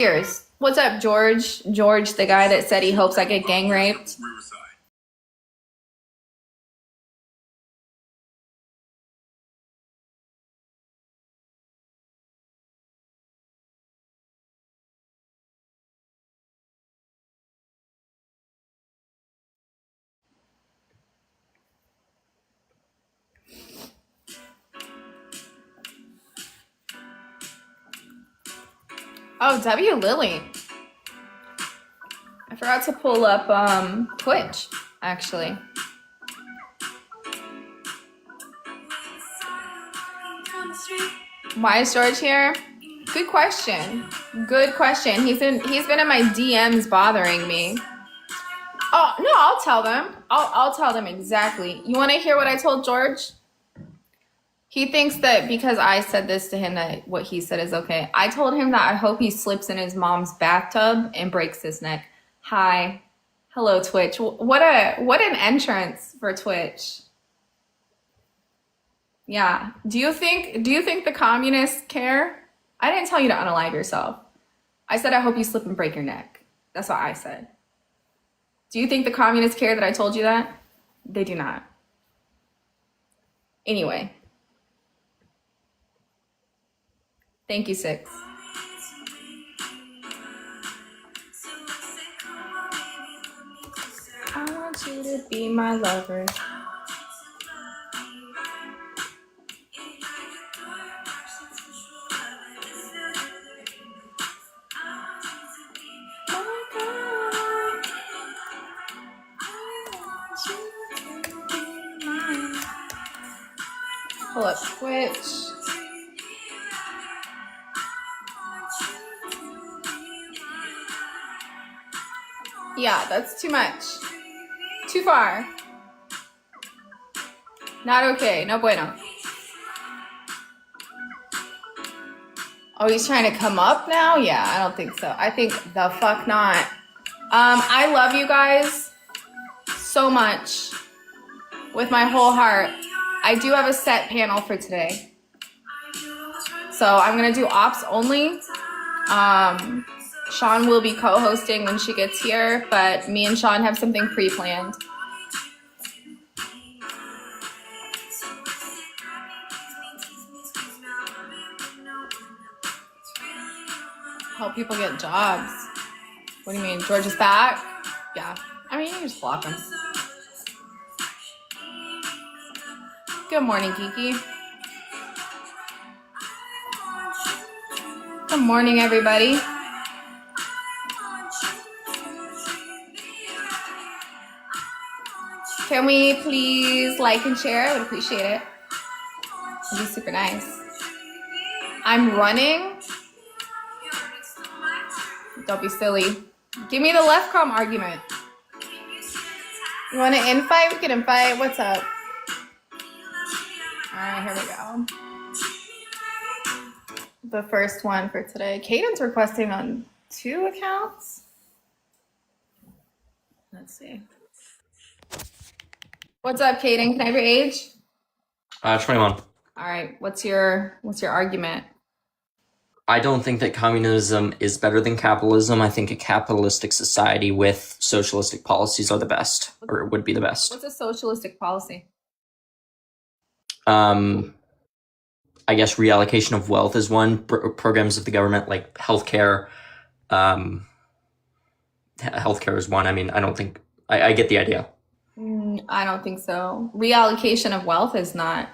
Cheers. What's up, George? George, the guy that said he hopes I get gang raped. Oh, W Lily. I forgot to pull up Twitch, actually. Why is George here? Good question. Good question. He's been in my DMs bothering me. Oh no, I'll tell them. I'll tell them exactly. You want to hear what I told George? He thinks that because I said this to him that what he said is okay. I told him that I hope he slips in his mom's bathtub and breaks his neck. Hi. Hello, Twitch. What an entrance for Twitch. Yeah. Do you think the communists care? I didn't tell you to unalive yourself. I said I hope you slip and break your neck. That's what I said. Do you think the communists care that I told you that? They do not. Anyway. Thank you, Six. I want you to be my lover. Pull up Twitch. Yeah, that's too much. Too far. Not okay. No bueno. Oh, he's trying to come up now? Yeah, I don't think so. I think the fuck not. I love you guys so much with my whole heart. I do have a set panel for today. So I'm gonna do ops only. Sean will be co-hosting when she gets here, but me and Sean have something pre-planned. Help people get jobs. What do you mean? George is back? Yeah. I mean, you can just block him. Good morning, Kiki. Good morning, everybody. Can we please like and share? I would appreciate it. It'd be super nice. I'm running. Don't be silly. Give me the left com argument. You want to infight? We can invite. What's up? All right, here we go. The first one for today. Caden's requesting on 2 accounts. Let's see. What's up, Caden? Can I have your age? 21. All right. What's your argument? I don't think that communism is better than capitalism. I think a capitalistic society with socialistic policies are the best, or would be the best. What's a socialistic policy? I guess reallocation of wealth is one. Programs of the government like healthcare. Healthcare is one. I mean, I don't think I get the idea. I don't think so. Reallocation of wealth is not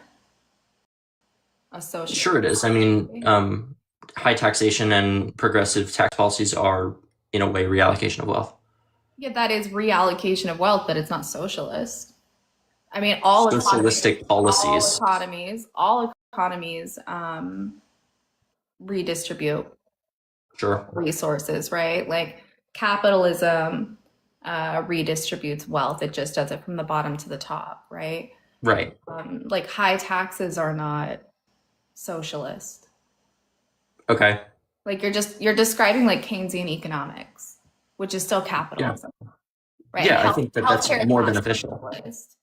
a social. Sure, it is. I mean, high taxation and progressive tax policies are, in a way, reallocation of wealth. Yeah, that is reallocation of wealth, but it's not socialist. I mean, all socialistic policies. All economies redistribute resources, right? Like capitalism redistributes wealth. It just does it from the bottom to the top, right? Right. Like high taxes are not socialist. Okay. Like you're describing like Keynesian economics, which is still capitalism. Yeah. Right? Yeah, I think that's more beneficial. Socialist.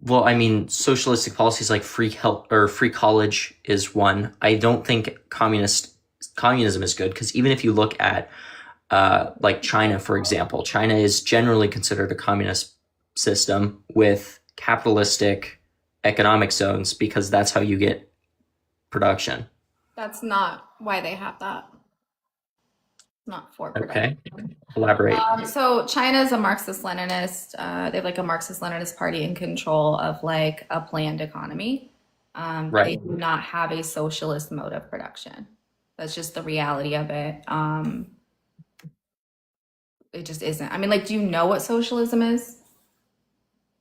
Well, I mean, socialistic policies like free health or free college is one. I don't think communist communism is good, because even if you look at like China, for example, China is generally considered a communist system with capitalistic economic zones because that's how you get production. That's not why they have that. Not for production. Okay, elaborate. So China is a Marxist-Leninist. They have like a Marxist-Leninist party in control of like a planned economy. They Right. do not have a socialist mode of production. That's just the reality of it. It just isn't. I mean, like, do you know what socialism is?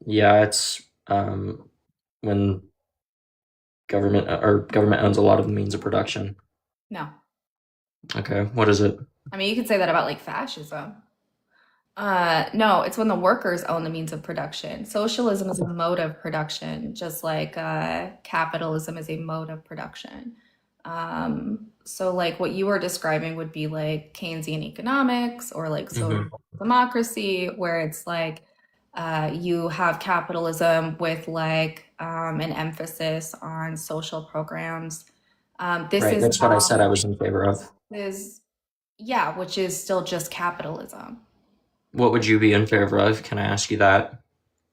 Yeah, it's when government owns a lot of the means of production. No. Okay, what is it? I mean, you could say that about like fascism. No, it's when the workers own the means of production. Socialism is a mode of production, just like capitalism is a mode of production. So like what you were describing would be like Keynesian economics or like Hmm. social democracy, where it's like you have capitalism with like an emphasis on social programs. This Right, is that's what I said I was in favor of. is yeah, which is still just capitalism. What would you be in favor of? Can I ask you that?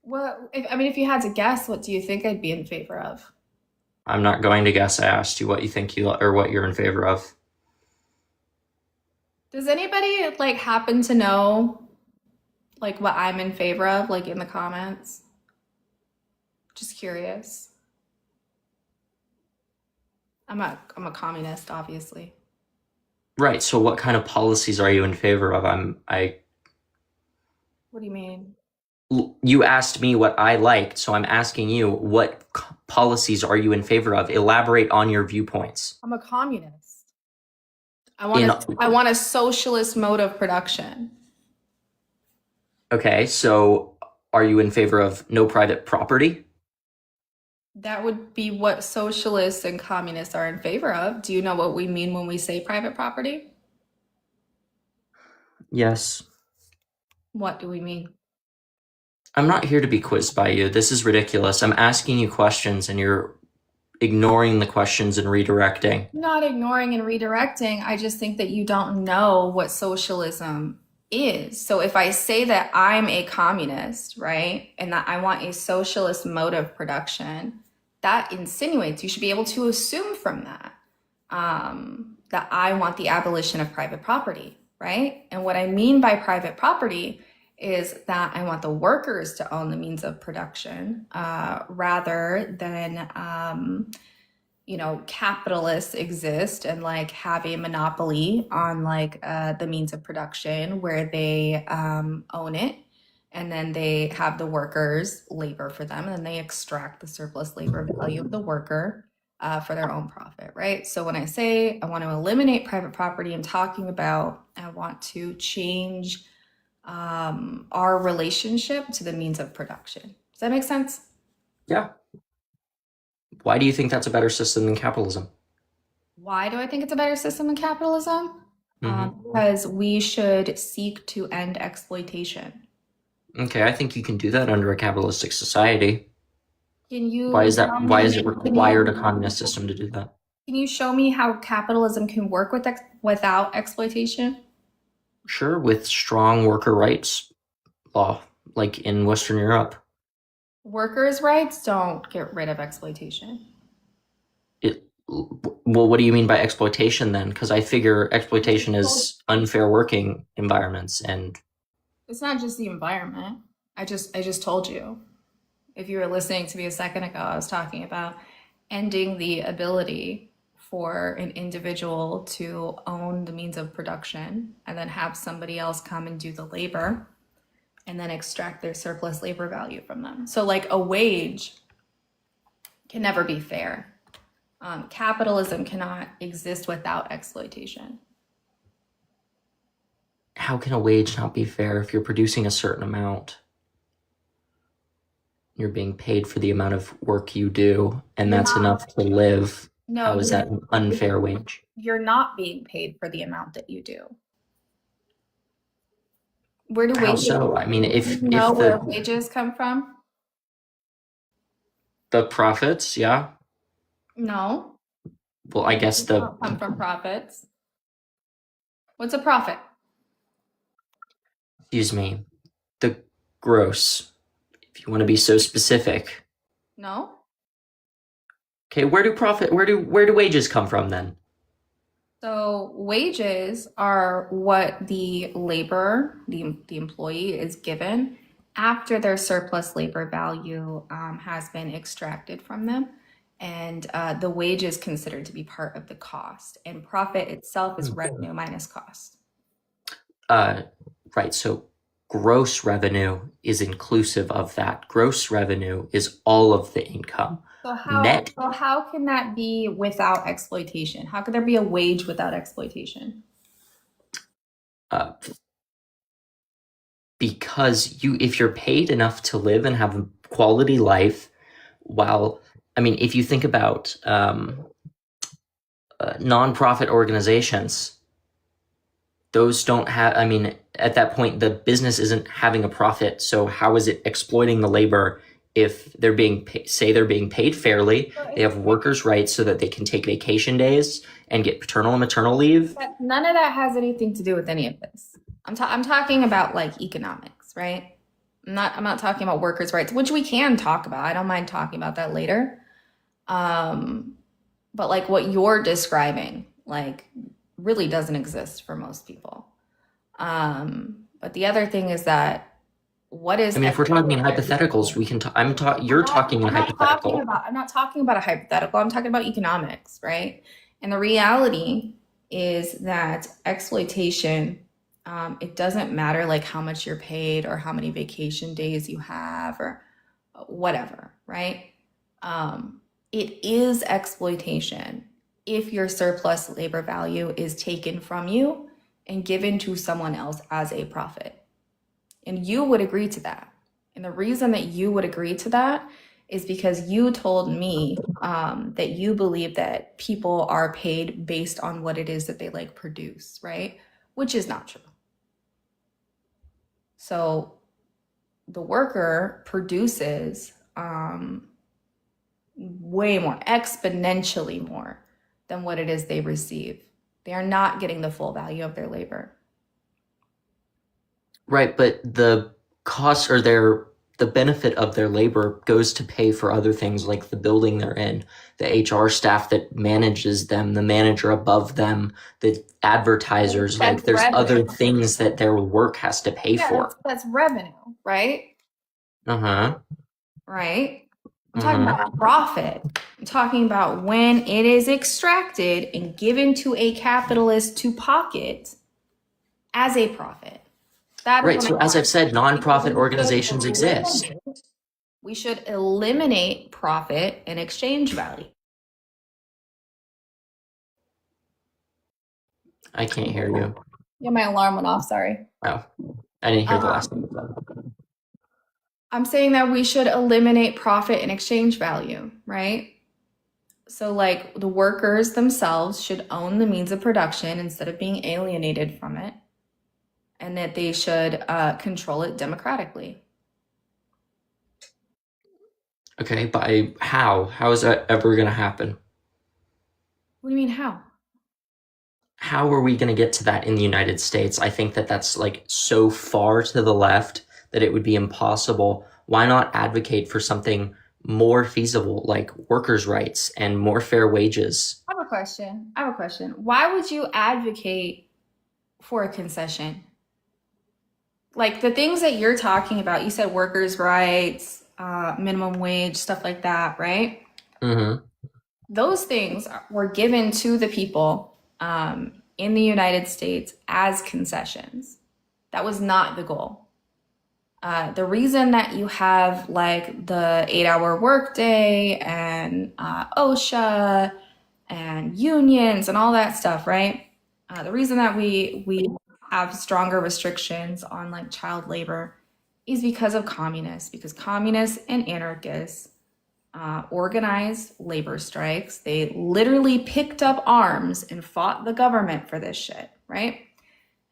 Well, I mean, if you had to guess, what do you think I'd be in favor of? I'm not going to guess. I asked you what you think or what you're in favor of. Does anybody like happen to know like what I'm in favor of, like in the comments? Just curious. I'm a communist, obviously. Right. So what kind of policies are you in favor of? What do you mean? You asked me what I liked, so I'm asking you what policies are you in favor of? Elaborate on your viewpoints. I'm a communist. In I want a socialist mode of production. Okay, so are you in favor of no private property? That would be what socialists and communists are in favor of. Do you know what we mean when we say private property? Yes. What do we mean? I'm not here to be quizzed by you. This is ridiculous. I'm asking you questions and you're ignoring the questions and redirecting. Not ignoring and redirecting. I just think that you don't know what socialism is. So if I say that I'm a communist, right, and that I want a socialist mode of production, that insinuates you should be able to assume from that that I want the abolition of private property, right? And what I mean by private property is that I want the workers to own the means of production rather than capitalists exist and like have a monopoly on like the means of production where they own it and then they have the workers labor for them and then they extract the surplus labor value of the worker for their own profit, right? So when I say I want to eliminate private property, I'm talking about I want to change our relationship to the means of production. Does that make sense? Yeah. Why do you think that's a better system than capitalism? Why do I think it's a better system than capitalism? Mhm. Because we should seek to end exploitation. Okay, I think you can do that under a capitalistic society. Can you Why is tell why me, is it required a communist system to do that? can you show me how capitalism can work without exploitation? Sure, with strong worker rights law, like in Western Europe. Workers' rights don't get rid of exploitation. Well, what do you mean by exploitation then? Because I figure exploitation is unfair working environments and It's not just the environment. I just told you. If you were listening to me a second ago, I was talking about ending the ability for an individual to own the means of production and then have somebody else come and do the labor and then extract their surplus labor value from them. So, like a wage can never be fair. Capitalism cannot exist without exploitation. how can a wage not be fair if you're producing a certain amount? You're being paid for the amount of work you do, and that's enough to live. No, How is that an unfair wage? you're not being paid for the amount that you do. Where do How wages so? I mean, if where the wages come from? profits, yeah. No, Well, I guess wages don't come from profits. What's a profit? Excuse me. The gross, if you want to be so specific. No? Okay, where do wages come from then? So wages are what the laborer, the employee is given after their surplus labor value has been extracted from them. And the wage is considered to be part of the cost. And profit itself is revenue minus cost. Right, so gross revenue is inclusive of that. Gross revenue is all of the income. Net, So how can that be without exploitation? How could there be a wage without exploitation? uh, because if you're paid enough to live and have a quality life, if you think about nonprofit organizations, those don't have, at that point, the business isn't having a profit. So how is it exploiting the labor if they're being paid fairly? They have workers' rights so that they can take vacation days and get paternal and maternal leave. But none of that has anything to do with any of this. I'm talking about like economics, right? I'm not talking about workers' rights, which we can talk about. I don't mind talking about that later. But like what you're describing, like really doesn't exist for most people. But the other thing is that what is If we're talking in hypotheticals, we can. You're talking in hypothetical. I'm not talking about a hypothetical. I'm talking about economics, right? And the reality is that exploitation, it doesn't matter like how much you're paid or how many vacation days you have or whatever, right? It is exploitation if your surplus labor value is taken from you and given to someone else as a profit. And you would agree to that. And the reason that you would agree to that is because you told me that you believe that people are paid based on what it is that they like produce, right? Which is not true. So the worker produces way more, exponentially more than what it is they receive. They are not getting the full value of their labor. Right, but the costs or the benefit of their labor goes to pay for other things like the building they're in, the HR staff that manages them, the manager above them, the advertisers. That's There's revenue. other things that their work has to pay for. That's revenue, right? Uh-huh. Right? I'm talking about profit. I'm talking about when it is extracted and given to a capitalist to pocket as a profit. Right, so as I've said, nonprofit organizations exist. We should eliminate profit and exchange value. I can't hear you. Yeah, my alarm went off, sorry. Oh, I didn't hear the last thing you said. I'm saying that we should eliminate profit and exchange value, right? So like the workers themselves should own the means of production instead of being alienated from it, and that they should control it democratically. Okay, but how? How is that ever going to happen? What do you mean how? How are we going to get to that in the United States? I think that that's like so far to the left that it would be impossible. Why not advocate for something more feasible, like workers' rights and more fair wages? I have a question. Why would you advocate for a concession? Like the things that you're talking about, you said workers' rights, minimum wage, stuff like that, right? Mm-hmm. Those things were given to the people in the United States as concessions. That was not the goal. The reason that you have like the 8-hour workday and OSHA and unions and all that stuff, right? The reason that we have stronger restrictions on like child labor is because of communists, because communists and anarchists organized labor strikes. They literally picked up arms and fought the government for this shit, right?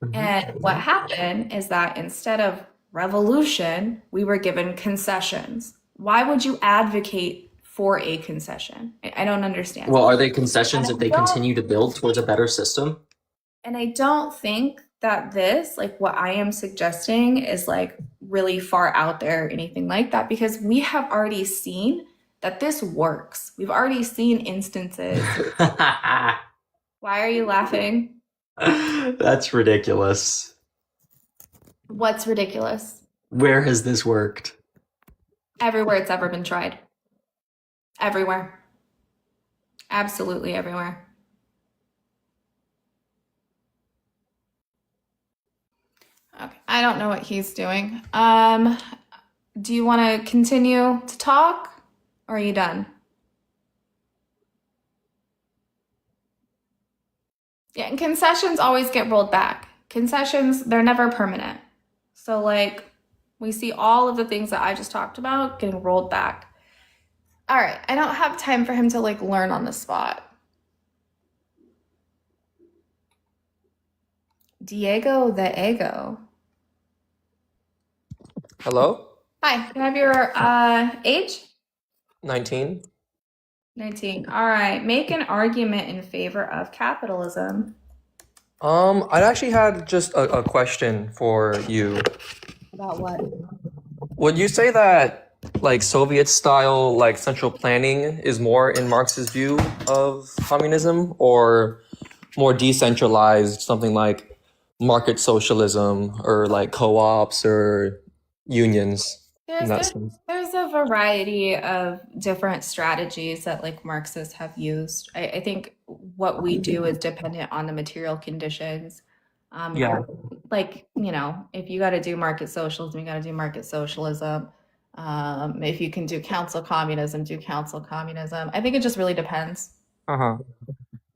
Mm-hmm. And what happened is that instead of revolution, we were given concessions. Why would you advocate for a concession? I don't understand. Well, are they concessions if they continue to build towards a better system? And I don't think that this, like what I am suggesting, is like really far out there or anything like that because we have already seen that this works. We've already seen instances. Why are you laughing? That's ridiculous. What's ridiculous? Where has this worked? Everywhere it's ever been tried. Everywhere. Absolutely everywhere. Okay. I don't know what he's doing. Do you want to continue to talk or are you done? Yeah, and concessions always get rolled back. Concessions, they're never permanent. So, like, we see all of the things that I just talked about getting rolled back. All right, I don't have time for him to like learn on the spot. Diego the Ego. Hello? Hi, can I have your age? 19? 19. All right, make an argument in favor of capitalism. I actually had just a question for you. About what? Would you say that like Soviet style like central planning is more in Marx's view of communism or more decentralized, something like market socialism or like co-ops or unions in There's that there's sense? there's a variety of different strategies that like Marxists have used. I think what we do is dependent on the material conditions. Yeah. Like, if you got to do market socialism, you got to do market socialism. If you can do council communism, do council communism. I think it just really depends. Uh-huh.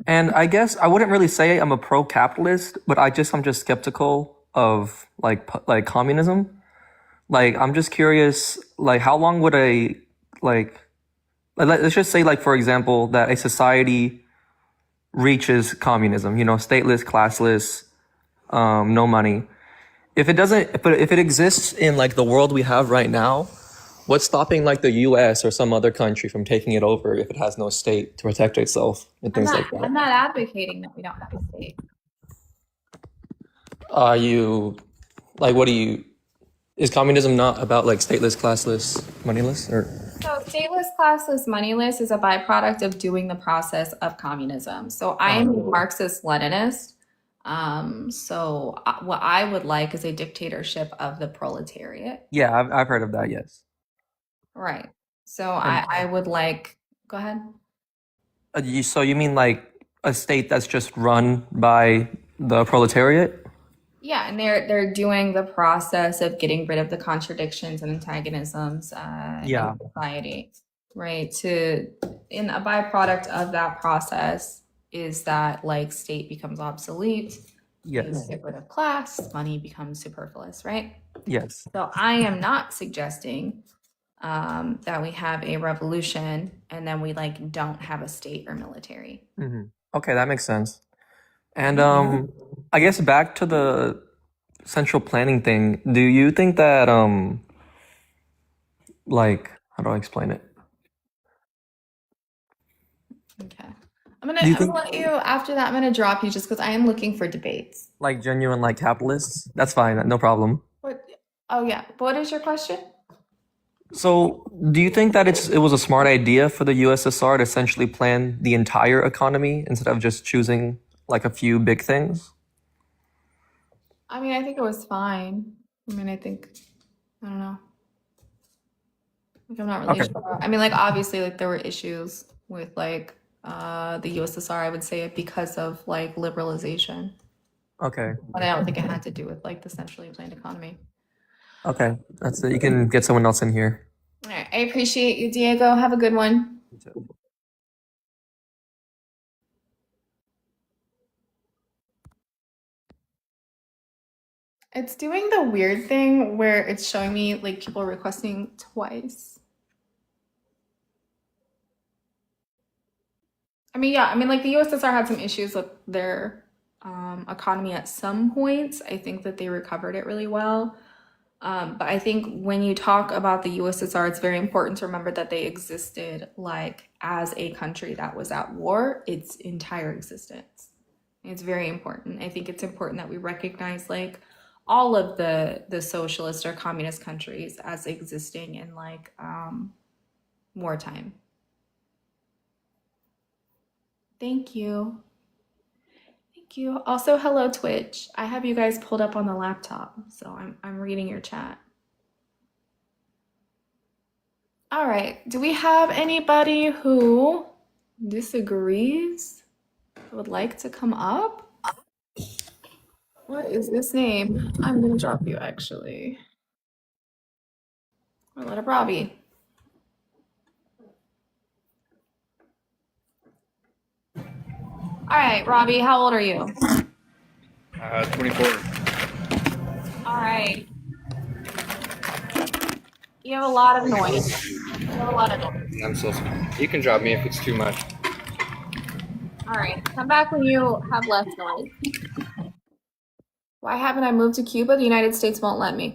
And I guess I wouldn't really say I'm a pro-capitalist, but I'm just skeptical of like communism. Like I'm just curious, like how long would let's just say like for example that a society reaches communism, stateless, classless, no money. If it doesn't, but if it exists in like the world we have right now, what's stopping like the U.S. or some other country from taking it over if it has no state to protect itself and I'm things not like that? I'm not advocating that we don't have a state. Are you like what do you? Is communism not about like stateless, classless, moneyless, or? So stateless, classless, moneyless is a byproduct of doing the process of communism. So I am a Marxist-Leninist. What I would like is a dictatorship of the proletariat. Yeah, I've heard of that. Yes. Right. So And I would like, go ahead. so you mean like a state that's just run by the proletariat? Yeah, and they're doing the process of getting rid of the contradictions and antagonisms Yeah. in society, right? In a byproduct of that process is that like state becomes obsolete, you Yes. get rid of class, money becomes superfluous, right? Yes. So I am not suggesting that we have a revolution and then we like don't have a state or military. Hmm. Okay, that makes sense. And I guess back to the central planning thing. Do you think that like how do I explain it? Okay. Do you I'm think gonna let you after that. I'm gonna drop you just because I am looking for debates. like genuine like capitalists? That's fine, no problem. What? Oh yeah. What is your question? So, do you think that it was a smart idea for the USSR to essentially plan the entire economy instead of just choosing like a few big things? I mean, I think it was fine. I mean, I don't know. Like, I'm not really Okay. sure. I mean, like obviously, like there were issues with like the USSR. I would say because of like liberalization, Okay. but I don't think it had to do with like the centrally planned economy. Okay. That's it. You can get someone else in here. All right. I appreciate you, Diego. Have a good one. You too. It's doing the weird thing where it's showing me like people requesting twice. I mean, yeah, I mean, like the USSR had some issues with their economy at some points. I think that they recovered it really well. But I think when you talk about the USSR, it's very important to remember that they existed like as a country that was at war its entire existence. It's very important. I think it's important that we recognize like all of the socialist or communist countries as existing in like wartime. Thank you. Thank you. Also, hello Twitch. I have you guys pulled up on the laptop, so I'm reading your chat. All right. Do we have anybody who disagrees? Would like to come up? What is this name? I'm gonna drop you actually. Or let up Robbie. All right, Robbie, how old are you? 24. All right. You have a lot of noise. You have a lot of noise. I'm so sorry. You can drop me if it's too much. All right, come back when you have less noise. Why haven't I moved to Cuba? The United States won't let me.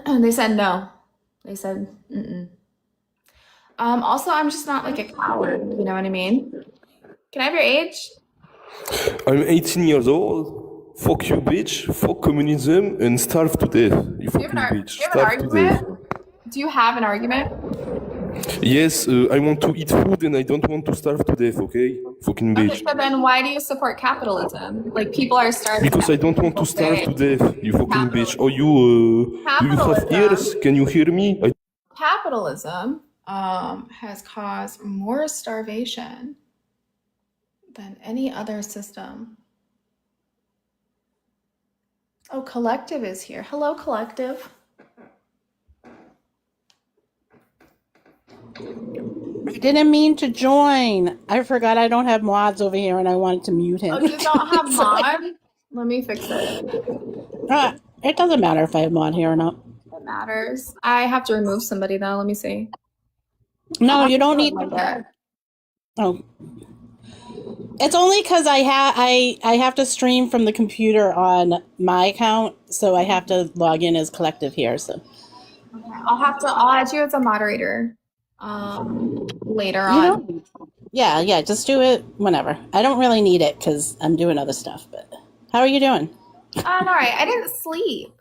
They said no. They said, mm-mm. Also, I'm just not like a coward, you know what I mean? Can I have your age? I'm 18 years old. Fuck you, bitch. Fuck communism and starve to death. You Do you fucking have bitch. an Starve to death. argument? Do you have an argument? Yes, I want to eat food and I don't want to starve to death, okay? Fucking Okay, bitch. so then why do you support capitalism? Like people are starving. Because I don't want to starve to death, you fucking bitch. Or you, do you have Capitalism. ears? Can you hear me? Capitalism has caused more starvation than any other system. Oh, Collective is here. Hello, Collective. I didn't mean to join. I forgot I don't have mods over here and I wanted to mute him. Oh, you don't have mod? Let me fix it. It doesn't matter if I have mod here or not. It matters. I have to remove somebody though. Let me see. No, you don't need Like that. Oh. It's only because I have to stream from the computer on my account, so I have to log in as Collective here. So I'll add you as a moderator later you on. know, yeah, just do it whenever. I don't really need it because I'm doing other stuff. But how are you doing? I'm all right. I didn't sleep.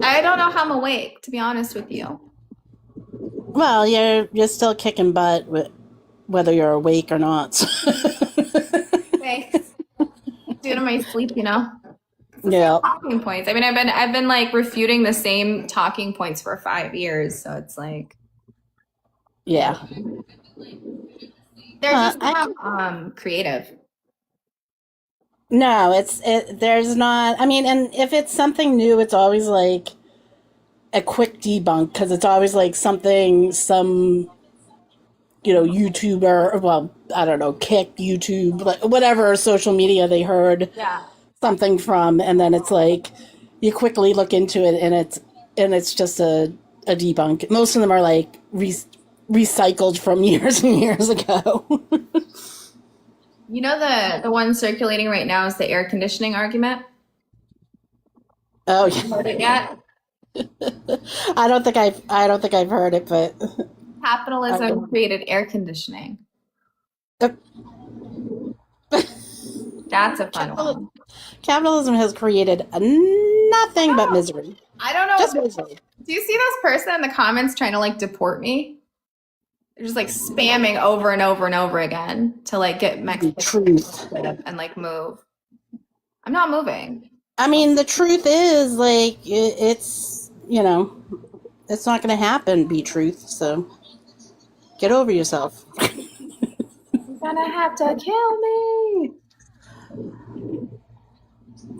I don't know how I'm awake, to be honest with you. Well, you're still kicking butt whether you're awake or not. Thanks. Due to my sleep, you know. Yeah. Talking points. I mean, I've been like refuting the same talking points for 5 years, so it's like Yeah. they're just not creative. No, there's not. I mean, and if it's something new, it's always like a quick debunk because it's always like some YouTuber, well, I don't know, Kick, YouTube, like whatever social media they heard Yeah. something from, and then it's like you quickly look into it, and it's just a debunk. Most of them are like recycled from years and years ago. You know the one circulating right now is the air conditioning argument. Oh yeah. Heard it yet? I don't think I've heard it, but Capitalism created air conditioning. That's a fun one. Capitalism has created nothing but misery. I don't know. Just misery. Do you see this person in the comments trying to like deport me? They're just like spamming over and over and over again to like get Mexico Truth. and like move. I'm not moving. I mean, the truth is, like, it's it's not going to happen. Be truth. So get over yourself. You're gonna have to kill me.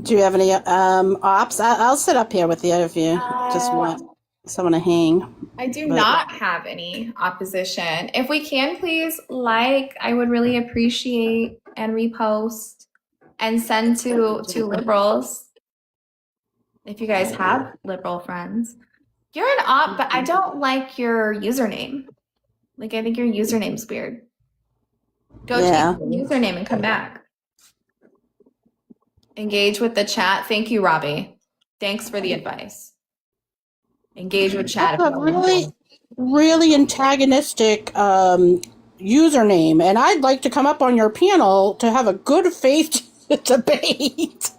Do you have any ops? I'll sit up here with you if you just want someone to hang. I do not have any opposition. If we can, please I would really appreciate and repost and send to liberals. If you guys have liberal friends, you're an op, but I don't like your username. Like I think your username's weird. Go change your username and come back. Engage with the chat. Thank you, Robbie. Thanks for the advice. Engage with chat. That's a really, really antagonistic username, and I'd like to come up on your panel to have a good faith debate.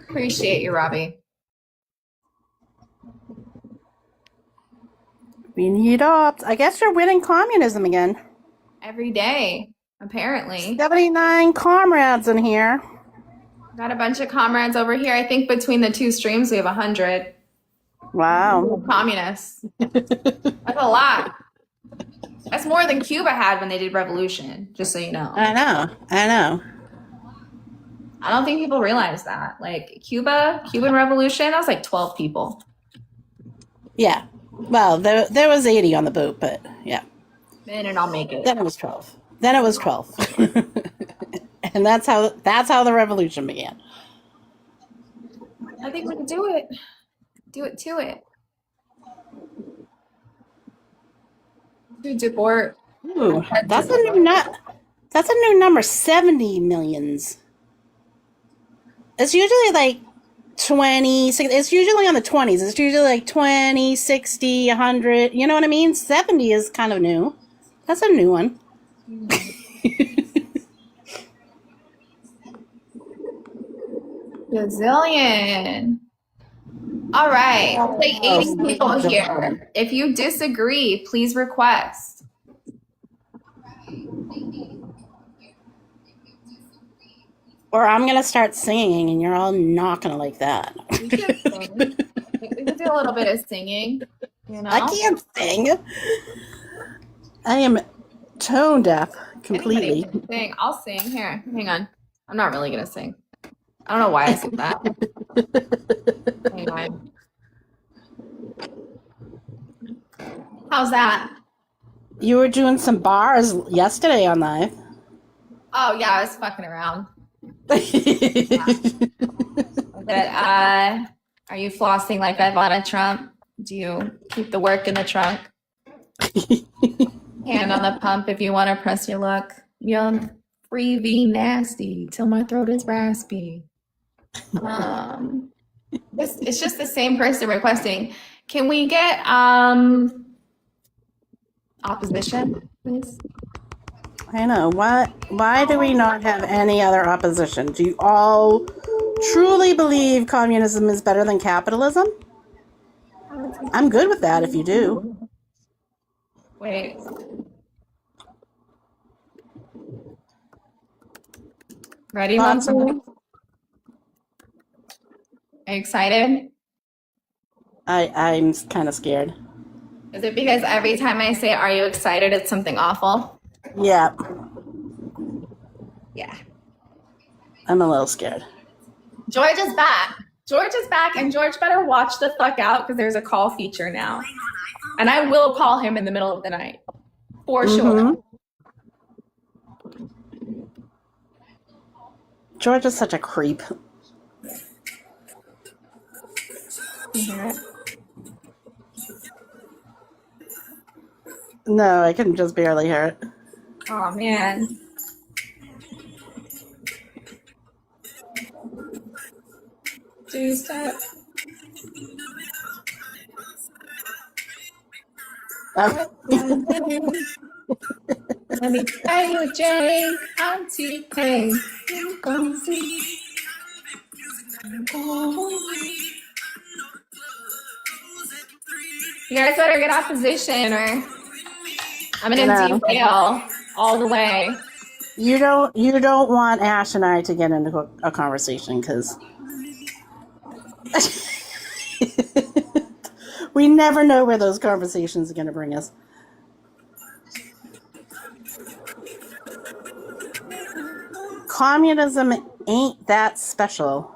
Appreciate you, Robbie. We need ops. I guess you're winning communism again. Every day, apparently. 79 comrades in here. Got a bunch of comrades over here. I think between the two streams, we have 100 Wow. communists. That's a lot. That's more than Cuba had when they did revolution, just so you know. I know. I don't think people realize that. Like Cuban Revolution, that was like 12 people. Yeah. Well, there was 80 on the boat, but yeah. And I'll make it. Then it was 12. And that's how the revolution began. I think we can do it. Do it to it. To deport. Ooh, that's a new number, 70 millions. It's usually like 20, it's usually on the 20s. It's usually like 20, 60, 100. You know what I mean? 70 is kind of new. That's a new one. Gazillion. All right. Like 80 people here. If you disagree, please request. Or I'm going to start singing and you're all not going to like that. We can sing. We can do a little bit of singing. You know? I can't sing. I am tone deaf completely. Anybody can sing. I'll sing. Here, hang on. I'm not really gonna sing. I don't know why I said that. Hang on. How's that? You were doing some bars yesterday on live. Oh yeah, I was fucking around. Yeah. But are you flossing like Ivana Trump? Do you keep the work in the trunk? Hand on the pump if you want to press your luck. Young, free V nasty till my throat is raspy. It's just the same person requesting. Can we get opposition, please? I know. Why do we not have any other opposition? Do you all truly believe communism is better than capitalism? I'm good with that if you do. Wait. Ready, Monty? Are you excited? I'm kind of scared. Is it because every time I say, "Are you excited?" it's something awful? Yeah, Yeah. I'm a little scared. George is back. George is back, and George better watch the fuck out because there's a call feature now. And I will call him in the middle of the night. For sure. George is such a creep. You hear it? No, I can just barely hear it. Oh, man. Two-step. Oh. Let me tell you, Jay, I'm T-Pain. You gon' see. You guys better get opposition or I'm gonna derail all the way. You don't want Ash and I to get into a conversation because we never know where those conversations are going to bring us. Communism ain't that special.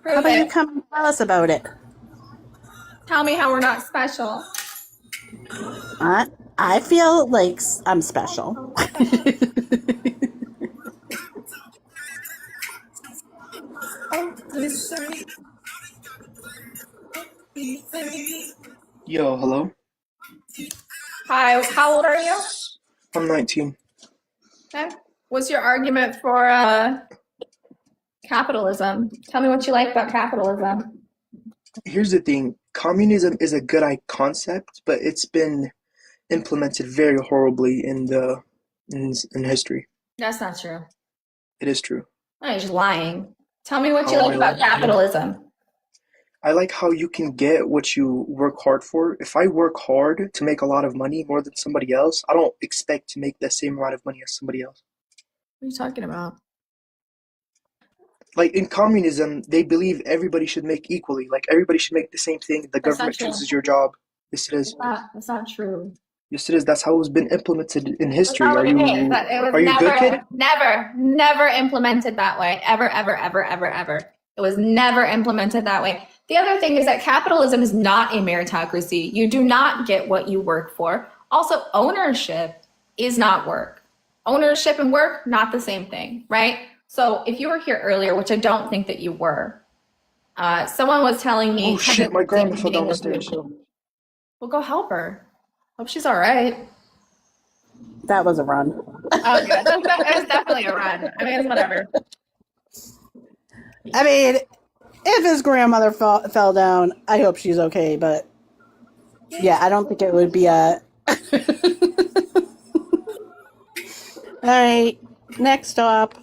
Prove How about you it. come and tell us about it? Tell me how we're not special. I feel like I'm special. Yo, hello? Hi, how old are you? I'm 19. Okay. What's your argument for capitalism? Tell me what you like about capitalism. Here's the thing. communism is a good concept, but it's been implemented very horribly in history. That's not true. It is true. No, you're just lying. Tell me what you Oh, like about capitalism. I like how you can get what you work hard for. If I work hard to make a lot of money more than somebody else, I don't expect to make the same amount of money as somebody else. What are you talking about? Like in communism, they believe everybody should make equally. Like everybody should make the same thing. The That's not government true. chooses your job. Yes, it is. That's not true. Yes, it is. That's how it's been implemented in That's history. not Are what you it is. It was are you good, kid? never implemented that way. Ever, ever, ever, ever, ever. It was never implemented that way. The other thing is that capitalism is not a meritocracy. You do not get what you work for. Also, ownership is not work. Ownership and work, not the same thing, right? So if you were here earlier, which I don't think that you were, someone was telling me. Oh shit! My grandma fell down the stairs. Well, go help her. Hope she's all right. That was a run. Oh, good. It was definitely a run. I mean, it's whatever. I mean, if his grandmother fell down, I hope she's okay. But yeah, I don't think it would be a. All right, next up.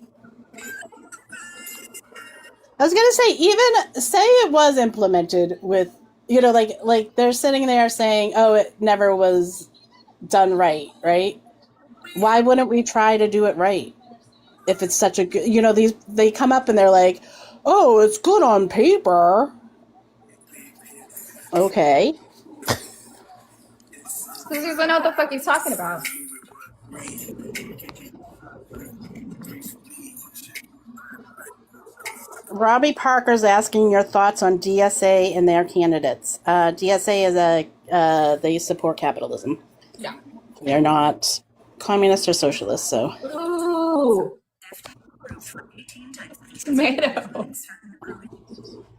I was gonna say, even say it was implemented with, like they're sitting there saying, "Oh, it never was done right," right? Why wouldn't we try to do it right? If it's such a good, they come up and they're like, "Oh, it's good on paper." Okay. Because he doesn't know what the fuck he's talking about. Robbie Parker's asking your thoughts on DSA and their candidates. DSA is they support capitalism. Yeah. They're not communists or socialists, so. Ooh. Tomatoes.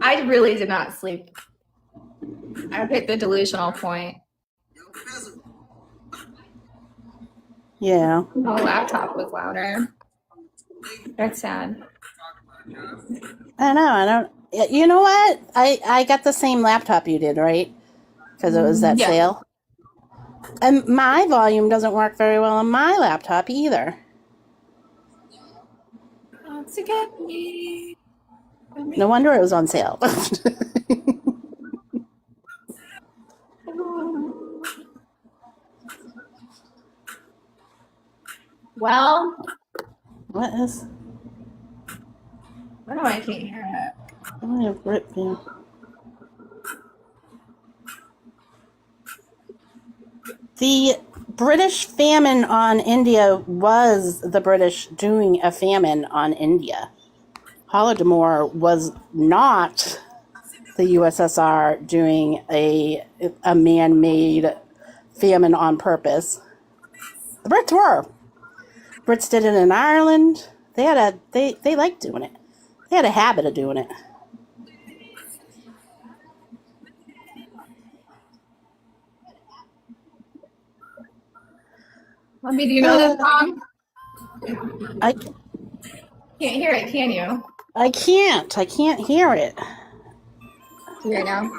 I really did not sleep. I hit the delusional point. Yeah. My laptop was louder. That's sad. I don't. You know what? I got the same laptop you did, right? Because it was that Yeah. sale. And my volume doesn't work very well on my laptop either. To get me. No wonder it was on sale. Well, What is? I don't know, I can't hear it. I have rip you. The British famine on India was the British doing a famine on India. Holodomor was not the USSR doing a man-made famine on purpose. The Brits were. Brits did it in Ireland. They liked doing it. They had a habit of doing it. Let me, do you know this song? I Can't hear it, can you? I can't hear it. Here now.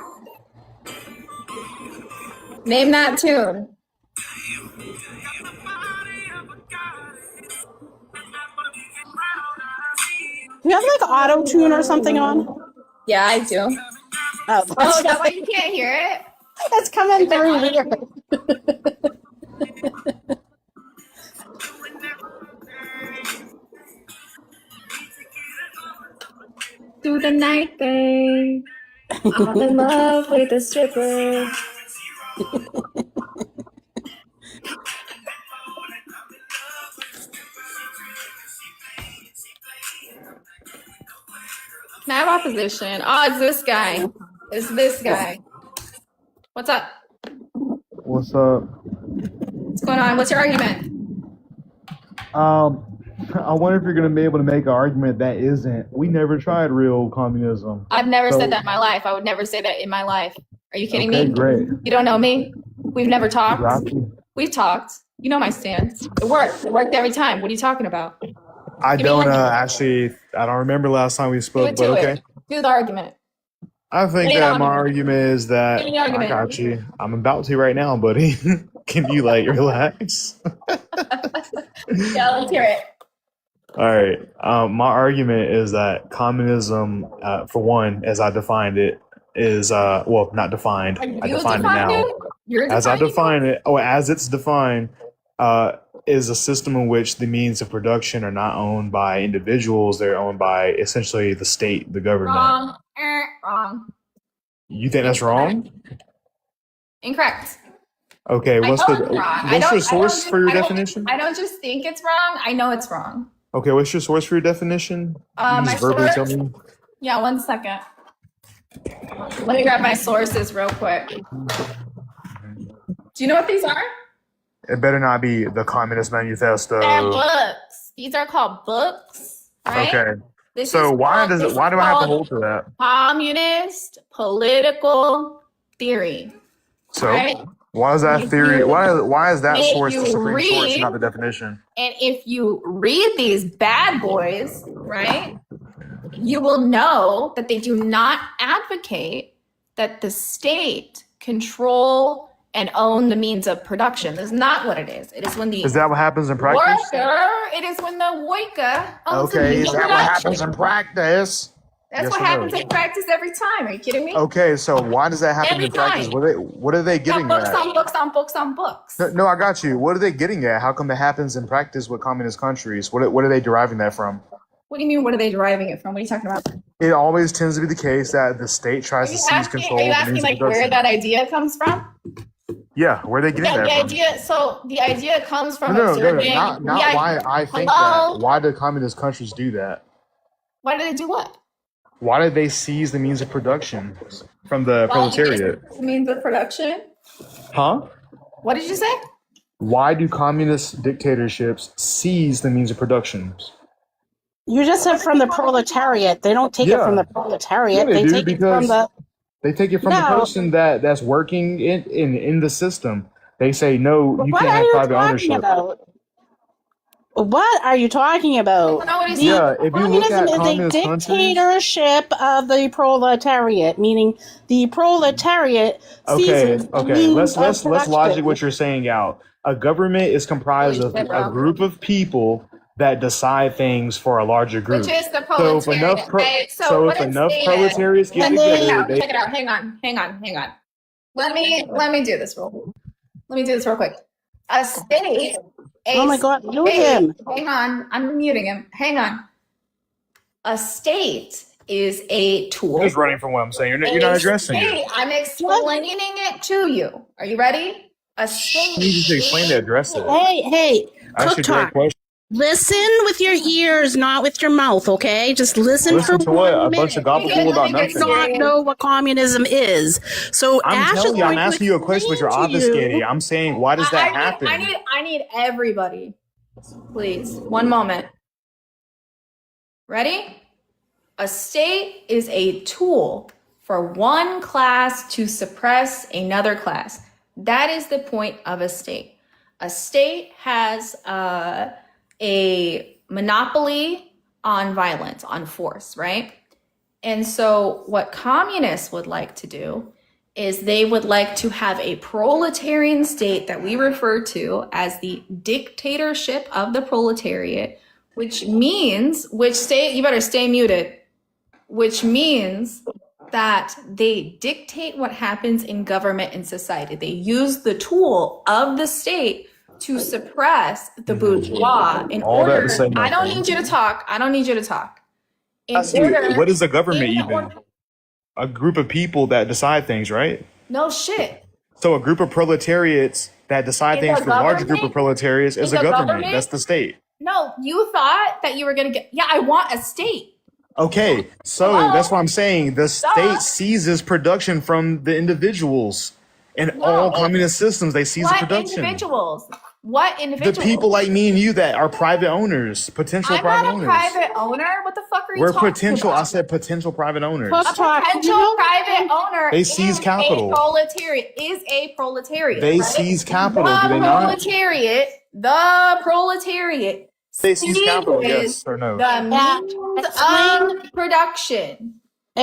Name that tune. Do you have like auto tune or something on? Yeah, I do. Oh, Oh, is that why you can't hear it? that's coming through weird. Through the night, babe. I'm in love with a stripper. Can I have opposition? Oh, it's this guy. It's this guy. What's up? What's up? What's going on? What's your argument? I wonder if you're gonna be able to make an argument that isn't. We never tried real communism. I've never So- said that in my life. I would never say that in my life. Are you kidding Okay, me? great. You don't know me? We've never talked. Rocky. We've talked. You know my stance. It worked. It worked every time. What are you talking about? I Give me don't an argument. actually. I don't remember last time we Do spoke, it but to okay. it. Do the argument. I think Lay it that on my me. argument is that Give me the I argument. got you. I'm about to right now, buddy. Can you like relax? Yeah, let's hear it. All right. My argument is that communism, for one, as I defined it, is well, not defined. Are you I define it defined now. it? You're As I defining it? define it, or as it's defined, is a system in which the means of production are not owned by individuals; they're owned by essentially the state, the government. Wrong. Wrong. You think that's wrong? Incorrect. Okay. I know What's it's wrong. I your don't source just- for your I don't- definition? I don't just think it's wrong. I know it's wrong. Okay. What's your source for your definition? You can My just verbally tell source- me. Yeah, 1 second. Let me grab my sources real quick. Do you know what these are? It better not be the Communist Manifesto. They're books. These are called books, right? Okay. This So is why called- this why is do I have to called hold to that? Communist political theory. So right? why is that If theory? you- Why is that if source the you supreme source, read- not the definition? And if you read these bad boys, right, you will know that they do not advocate that the state control and own the means of production. That's not what it is. It is when the Is that what happens in practice? worker, it is when the worker owns the Okay, means is of that what production. happens in practice? That's Yes what or no? happens in practice every time. Are you kidding me? Okay, so why does that happen Every in practice? time. What are they Yeah, getting books at? on books on books on books. No, I got you. What are they getting at? How come it happens in practice with communist countries? What are they deriving that from? What do you mean? What are they deriving it from? What are you talking about? It always tends to be the case that the state tries to seize control Are you of the asking means of like where production. that idea comes from? Yeah, where are they getting Yeah, that the from? idea. So the idea comes from No, observing. not the i- why I think Hello? that. Why do communist countries do that? Why do they do what? Why did they seize the means of production from the proletariat? Well, means of production. Huh? What did you say? Why do communist dictatorships seize the means of production? You just said from the proletariat. They don't take it Yeah. from the proletariat. Yeah, they they do, take it from because- the. They take it from the No. person that's working in the system. They say no, you What can't are have you private talking ownership. about? What are you talking I about? don't know what he's Yeah, if you look Communism at is a communist countries, dictatorship of the proletariat, meaning the proletariat okay, seizes the okay, means let's of logic production. what you're saying out. A government is comprised Holy of shit, bro. a group of people that decide things for a larger group. Which is the So if proletariat. enough right? so what if I'm enough saying proletariats is- get And check they- it together, out. they Check it out. Hang on. Let me do this real. Let me do this real quick. A state. Oh my God, mute state- him. Hang on. I'm muting him. Hang on. A state is a tool. You're just running from what I'm saying. You're not addressing it. Hey, I'm explaining it to you. Are you ready? A state. You need to explain to address it. Hey, Ask cook a direct talk. question. Listen with your ears, not with your mouth, okay? Just listen, Listen for to what? 1 A bunch of minute. gobbledygook about You nothing. Not know what communism is. So I'm Ash is telling you, I'm going to asking you a question, but you're explain to you- obfuscating. I'm saying, why does that happen? I need everybody. Please. 1 moment. Ready? A state is a tool for one class to suppress another class. That is the point of a state. A state has a monopoly on violence, on force, right? And so, what communists would like to do is they would like to have a proletarian state that we refer to as the dictatorship of the proletariat, which means, you better stay muted, which means that they dictate what happens in government and society. They use the tool of the state to suppress the bourgeois in All that order. to say I don't nothing. need you to talk. I don't need you to talk. In Ask you, order- what is a government in even? order- A group of people that decide things, right? No shit. So a group of proletariats that decide Is things a for a larger group government? of proletariats is Is a a government. government? That's the state. No, you thought that you were gonna get. Yeah, I want a state. Okay, so Hello? that's what I'm saying. The Duh. state seizes production from the individuals. In No. all communist systems, they seize the What production. individuals? What The individuals? people like me and you that are private owners, potential I'm private not a owners. private owner. What the fuck are you We're talking potential. about? I said potential private owners. Cook A talk. potential You know- private owner They seize is capital. a proletariat. Is a proletariat. They right? seize capital, The do they not? proletariat They seize capital, seizes yes or no? the means Explain- of production.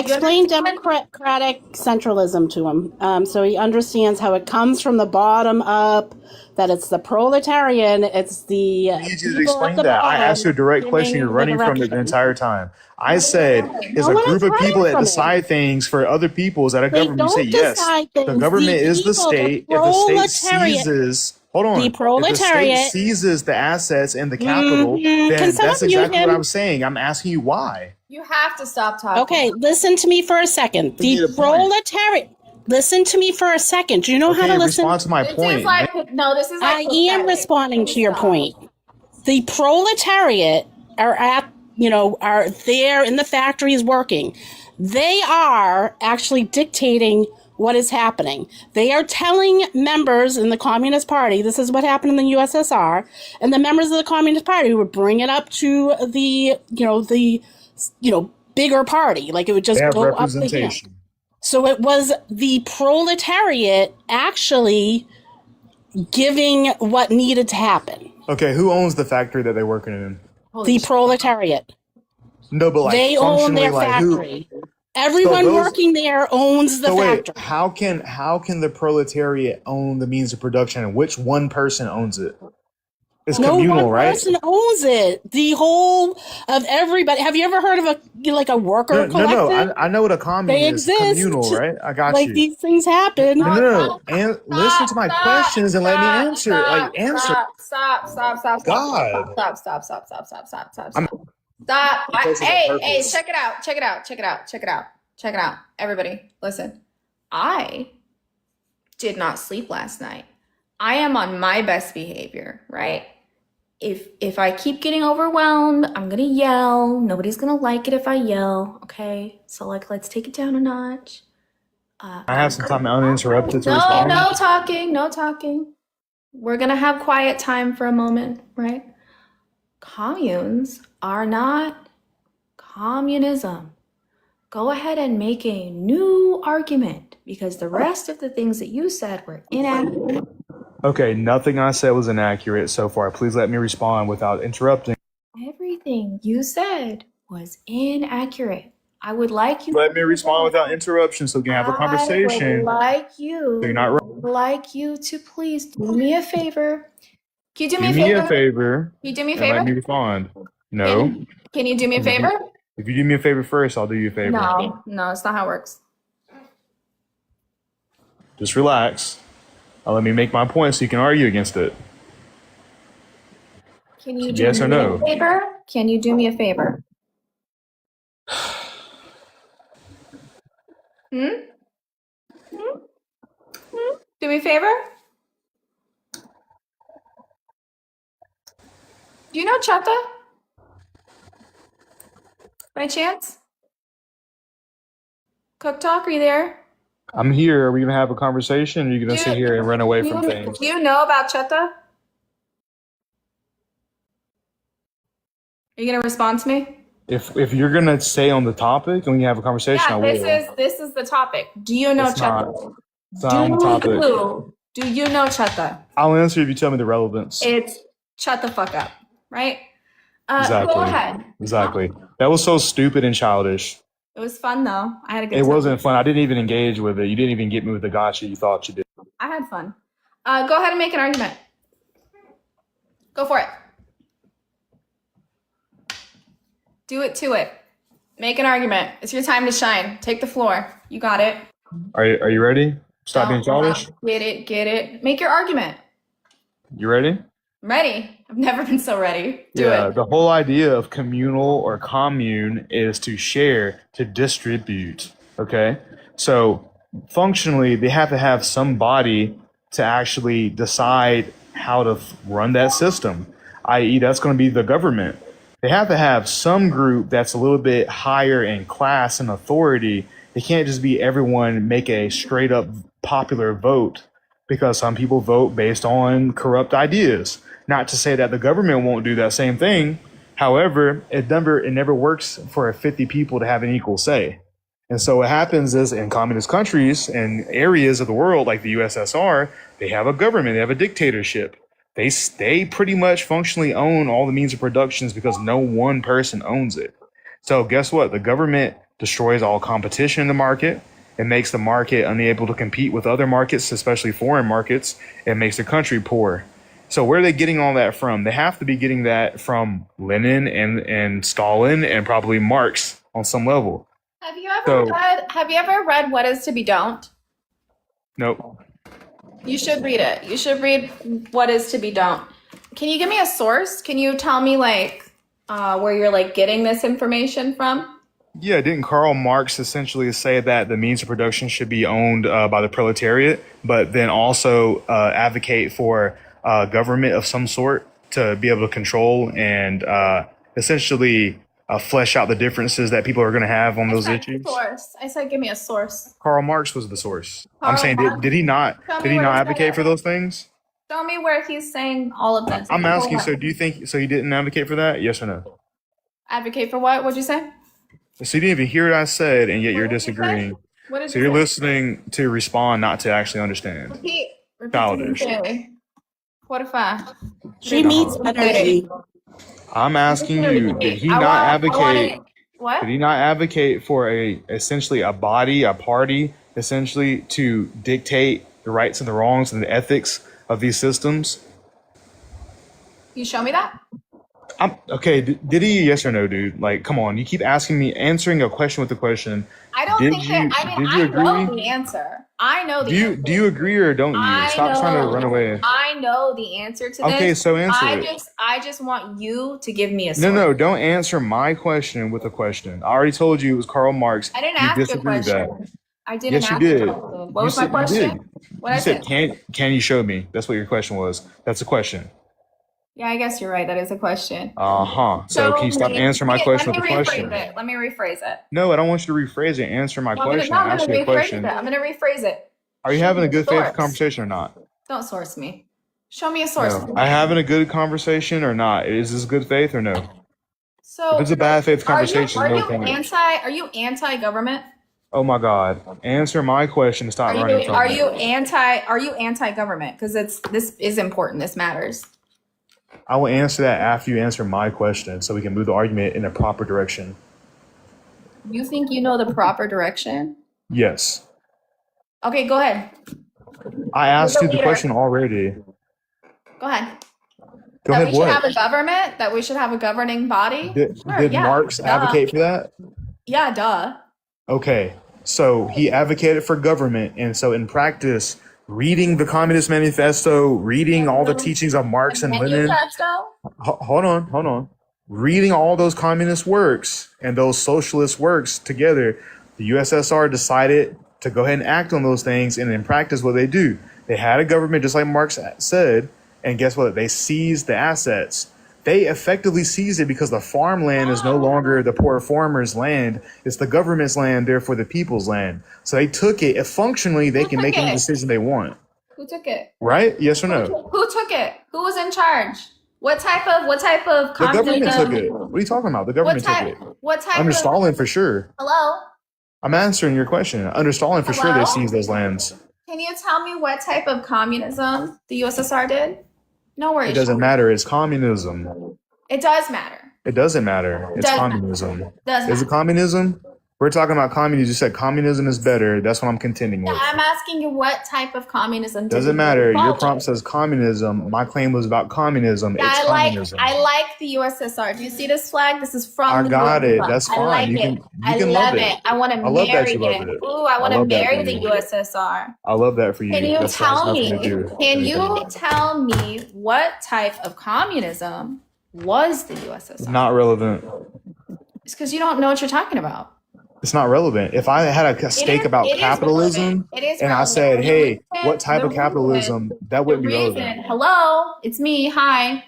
Explain democratic centralism to him, so he understands how it comes from the bottom up. That it's the proletarian, it's the I need you to people explain at the that. I bottom asked you a direct giving question. You're the running from it the direction. entire time. I said, is No a one group is of running people that from it. decide things for other people. Is that a They government? You say don't yes. decide The things. government The is the people, state. the If the state proletariat, seizes, hold on. the If the state proletariat. seizes the assets and the capital, Can then someone that's mute exactly what him? I'm saying. I'm asking you why. You have to stop talking. Okay, listen to me for a second. The Get a point. proletariat. Listen to me for a second. Do you know how Okay, to listen? respond to my This point. is like no. This is like I am pathetic. responding to your Stop. point. The proletariat are there in the factories working. They are actually dictating what is happening. They are telling members in the Communist Party, this is what happened in the USSR, and the members of the Communist Party would bring it up to the bigger party. Like it would just They have go up the hill. representation. So it was the proletariat actually giving what needed to happen. Okay, who owns the factory that they're working in? The proletariat. No, but like They own functionally, their like who? factory. Everyone So those- working there owns the So wait, factory. how can the proletariat own the means of production, and which one person owns it? It's No communal, one right? person owns it. The whole of everybody. Have you ever heard of a worker No, collective? I know what a commune They is. exist. Communal, right? I got Like you. these things happen. No. And listen to my questions and let me answer. Like answer. Stop. God. Stop. I'm- Stop. Because of the Hey, purpose. check it out. Everybody, listen. I did not sleep last night. I am on my best behavior, right? If I keep getting overwhelmed, I'm gonna yell. Nobody's gonna like it if I yell. Okay, so let's take it down a notch. I have some time uninterrupted to No respond. no talking. We're gonna have quiet time for a moment, right? Communes are not communism. Go ahead and make a new argument because the rest of the things that you said were inaccurate. Okay, nothing I said was inaccurate so far. Please let me respond without interrupting. Everything you said was inaccurate. I would like you. Let me respond without interruption so we can have a I conversation. would like you. So you're not wrong. Like you to please do me a favor. Can you do me Do a me favor? a favor Can you do me a and let me favor? respond. No. Can you do me a favor? If you do me a favor first, I'll do you a favor. No, it's not how it works. Just relax. Let me make my point so you can argue against it. Can you do Yes or me no? a favor? Can you do me a favor? Do me a favor? Do you know Chata? By chance? Cook Talk, are you there? I'm here. Are we going to have a conversation or are you going to sit here and run away from things? Do you know about Chata? Are you gonna respond to me? If you're going to stay on the topic and we can have a conversation, I will. This is the topic. Do you know It's Chata? not. It's not on the topic. Do you know Chata? I'll answer if you tell me the relevance. It's shut the fuck up, right? Exactly. Go ahead. Exactly. That was so stupid and childish. It was fun though. I had a good It time. wasn't fun. I didn't even engage with it. You didn't even get me with the gotcha you thought you did. I had fun. Go ahead and make an argument. Go for it. Do it to it. Make an argument. It's your time to shine. Take the floor. You got it. Are you ready? Stop being childish. Get it. Make your argument. You ready? I'm ready. I've never been so ready. Do Yeah, it. the whole idea of communal or commune is to share, to distribute. Okay? So functionally, they have to have somebody to actually decide how to run that system, i.e., that's going to be the government. They have to have some group that's a little bit higher in class and authority. It can't just be everyone make a straight up popular vote because some people vote based on corrupt ideas. Not to say that the government won't do that same thing. However, it never works for 50 people to have an equal say. And so what happens is in communist countries and areas of the world like the USSR, they have a government, they have a dictatorship. They pretty much functionally own all the means of productions because no one person owns it. So guess what? The government destroys all competition in the market. It makes the market unable to compete with other markets, especially foreign markets. It makes the country poor. So where are they getting all that from? They have to be getting that from Lenin and Stalin and probably Marx on some level. Have you ever So- read What Is to Be Don't? Nope. You should read it. You should read What Is to Be Don't. Can you give me a source? Can you tell me like where you're like getting this information from? Yeah, didn't Karl Marx essentially say that the means of production should be owned by the proletariat, but then also advocate for government of some sort to be able to control and essentially flesh out the differences that people are going to have on those issues? Source. I said give me a source. Karl Marx was the source. Karl I'm saying, Marx? did he not Tell me did he where not he said advocate it. for those things? Show me where he's saying all of this. I'm asking, so do you think so? He didn't advocate for that? Yes or no? Advocate for what? What'd you say? So you didn't even hear what I said, and yet you're What did you say? disagreeing. What did So you you're say? listening to respond, not to actually understand. Repeat. Repeat Childish. what you say. What if I? She needs energy. I'm asking you, did he I not want- I advocate? wanna- What? Did he not advocate for essentially a body, a party, essentially to dictate the rights and the wrongs and the ethics of these systems? You show me that? Okay. Did he? Yes or no, dude? Like, come on. You keep asking me, answering a question with a question. I don't Did think you- that. I mean, did you I know agree? the answer. I know the Do you answer. do you agree or don't you? I Stop trying to know- run away. I know the answer to this. Okay, so answer it. I just want you to give me a No, source. no, don't answer my question with a question. I already told you it was Karl Marx. I didn't You ask you a disagree with that. question. I didn't Yes, you ask you a did. question. What You was my said- you question? did. What You I said, said? can you show me? That's what your question was. That's a question. Yeah, I guess you're right. That is a question. So can you stop answering my question with a question? Let me rephrase it. No, I don't want you to rephrase it. Answer my Well, question. I'm Ask gonna you a question. I'm gonna rephrase it. Are you having a good faith Source. conversation or not? Don't source me. Show me a source. No. I having a good conversation or not? Is this good faith or no? So If it's a bad faith conversation, are no you comment. anti-government? Oh my God. Answer my question and stop running from Are it. you anti-government? Because this is important. This matters. I will answer that after you answer my question so we can move the argument in a proper direction. You think you know the proper direction? Yes. Okay, go ahead. I asked you the leader. question already. Go ahead. Go That ahead, we should have what? a government. That we should have a governing body. Did, Sure, did yeah, Marx duh. advocate for that? Yeah, duh. Okay, so he advocated for government, and so in practice, reading the Communist Manifesto, reading all the teachings of Marx and Lenin, Manifesto? hold on. Reading all those communist works and those socialist works together, the USSR decided to go ahead and act on those things, and in practice, what they do, they had a government just like Marx said, and guess what? They seized the assets. They effectively seized it because the farmland is no longer the poor farmer's land. It's the government's land, therefore the people's land. So they took it. If functionally, they Who can took make any it? decision they want. Who took it? Right? Yes or no? Who took it? Who was in charge? What type of The government communism? took it. What are you talking about? The What government took type? it. What type Under of? Stalin, for sure. Hello. I'm answering your question. Under Stalin, for sure, they Hello? seized those lands. Can you tell me what type of communism the USSR did? No worries. It doesn't matter. It's communism. It does matter. It doesn't matter. It's Does- communism. Does Is matter. it communism? We're talking about communism. You said communism is better. That's what I'm contending with. I'm asking you what type of communism. did Doesn't the matter. Your USSR prompt do? says communism. My claim was about communism. Yeah, It's communism. I like the USSR. Do you see this flag? This is from I the got it. USSR. That's I fine. like You it. can- you I can love love it. it. I want to I love that marry you love it. it. Ooh, I want I to love that marry for the you. USSR. I love that for you. Can you That's- tell that's me? nothing to do with Can anything. you tell me what type of communism was the USSR? Not relevant. It's because you don't know what you're talking about. It's not relevant. If I had a stake about it is capitalism relevant. It is and I relevant. said, The hey, reason- what type the of capitalism, that wouldn't be reason, relevant. hello, it's me. Hi.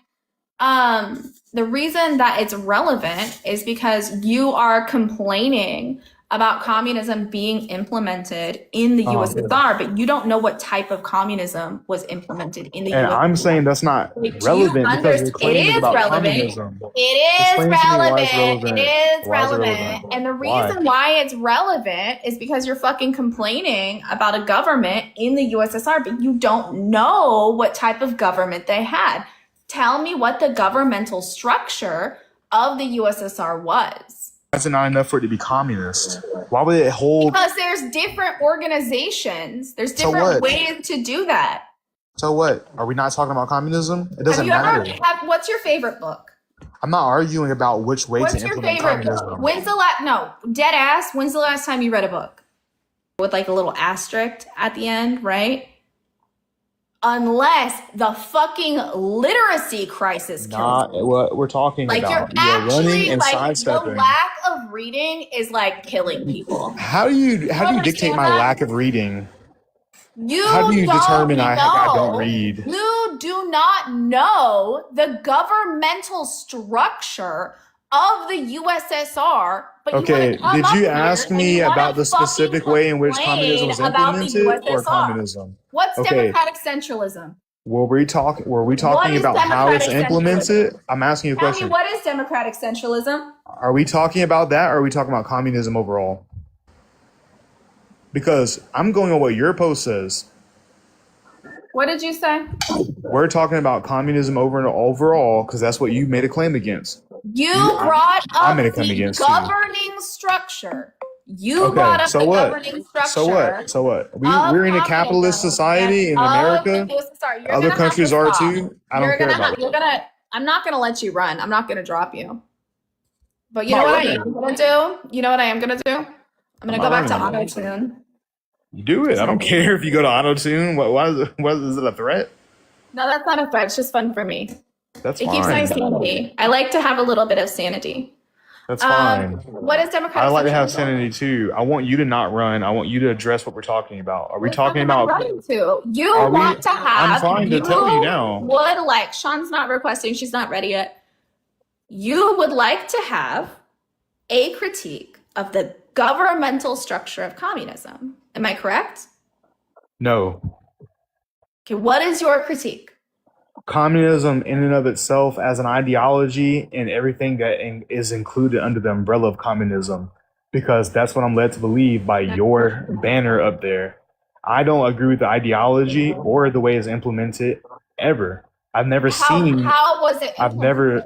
The reason that it's relevant is because you are complaining about communism being implemented in the USSR, but you don't know what type of communism was implemented in the And USSR. I'm saying that's not Do you relevant because understand- you're claiming it is about relevant. communism. It is Explain to me why it's relevant. relevant. It is Why is it relevant. relevant? And the Why? reason why it's relevant is because you're fucking complaining about a government in the USSR, but you don't know what type of government they had. Tell me what the governmental structure of the USSR was. Why is it not enough for it to be communist? Why would it hold? Because there's different organizations. There's So different what? ways to do that. So what? Are we not talking about communism? It doesn't Have you matter. ever what's your favorite book? I'm not arguing about which way What's to your implement favorite book? communism. When's the last no, dead ass, when's the last time you read a book? With like a little asterisk at the end, right? Unless the fucking literacy crisis kills Not you. what we're talking Like you're about. You're running actually and like the sidestepping. lack of reading is like killing people. How do you dictate understand my that? lack of reading? You How do you don't determine I don't know. read? You do not know the governmental structure of the USSR. But Okay, you wanna come did up you here ask and me you wanna about the fucking specific way in which communism was complain about the implemented or USSR. communism? What's Okay. democratic centralism? Were we talking is about how it's democratic implemented? I'm asking you a Tell me, question. what is democratic centralism? Are we talking about that or are we talking about communism overall? Because I'm going on what your post says. What did you say? We're talking about communism overall because that's what you made a claim against. You brought I up made a claim the against you. governing structure. You Okay, brought up so the what? governing structure. So what? So what? of We're in a capitalist communism society in and of America. the USSR. You're Other gonna have countries to are stop. too. I don't care about it. I'm not gonna let you run. I'm not gonna drop you. But you I'm know not what I running. am gonna do? You know what I am gonna do? I'm gonna I'm go not back to running. auto-tune. You do it. I don't care if you go to auto tune. What is it a threat? No, that's not a threat. It's just fun for me. That's It keeps my fine. sanity. I like to have a little bit of sanity. That's fine. What is democratic I like to have centralism? sanity too. I want you to not run. I want you to address what we're talking about. Are we What talking am I about? running to? You Are we- want to have. I'm trying to tell you now. Would like Sean's not requesting. She's not ready yet. You would like to have a critique of the governmental structure of communism. Am I correct? No. Okay. What is your critique? Communism in and of itself as an ideology and everything that is included under the umbrella of communism, because that's what I'm led to believe by your banner up there. I don't agree with the ideology or the way it's implemented ever. I've never seen. How was it? I've never.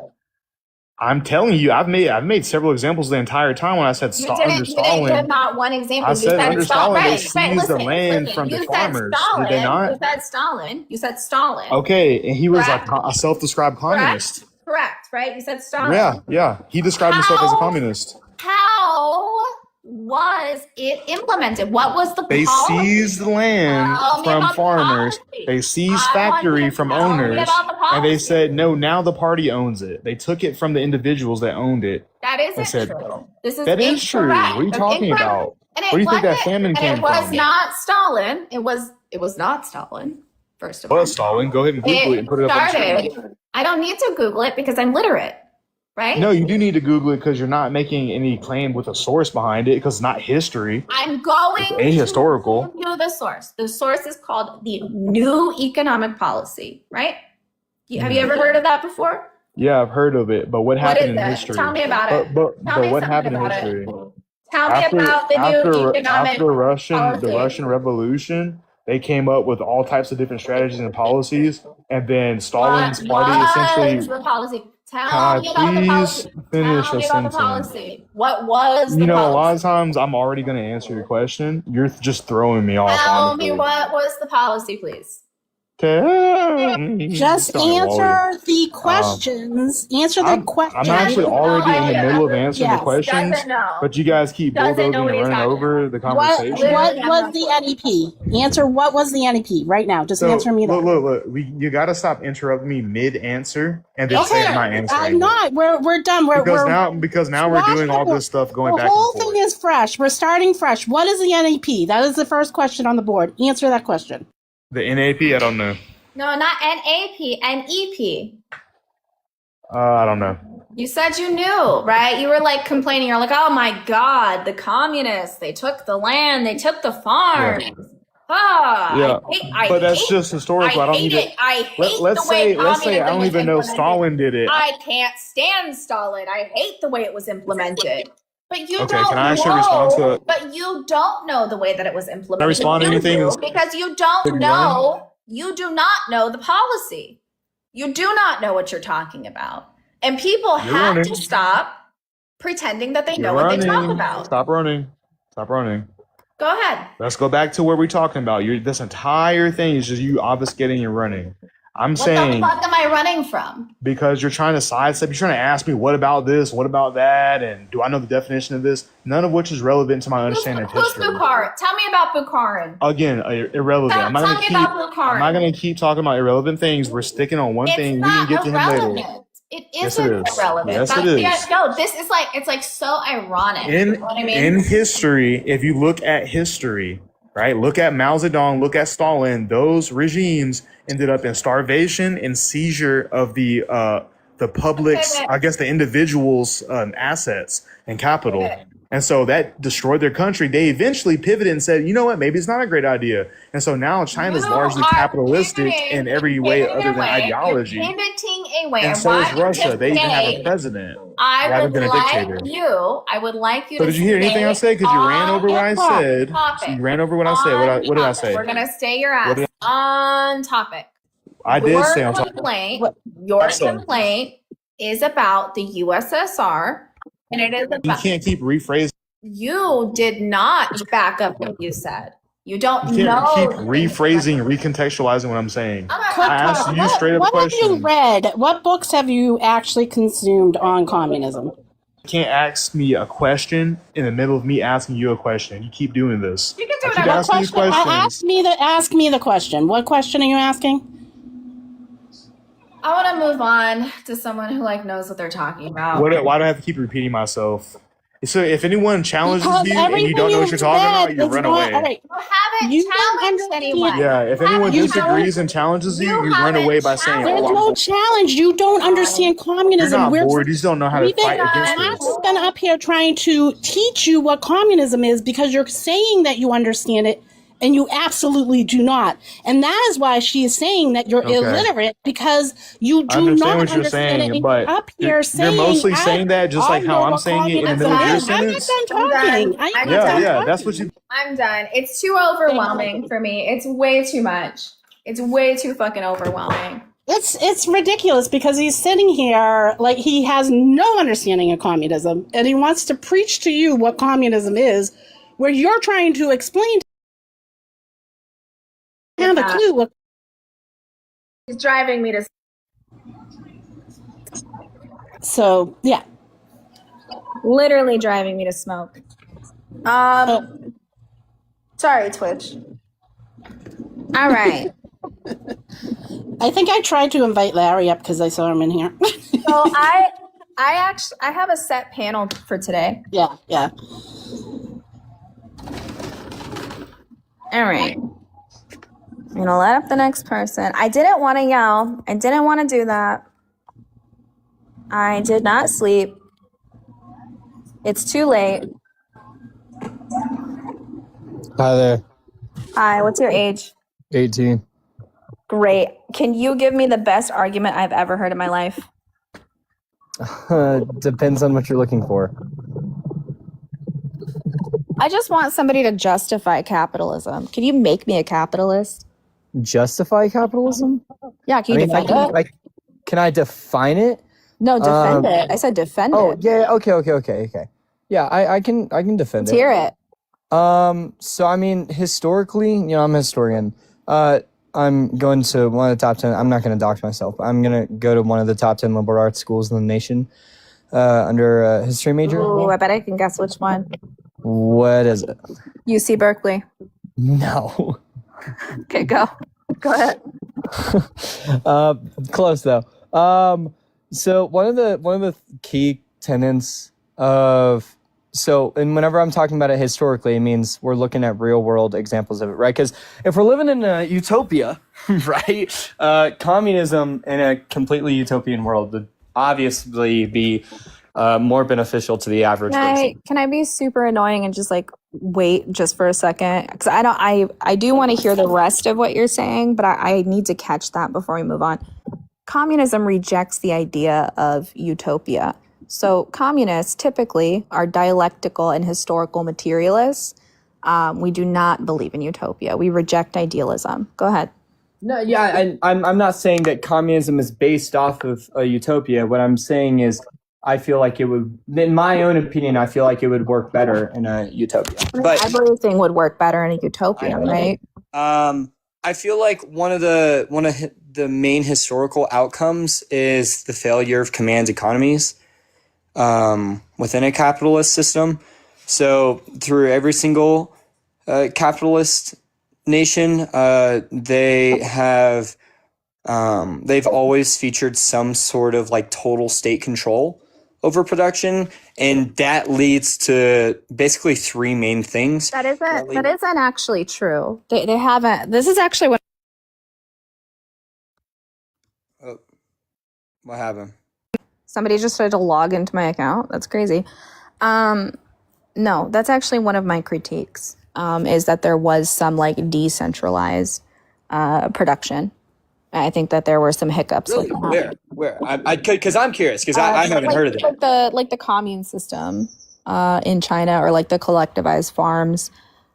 I'm telling you, I've made several examples the entire time when I said You under didn't give Stalin. not one example. I You said under Stalin, they seized the listen, land listen. from the You said farmers. Stalin. Did they not? You said Stalin. You said Stalin. Okay, and he was Correct. like a self-described communist. Correct, right? You said Stalin. Yeah. He described himself as a communist. How was it implemented? What was the They policy? seized the land Tell me from about the farmers. policy. They seized I want factory you to from tell me owners. about the And they policy. said, no, now the party owns it. They took it from the individuals that owned it. That isn't said, true. This is That is true. incorrect. What are you That's talking incorrect. about? And Where do you think that wasn't- famine and came it was from? not Stalin. It was not Stalin. First of all, Well, Stalin, go ahead and Google it and put it up on the screen. started. I don't need to Google it because I'm literate, right? No, you do need to Google it because you're not making any claim with a source behind it because it's not history. I'm going It's ahistorical. to know the source. The source is called the New Economic Policy, right? Have you ever heard of that before? Yeah, I've heard of it, but what What happened is in that? history? Tell me about it. But Tell me what something happened in about it. history? Tell me about the New Economic after Policy. the Russian Revolution, they came up with all types of different strategies and policies, and then Stalin's What party was essentially. the policy? Tell Can me I about the please policy. finish Tell me a about the sentence? policy. What was the You know, policy? a lot of times I'm already going to answer your question. You're just throwing me off. Tell Honestly. me what was the policy, please. Tell me. Just Tell me, Wally. answer the questions. Answer the I'm questions. actually already in the idea. middle of answering Yes. the questions, Doesn't know. but you guys keep Doesn't bulldozing know and what he's running talking over the What conversation. was the NEP? Answer what was the NEP right now. Just So, answer me that. look. You got to stop interrupting me mid-answer and then say I'm not answering. I'm not. We're done. Because now we're doing all this stuff going the back whole and forth. thing is fresh. We're starting fresh. What is the NEP? That is the first question on the board. Answer that question. The NAP, I don't know. No, not NAP, NEP. I don't know. You said you knew, right? You were like complaining. You're like, oh my God, the communists, they took the land, they took the farms. Ah, Yeah, I but that's hate, just historical. I don't hate need it. to. I hate Let's the way say I don't communism even know was implemented. Stalin did it. I can't stand Stalin. I hate the way it was implemented. But you Okay, don't can I actually know. respond to it? But you don't know the way that it was implemented. Can I respond to You anything? do, because you don't Big know. You do not know the policy. You do not know what you're talking about. And people You're have running. to stop pretending that they You're know what they talk running. about. Stop running. Stop running. Go ahead. Let's go back to what we're talking about. This entire thing is just you obfuscating and running. I'm What the saying fuck am I running from? because you're trying to sidestep. You're trying to ask me what about this, what about that, and do I know the definition of this? None of which is relevant to my understanding of Who's history. Bukharin? Tell me about Bukharin. Again, irrelevant. Tell, I'm not tell gonna me keep. about I'm not Bukharin. gonna keep talking about irrelevant things. We're sticking on one It's thing. We not can get to him later. irrelevant. It Yes, it isn't is. irrelevant. Yes, it That's is. yeah, no, this is like it's like so ironic. You In know what I mean? in history, if you look at history, right? Look at Mao Zedong, look at Stalin. Those regimes ended up in starvation and seizure of the public's, Okay. I guess, the individuals' assets and capital. Okay. And so that destroyed their country. They eventually pivoted and said, you know what, maybe it's not a great idea. And so now China's You largely are capitalistic pivoting- in every way pivoting other than away. ideology. You're pivoting away. And so I is want you Russia. to They even have say, a president I rather would than a like dictator. I would like you So to did you hear anything I stay said? Because you ran on over what I said. topic. You ran over what I said. What did I On say? topic. We're gonna stay your What ass did on topic. I did Your say on top. complaint is about the USSR, and it is You about can't keep rephrasing. you did not back up what you said. You don't You know. can't keep rephrasing, recontextualizing what I'm saying. Okay. I asked you straight up What have you question. read? What books have you actually consumed on communism? You can't ask me a question in the middle of me asking you a question. You keep doing this. You can do I it. keep What asking these questions. Ask me the question. What question are you asking? I want to move on to someone who like knows what they're talking about. Why do I have to keep repeating myself? So if anyone challenges Because you and you everything don't know what you've you're talking about, read you is run not- away. all right, You haven't You don't challenged understand. anyone. Yeah, if anyone You disagrees don't- and challenges you, you you run haven't away by saying, There's "Oh, I'm no bored." challenge. You don't understand You're communism. not We're- bored. You just don't know how to We've been, fight against I've this. been up here trying to teach you what communism is because you're saying that you understand it and you absolutely do not. And that is why she is saying that you're Okay. illiterate because you I do understand not what you're understand it. saying, And but you're up here you're saying mostly saying that just I like how know I'm what saying it in the communism middle of your is. I'm not sentence. done I'm talking. done. I am I'm not Yeah, done yeah, talking. that's what you. I'm done. It's too overwhelming for me. It's way too much. It's way too fucking overwhelming. It's ridiculous because he's sitting here like he has no understanding of communism and he wants to preach to you what communism is, where you're trying to explain to him a clue. What, It's driving me to. so yeah, Literally driving me to smoke. Sorry, Twitch. All right. I think I tried to invite Larry up because I saw him in here. So I have a set panel for today. yeah. All right. I'm gonna let up the next person. I didn't want to yell. I didn't want to do that. I did not sleep. It's too late. Hi there. Hi, what's your age? 18. Great. Can you give me the best argument I've ever heard in my life? Depends on what you're looking for. I just want somebody to justify capitalism. Can you make me a capitalist? Justify capitalism? Yeah, can you defend it? Can I define it? No, defend it. I said defend Oh, it. yeah. Okay. Yeah, I can defend Let's it. hear it. So I mean, historically, I'm a historian. I'm going to one of the top 10. I'm not going to dox myself. I'm going to go to one of the top 10 liberal arts schools in the nation under a history major. Ooh, I bet I can guess which one. What is it? UC Berkeley. No. Okay, go. Go ahead. Close though. So one of the key tenets of and whenever I'm talking about it historically, it means we're looking at real world examples of it, right? Because if we're living in a utopia, right, communism in a completely utopian world would obviously be more beneficial to the average person. Can I be super annoying and just like wait just for a second? Because I do want to hear the rest of what you're saying, but I need to catch that before we move on. Communism rejects the idea of utopia. So communists typically are dialectical and historical materialists. We do not believe in utopia. We reject idealism. Go ahead. No, yeah, I'm not saying that communism is based off of a utopia. What I'm saying is I feel like it would, in my own opinion, I feel like it would work better in a utopia. But Everything would work better in a utopia, right? I feel like one of the main historical outcomes is the failure of command economies within a capitalist system. So through every single capitalist nation, they've always featured some sort of like total state control over production, and that leads to basically three main things. That isn't actually true. They haven't. This is actually what. What happened? Somebody just tried to log into my account. That's crazy. No, that's actually one of my critiques. Is that there was some like decentralized production. I think that there were some hiccups. Really? With that. Where? Because I'm curious because I haven't heard of that. Like the commune system in China, or like the collectivized farms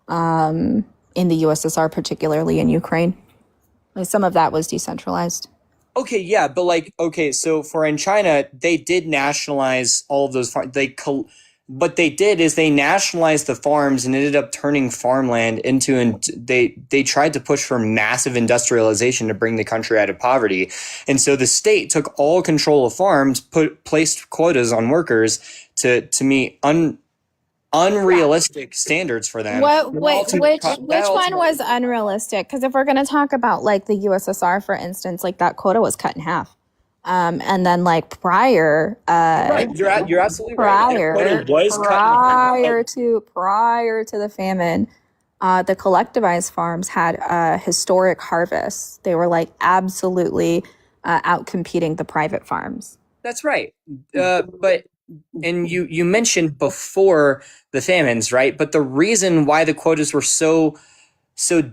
in the USSR, particularly in Ukraine. Like some of that was decentralized. Okay, yeah, but like, okay, so for in China, they did nationalize all of those farms. What they did is they nationalized the farms and ended up turning farmland into, and they tried to push for massive industrialization to bring the country out of poverty. And so the state took all control of farms, placed quotas on workers to meet unrealistic standards for them. Which one was unrealistic? Because if we're going to talk about like the USSR, for instance, like that quota was cut in half. And then like prior, right, you're absolutely right. Prior to the famine, the collectivized farms had historic harvests. They were like absolutely outcompeting the private farms. That's right. And you mentioned before the famines, right? But the reason why the quotas were so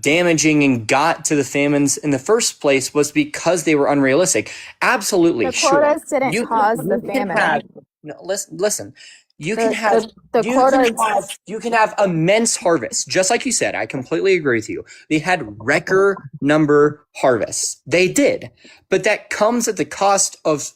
damaging and got to the famines in the first place was because they were unrealistic. Absolutely, the quotas didn't cause the famine. Listen. You can have immense harvests, just like you said. I completely agree with you. They had record number harvests. They did, but that comes at the cost of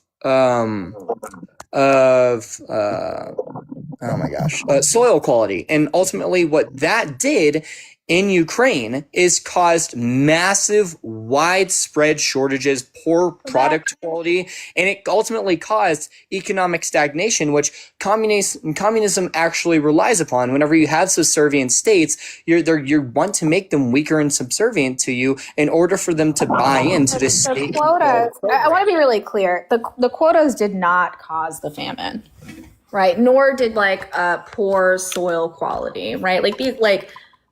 soil quality, and ultimately, what that did in Ukraine is caused massive, widespread shortages, poor product quality, and it ultimately caused economic stagnation, which communism actually relies upon. Whenever you have subservient states, you want to make them weaker and subservient to you in order for them to buy into this state. Quotas. I want to be really clear. The quotas did not cause the famine, right? Nor did like poor soil quality, right?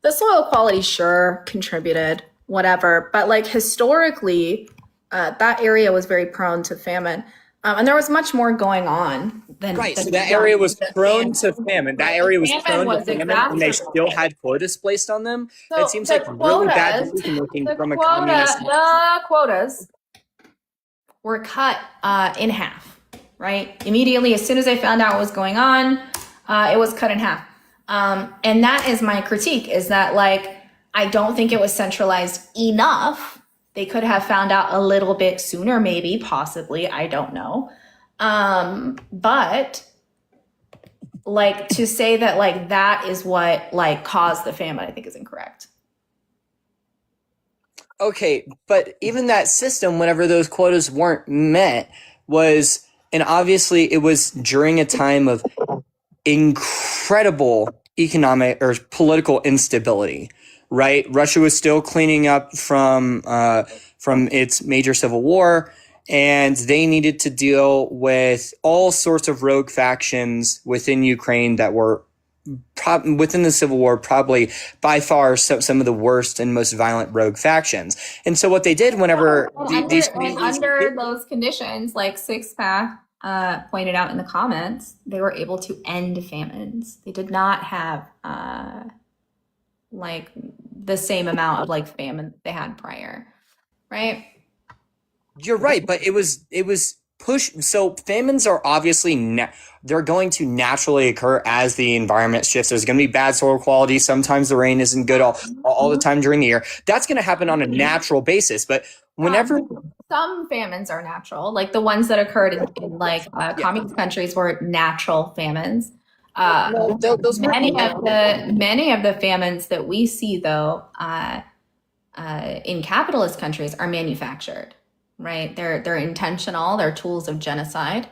The soil quality sure contributed, whatever, but like historically, that area was very prone to famine, and there was much more going on than right. So that area was prone to famine. That area was prone to famine, and they still had quotas placed on them. So that seems like really bad decision making from a communist. The quotas were cut in half, right? Immediately, as soon as they found out what was going on, it was cut in half. And that is my critique, is that like, I don't think it was centralized enough. They could have found out a little bit sooner, maybe, possibly, I don't know. But like to say that like that is what like caused the famine, I think is incorrect. Okay, but even that system, whenever those quotas weren't met, and obviously it was during a time of incredible economic or political instability, right? Russia was still cleaning up from its major civil war, and they needed to deal with all sorts of rogue factions within Ukraine that were within the civil war, probably by far some of the worst and most violent rogue factions. And so what they did whenever under those conditions, like Sixpack pointed out in the comments, they were able to end famines. They did not have like the same amount of like famine they had prior, right? You're right, but it was pushed. So famines are obviously they're going to naturally occur as the environment shifts. There's going to be bad soil quality. Sometimes the rain isn't good all the time during the year. That's going to happen on a natural basis. But whenever some famines are natural, like the ones that occurred in like communist countries were natural famines. Those were Many of the famines that we see, though, in capitalist countries are manufactured, right? They're intentional. They're tools of genocide.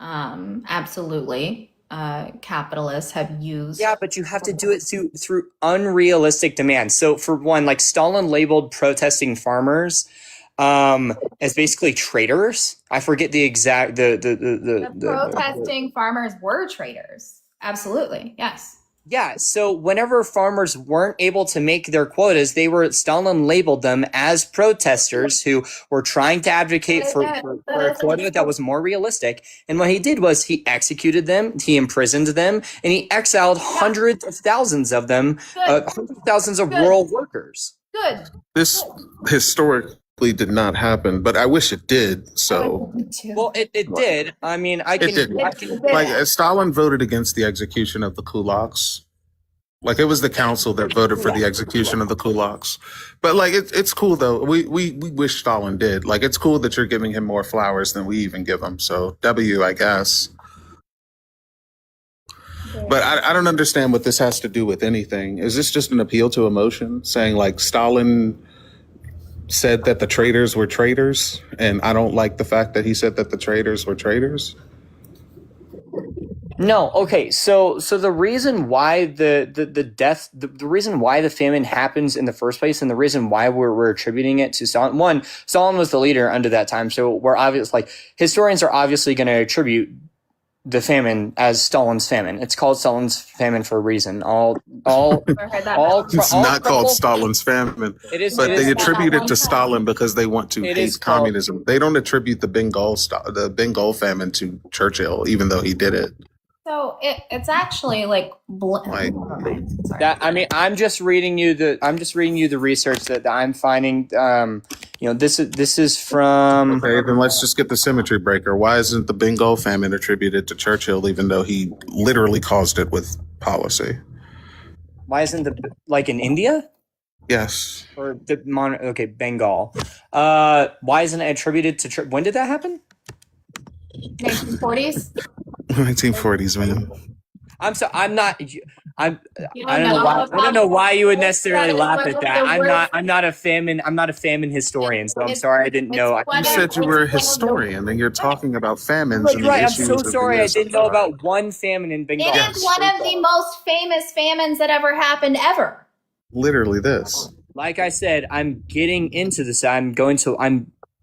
Absolutely, capitalists have used. Yeah, but you have to do it through unrealistic demands. So for one, like Stalin labeled protesting farmers as basically traitors. I forget the exact The protesting farmers were traitors. Absolutely, yes. Yeah, so whenever farmers weren't able to make their quotas, Stalin labeled them as protesters who were trying to advocate for a quota that was more realistic. And what he did was he executed them, he imprisoned them, and he exiled hundreds of thousands of them, hundreds of thousands of rural workers. Good. This historically did not happen, but I wish it did. So Well, it did. I mean, it didn't. Like Stalin voted against the execution of the kulaks. Like it was the council that voted for the execution of the kulaks. But like it's cool though. We wish Stalin did. Like it's cool that you're giving him more flowers than we even give him. So W, I guess. But I don't understand what this has to do with anything. Is this just an appeal to emotion, saying like Stalin said that the traitors were traitors, and I don't like the fact that he said that the traitors were traitors? No, okay. So the reason why the reason why the famine happens in the first place, and the reason why we're attributing it to Stalin. One, Stalin was the leader under that time, so we're obvious. Like historians are obviously going to attribute the famine as Stalin's famine. It's called Stalin's famine for a reason. It's not called Stalin's famine, It is, but it they is attribute it to Stalin because they want to It is hate called- communism. They don't attribute the Bengal famine to Churchill, even though he did it. So it's actually like Like, that. I mean, I'm just reading you the research that I'm finding. This is from. okay, then let's just get the symmetry breaker. Why isn't the Bengal famine attributed to Churchill, even though he literally caused it with policy? Why isn't like in India? Yes. Or Bengal. Why isn't it attributed to when did that happen? 1940s. 1940s, man. I'm so I'm not. I'm. You I don't know why you would necessarily laugh at that. I'm not a famine historian, so I'm sorry I didn't know. You said you were a historian, and you're talking about famines and the Right, I'm issues so of the sorry I years didn't know about one famine in Bengal. It is one of the most famous famines that ever happened ever. literally this. Like I said, I'm getting into this. I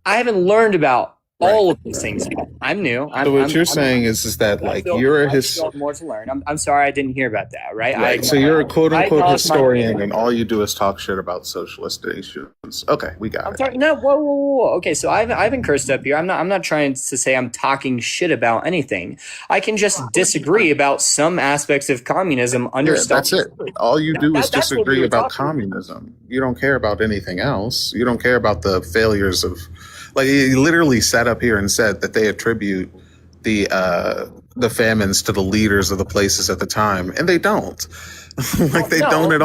haven't learned about all of these things yet. I'm new. So what you're saying is that like you're a I still have more to learn. I'm sorry I didn't hear about that. Right. so you're a quote I unquote acknowledge my- historian, and all you do is talk shit about socialist nations. Okay, we got I'm it. sorry. No. Whoa. Okay. So I've been cursed up here. I'm not trying to say I'm talking shit about anything. I can just disagree about some aspects of communism under Yeah, Stalin. that's it. All you do is That's what we disagree were about talking communism. You don't care about anything else. You don't care about the failures of, like, he literally sat up here and said that they attribute the famines to the leaders of the places at the time, and they don't. Like they No, don't at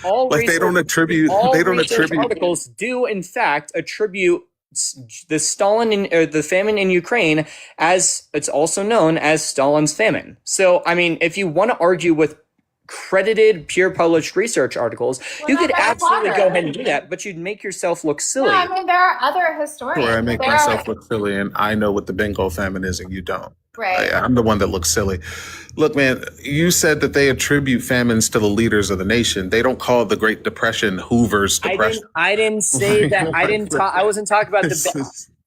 all. Like they don't attribute. All They don't research attribute. articles do in fact attribute the the famine in Ukraine as it's also known as Stalin's famine. So I mean, if you want to argue with credited peer published research articles, you could absolutely go ahead and do that, but you'd make yourself look silly. No, I mean there are other historians. Where I make There myself are- look silly, and I know what the Bengal famine is, and you don't. right. I'm the one that looks silly. Look, man, you said that they attribute famines to the leaders of the nation. They don't call the Great Depression Hoover's depression. I didn't say that. I wasn't talking about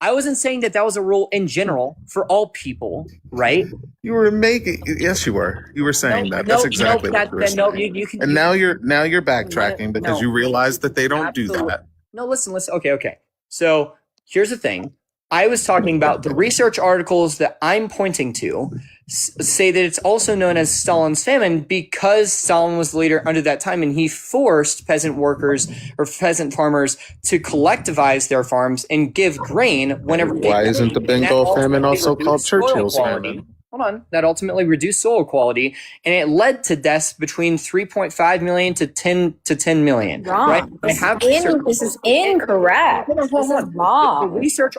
I wasn't saying that was a rule in general for all people, right? You were making, yes, you were. You were saying that. That's exactly what you were saying. You can. And now you're backtracking because you realize that they don't do Absolutely. that. No, listen. Okay. So here's the thing. I was talking about the research articles that I'm pointing to say that it's also known as Stalin's famine because Stalin was the leader under that time, and he forced peasant workers or peasant farmers to collectivize their farms and give grain whenever. Why isn't the Bengal famine also called Churchill's quality. famine? that ultimately reduced soil quality, and it led to deaths between 3.5 million to 10 million. Wrong. Right? This is incorrect. This is The wrong. research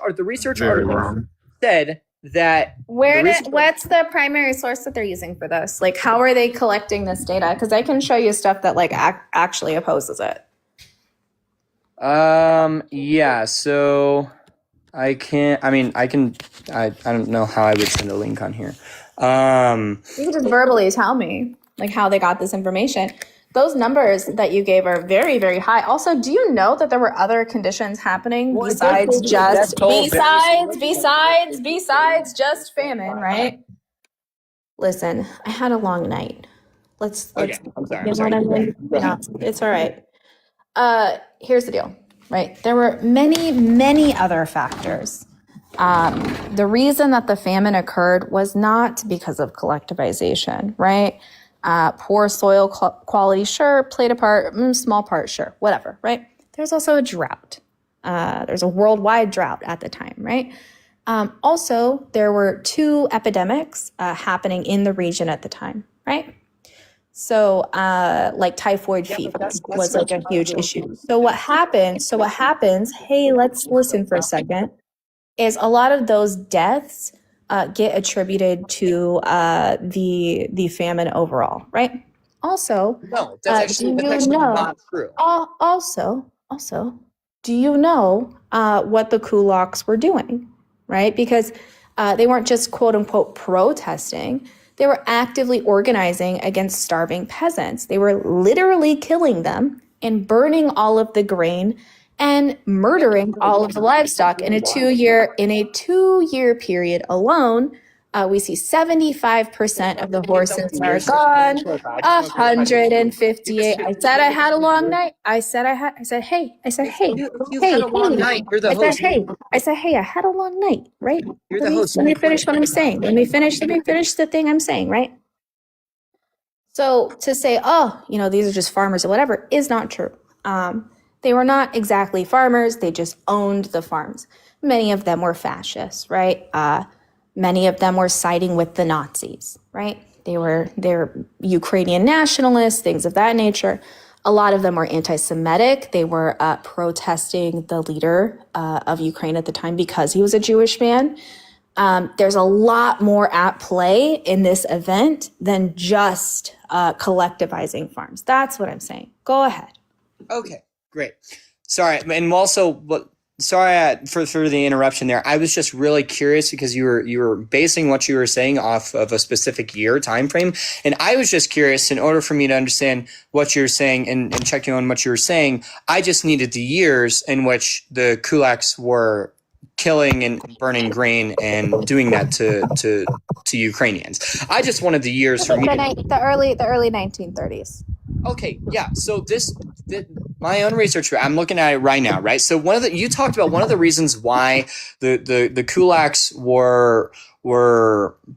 Very article wrong. said that What's the primary source that they're using for this? Like, how are they collecting this data? Because I can show you stuff that like actually opposes it. yeah, so I don't know how I would send a link on here. You can just verbally tell me like how they got this information. Those numbers that you gave are very, very high. Also, do you know that there were other conditions happening besides just famine, right? Listen, I had a long night. Let's Okay, I'm sorry. you know what I mean? No, it's all right. Here's the deal, right? There were many, many other factors. The reason that the famine occurred was not because of collectivization, right? Poor soil quality, sure, played a part, small part, sure, whatever, right? There's also a drought. There's a worldwide drought at the time, right? Also, there were 2 epidemics happening in the region at the time, right? So, like typhoid fever was like a huge issue. So what happens, hey, let's listen for a second, is a lot of those deaths get attributed to the famine overall, right? Also, No, that's actually not true. also, do you know what the kulaks were doing, right? Because they weren't just quote unquote protesting. They were actively organizing against starving peasants. They were literally killing them and burning all of the grain and murdering all of the livestock. In a 2-year period alone, we see 75% of the horses are gone. 158. I said I had a long night. I said, hey. You had a long night. You're the host. I had a long night, right? You're the host. Let me finish what I'm saying. Let me finish the thing I'm saying, right? So to say, these are just farmers or whatever is not true. They were not exactly farmers. They just owned the farms. Many of them were fascists, right? Many of them were siding with the Nazis, right? They're Ukrainian nationalists, things of that nature. A lot of them were anti-Semitic. They were protesting the leader of Ukraine at the time because he was a Jewish man. There's a lot more at play in this event than just collectivizing farms. That's what I'm saying. Go ahead. Okay, great. Sorry, and also, sorry for the interruption there. I was just really curious because you were basing what you were saying off of a specific year time frame, and I was just curious. In order for me to understand what you're saying and checking on what you were saying, I just needed the years in which the kulaks were killing and burning grain and doing that to Ukrainians. I just wanted the years for me. The early 1930s. Okay, yeah. So my own research, I'm looking at it right now, right? So you talked about one of the reasons why the kulaks were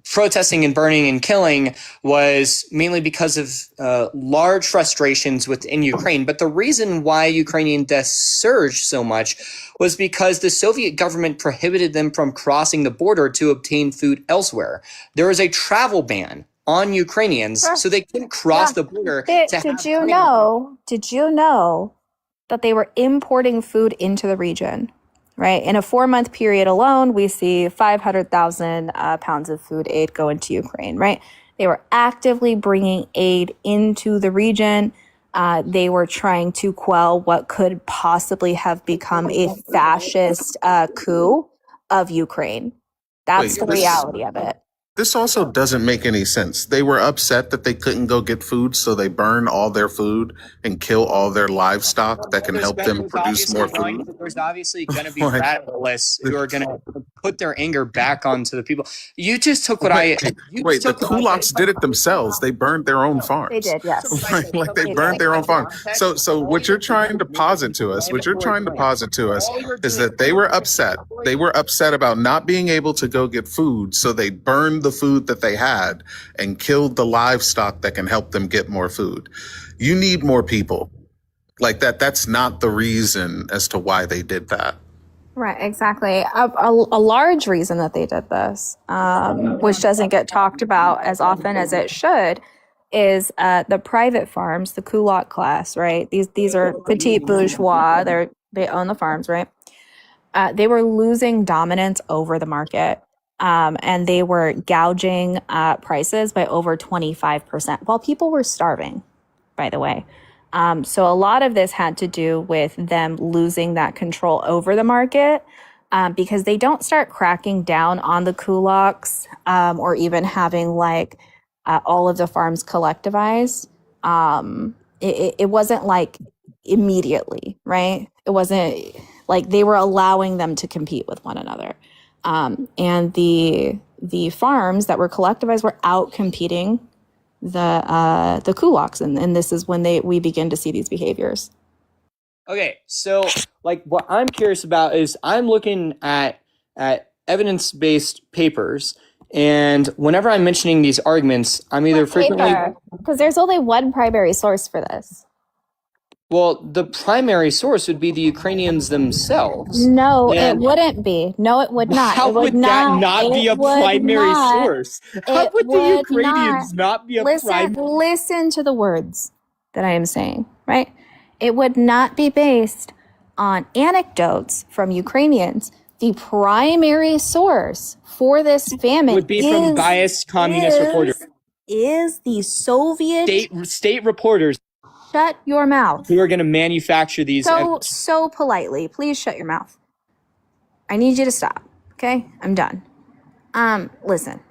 protesting and burning and killing was mainly because of large frustrations within Ukraine. But the reason why Ukrainian deaths surged so much was because the Soviet government prohibited them from crossing the border to obtain food elsewhere. There was a travel ban on Ukrainians, so they couldn't cross the border. Did you know that they were importing food into the region? Right. In a 4-month period alone, we see 500,000 pounds of food aid go into Ukraine. Right. They were actively bringing aid into the region. They were trying to quell what could possibly have become a fascist coup of Ukraine. That's the reality of it. This also doesn't make any sense. They were upset that they couldn't go get food, so they burn all their food and kill all their livestock that can help them produce more food. There's obviously going to be radicalists who are going to put their anger back onto the people. You just took what the kulaks did it themselves. They burned their own farms. They did, yes. like they burned their own farm. So what you're trying to posit to us, is that they were upset. They were upset about not being able to go get food, so they burned the food that they had and killed the livestock that can help them get more food. You need more people like that. That's not the reason as to why they did that. Right, exactly. A large reason that they did this, which doesn't get talked about as often as it should, is the private farms, the kulak class, right? These are petite bourgeois. They own the farms, right? They were losing dominance over the market, and they were gouging prices by over 25% while people were starving, by the way. So a lot of this had to do with them losing that control over the market, because they don't start cracking down on the kulaks, or even having like all of the farms collectivized. It wasn't like immediately, right? It wasn't like they were allowing them to compete with one another. And the farms that were collectivized were out competing the kulaks, and this is when we begin to see these behaviors. Okay, so like what I'm curious about is I'm looking at evidence-based papers, and whenever I'm mentioning these arguments, I'm either frequently Because there's only one primary source for this. well, the primary source would be the Ukrainians themselves. No, And it wouldn't be. No, it would not. how It would would that not be it a would primary not. source? How It would the would Ukrainians not be a primary? Listen to the words that I am saying, right? It would not be based on anecdotes from Ukrainians. The primary source for this famine Would be from biased communist reporters, is the Soviet. state reporters Shut your mouth. who are going to manufacture these. So politely. Please shut your mouth. I need you to stop. Okay? I'm done. Listen.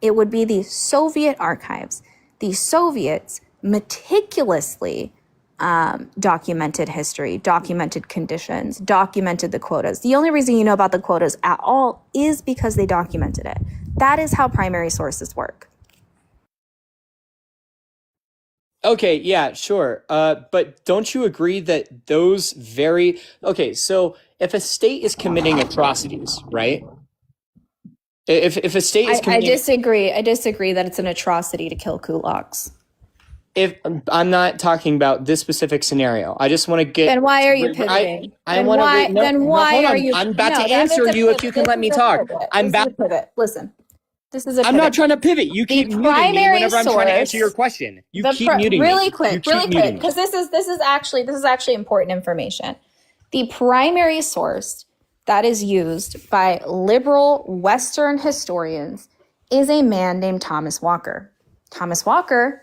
It would be the Soviet archives. The Soviets meticulously documented history, documented conditions, documented the quotas. The only reason you know about the quotas at all is because they documented it. That is how primary sources work. Okay, yeah, sure. But don't you agree that those so if a state is committing atrocities, right? If a state is I committing disagree. I disagree that it's an atrocity to kill kulaks. if I'm not talking about this specific scenario, I just want to get. Then why are you pivoting? I want to. Then why are you? I'm about No, to that answer is a you if pivot. you can let me This is a talk. pivot. I'm This about. is a pivot. Listen, this is a pivot. I'm not trying to pivot. You keep muting me primary whenever I'm trying to answer source- your question. You The keep muting me. really You quick, keep muting me. because this is actually important information. The primary source that is used by liberal Western historians is a man named Thomas Walker. Thomas Walker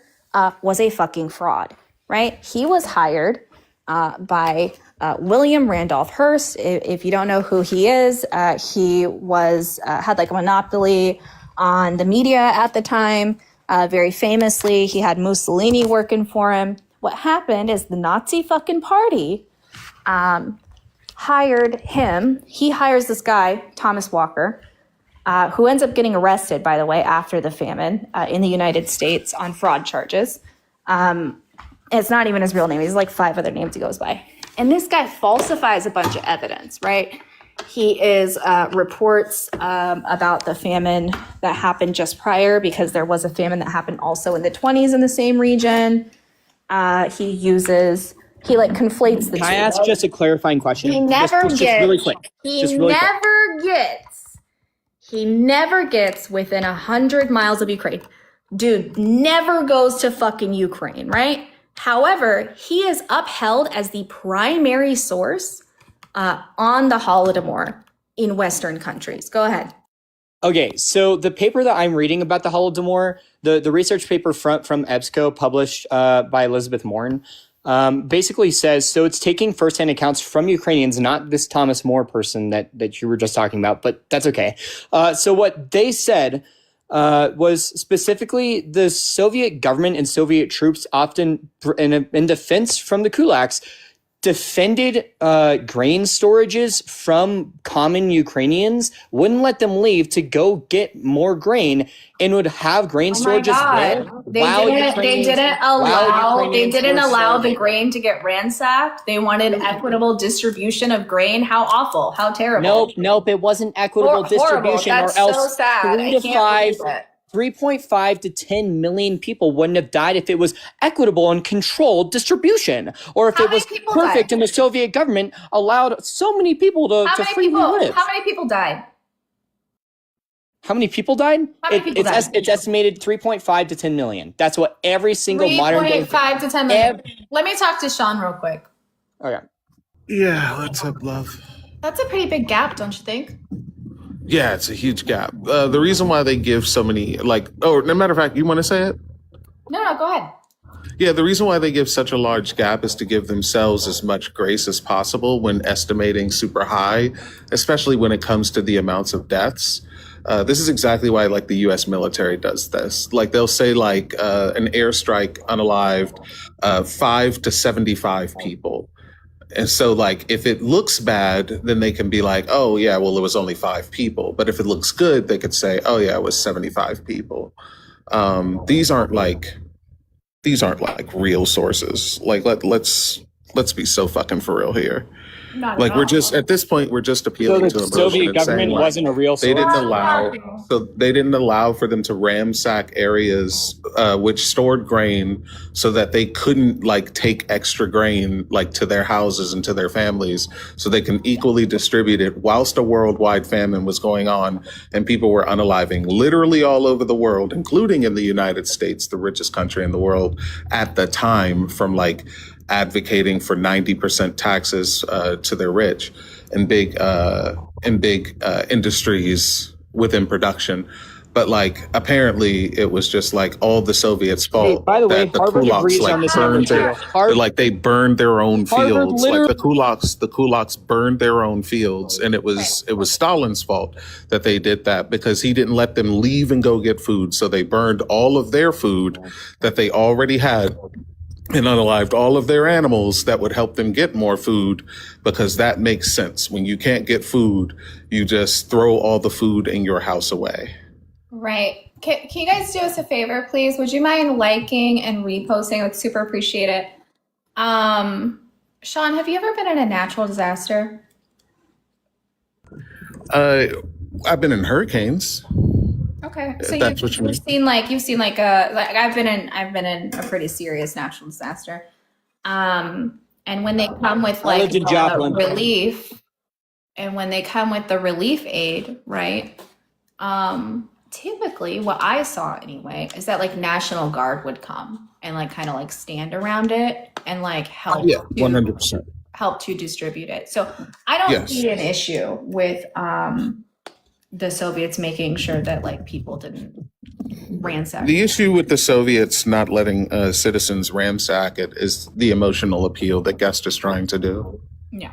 was a fucking fraud, right? He was hired by William Randolph Hearst. If you don't know who he is, he was had like a monopoly on the media at the time. Very famously, he had Mussolini working for him. What happened is the Nazi fucking party hired him. He hires this guy, Thomas Walker, who ends up getting arrested, by the way, after the famine in the United States on fraud charges. It's not even his real name. He's like 5 other names he goes by. And this guy falsifies a bunch of evidence, right? He reports about the famine that happened just prior, because there was a famine that happened also in the 20s in the same region. He conflates the two. Can I ask just a clarifying question? He never just really quick. He never gets within 100 miles of Ukraine. Dude never goes to fucking Ukraine, right? However, he is upheld as the primary source on the Holodomor in Western countries. Go ahead. Okay, so the paper that I'm reading about the Holodomor, the research paper from EBSCO published by Elizabeth Morn, basically says, so it's taking firsthand accounts from Ukrainians, not this Thomas More person that you were just talking about, but that's okay. So what they said was specifically the Soviet government and Soviet troops, often in defense from the kulaks, defended grain storages from common Ukrainians, wouldn't let them leave to go get more grain, and would have grain storages there. They didn't allow the grain to get ransacked. They wanted equitable distribution of grain. How awful! How terrible! Nope. It wasn't equitable Horrible. distribution, That's or else so sad. 3 to 5. 3.5 to 10 million people wouldn't have died if it was equitable and controlled distribution, or if How it many was people perfect died? and the Soviet government allowed so many people to freely live. How many people died? How many people died? How many people died? It's estimated 3.5 to 10 million. That's what every single modern day. 3.5 to 10 million. Let me talk to Sean real quick. Okay. Yeah, what's up, love? That's a pretty big gap, don't you think? Yeah, it's a huge gap. The reason why they give so many, like, oh, no matter of fact, you want to say it? No, go ahead. Yeah, the reason why they give such a large gap is to give themselves as much grace as possible when estimating super high, especially when it comes to the amounts of deaths. This is exactly why, like, the U.S. military does this. Like, they'll say, like, an airstrike unalived 5 to 75 people. And so, like, if it looks bad, then they can be like, oh, yeah, well, it was only 5 people. But if it looks good, they could say, oh, yeah, it was 75 people. These aren't like real sources. Like, let's be so fucking for real here. Not Like, at we're all. just, at this point, we're just appealing So to the emotion Soviet and saying, government like, wasn't a real they source. didn't allow for them to ransack areas which stored grain so that they couldn't, like, take extra grain, like, to their houses and to their families so they can equally distribute it whilst a worldwide famine was going on and people were unaliving literally all over the world, including in the United States, the richest country in the world at the time, from, like, advocating for 90% taxes to their rich and big industries within production. But, like, apparently it was just, like, all the Soviets' fault. by the way, that the Harvard kulaks, agrees like, on this burned their, Harvard- like, they burned their own Harvard fields. literally- Like, the kulaks burned their own fields, and it was Stalin's fault that they did that because he didn't let them leave and go get food. So they burned all of their food that they already had and unalived all of their animals that would help them get more food, because that makes sense. When you can't get food, you just throw all the food in your house away. Right. Can you guys do us a favor, please? Would you mind liking and reposting? I would super appreciate it. Sean, have you ever been in a natural disaster? I've been in hurricanes. Okay, If so that's what you mean. you've seen like I've been in a pretty serious natural disaster. And when they come with like lived in Joplin. relief, and when they come with the relief aid, right? Typically what I saw anyway is that like National Guard would come and like kind of like stand around it and like help Yeah, 100%. help to distribute it. So I don't Yes. see an issue with the Soviets making sure that like people didn't ransack. The issue with the Soviets not letting citizens ransack it is the emotional appeal that Guest is trying to do. Yeah.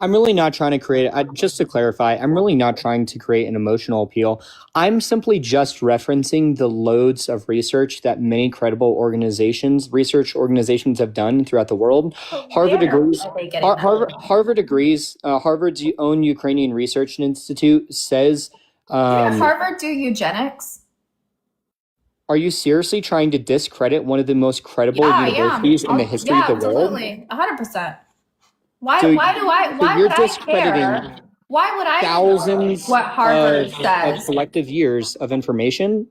I'm really not trying to create, just to clarify, I'm really not trying to create an emotional appeal. I'm simply just referencing the loads of research that many credible research organizations have done throughout the world. Harvard agrees. Harvard agrees. Harvard's own Ukrainian Research Institute says. Did Harvard do eugenics? Are you seriously trying to discredit one of the most credible universities in the history of the world? Absolutely, 100%. Why? So Why you're would I discrediting care? Why would I thousands know what Harvard of says? collective years of information?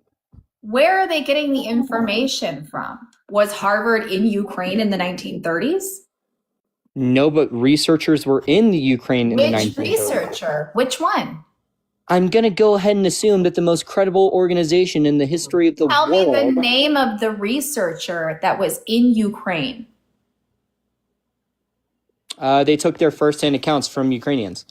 Where are they getting the information from? Was Harvard in Ukraine in the 1930s? No, but researchers were in the Ukraine in the Which 1930s. researcher? Which one? I'm going to go ahead and assume that the most credible organization in the history of the Tell me world. the name of the researcher that was in Ukraine. They took their first-hand accounts from Ukrainians.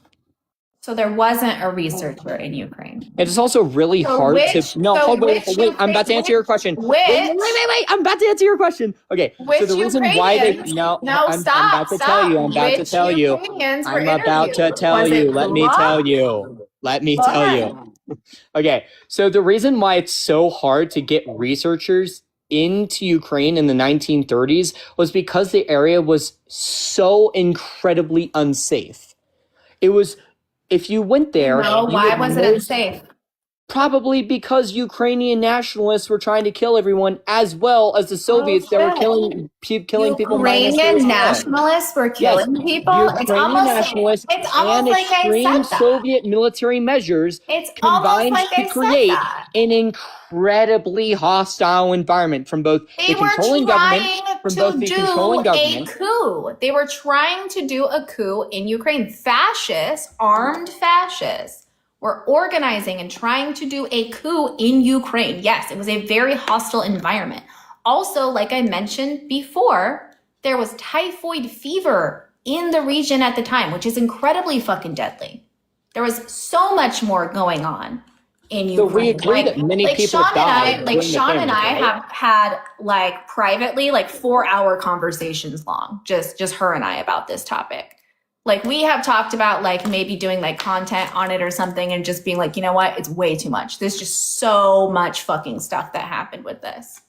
So there wasn't a researcher in Ukraine. It is also really So hard which- to. No, so hold wait. which I'm about to answer your question. Which- Wait. I'm about to answer your question. Okay. Which so the reason why they Ukrainians? no, No, I'm stop, about to stop. tell you. I'm about to Which tell you. Ukrainians were I'm about to interviewed? tell Was you. it Let me Kulak? tell you. Let me Go tell ahead. you. Okay. So the reason why it's so hard to get researchers into Ukraine in the 1930s was because the area was so incredibly unsafe. It was, if you went there, No, you why would was it most- unsafe? Probably because Ukrainian nationalists were trying to kill everyone, as well as the Soviets that were killing people. Ukrainian nationalists were killing people. It's Ukrainian almost nationalists like and I said extreme that. Soviet military measures It's almost combined like I to said create that. an incredibly hostile environment from both They the were controlling government, from both trying the to controlling do a government. coup. They were trying to do a coup in Ukraine. Fascists, armed fascists, were organizing and trying to do a coup in Ukraine. Yes, it was a very hostile environment. Also, like I mentioned before, there was typhoid fever in the region at the time, which is incredibly fucking deadly. There was so much more going on in So we Ukraine. agree that many people Sean died and I, during the Sean and famine, I right? have had like privately 4-hour conversations long, just her and I about this topic. Like we have talked about like maybe doing like content on it or something and just being like, you know what, it's way too much. There's just so much fucking stuff that happened with this.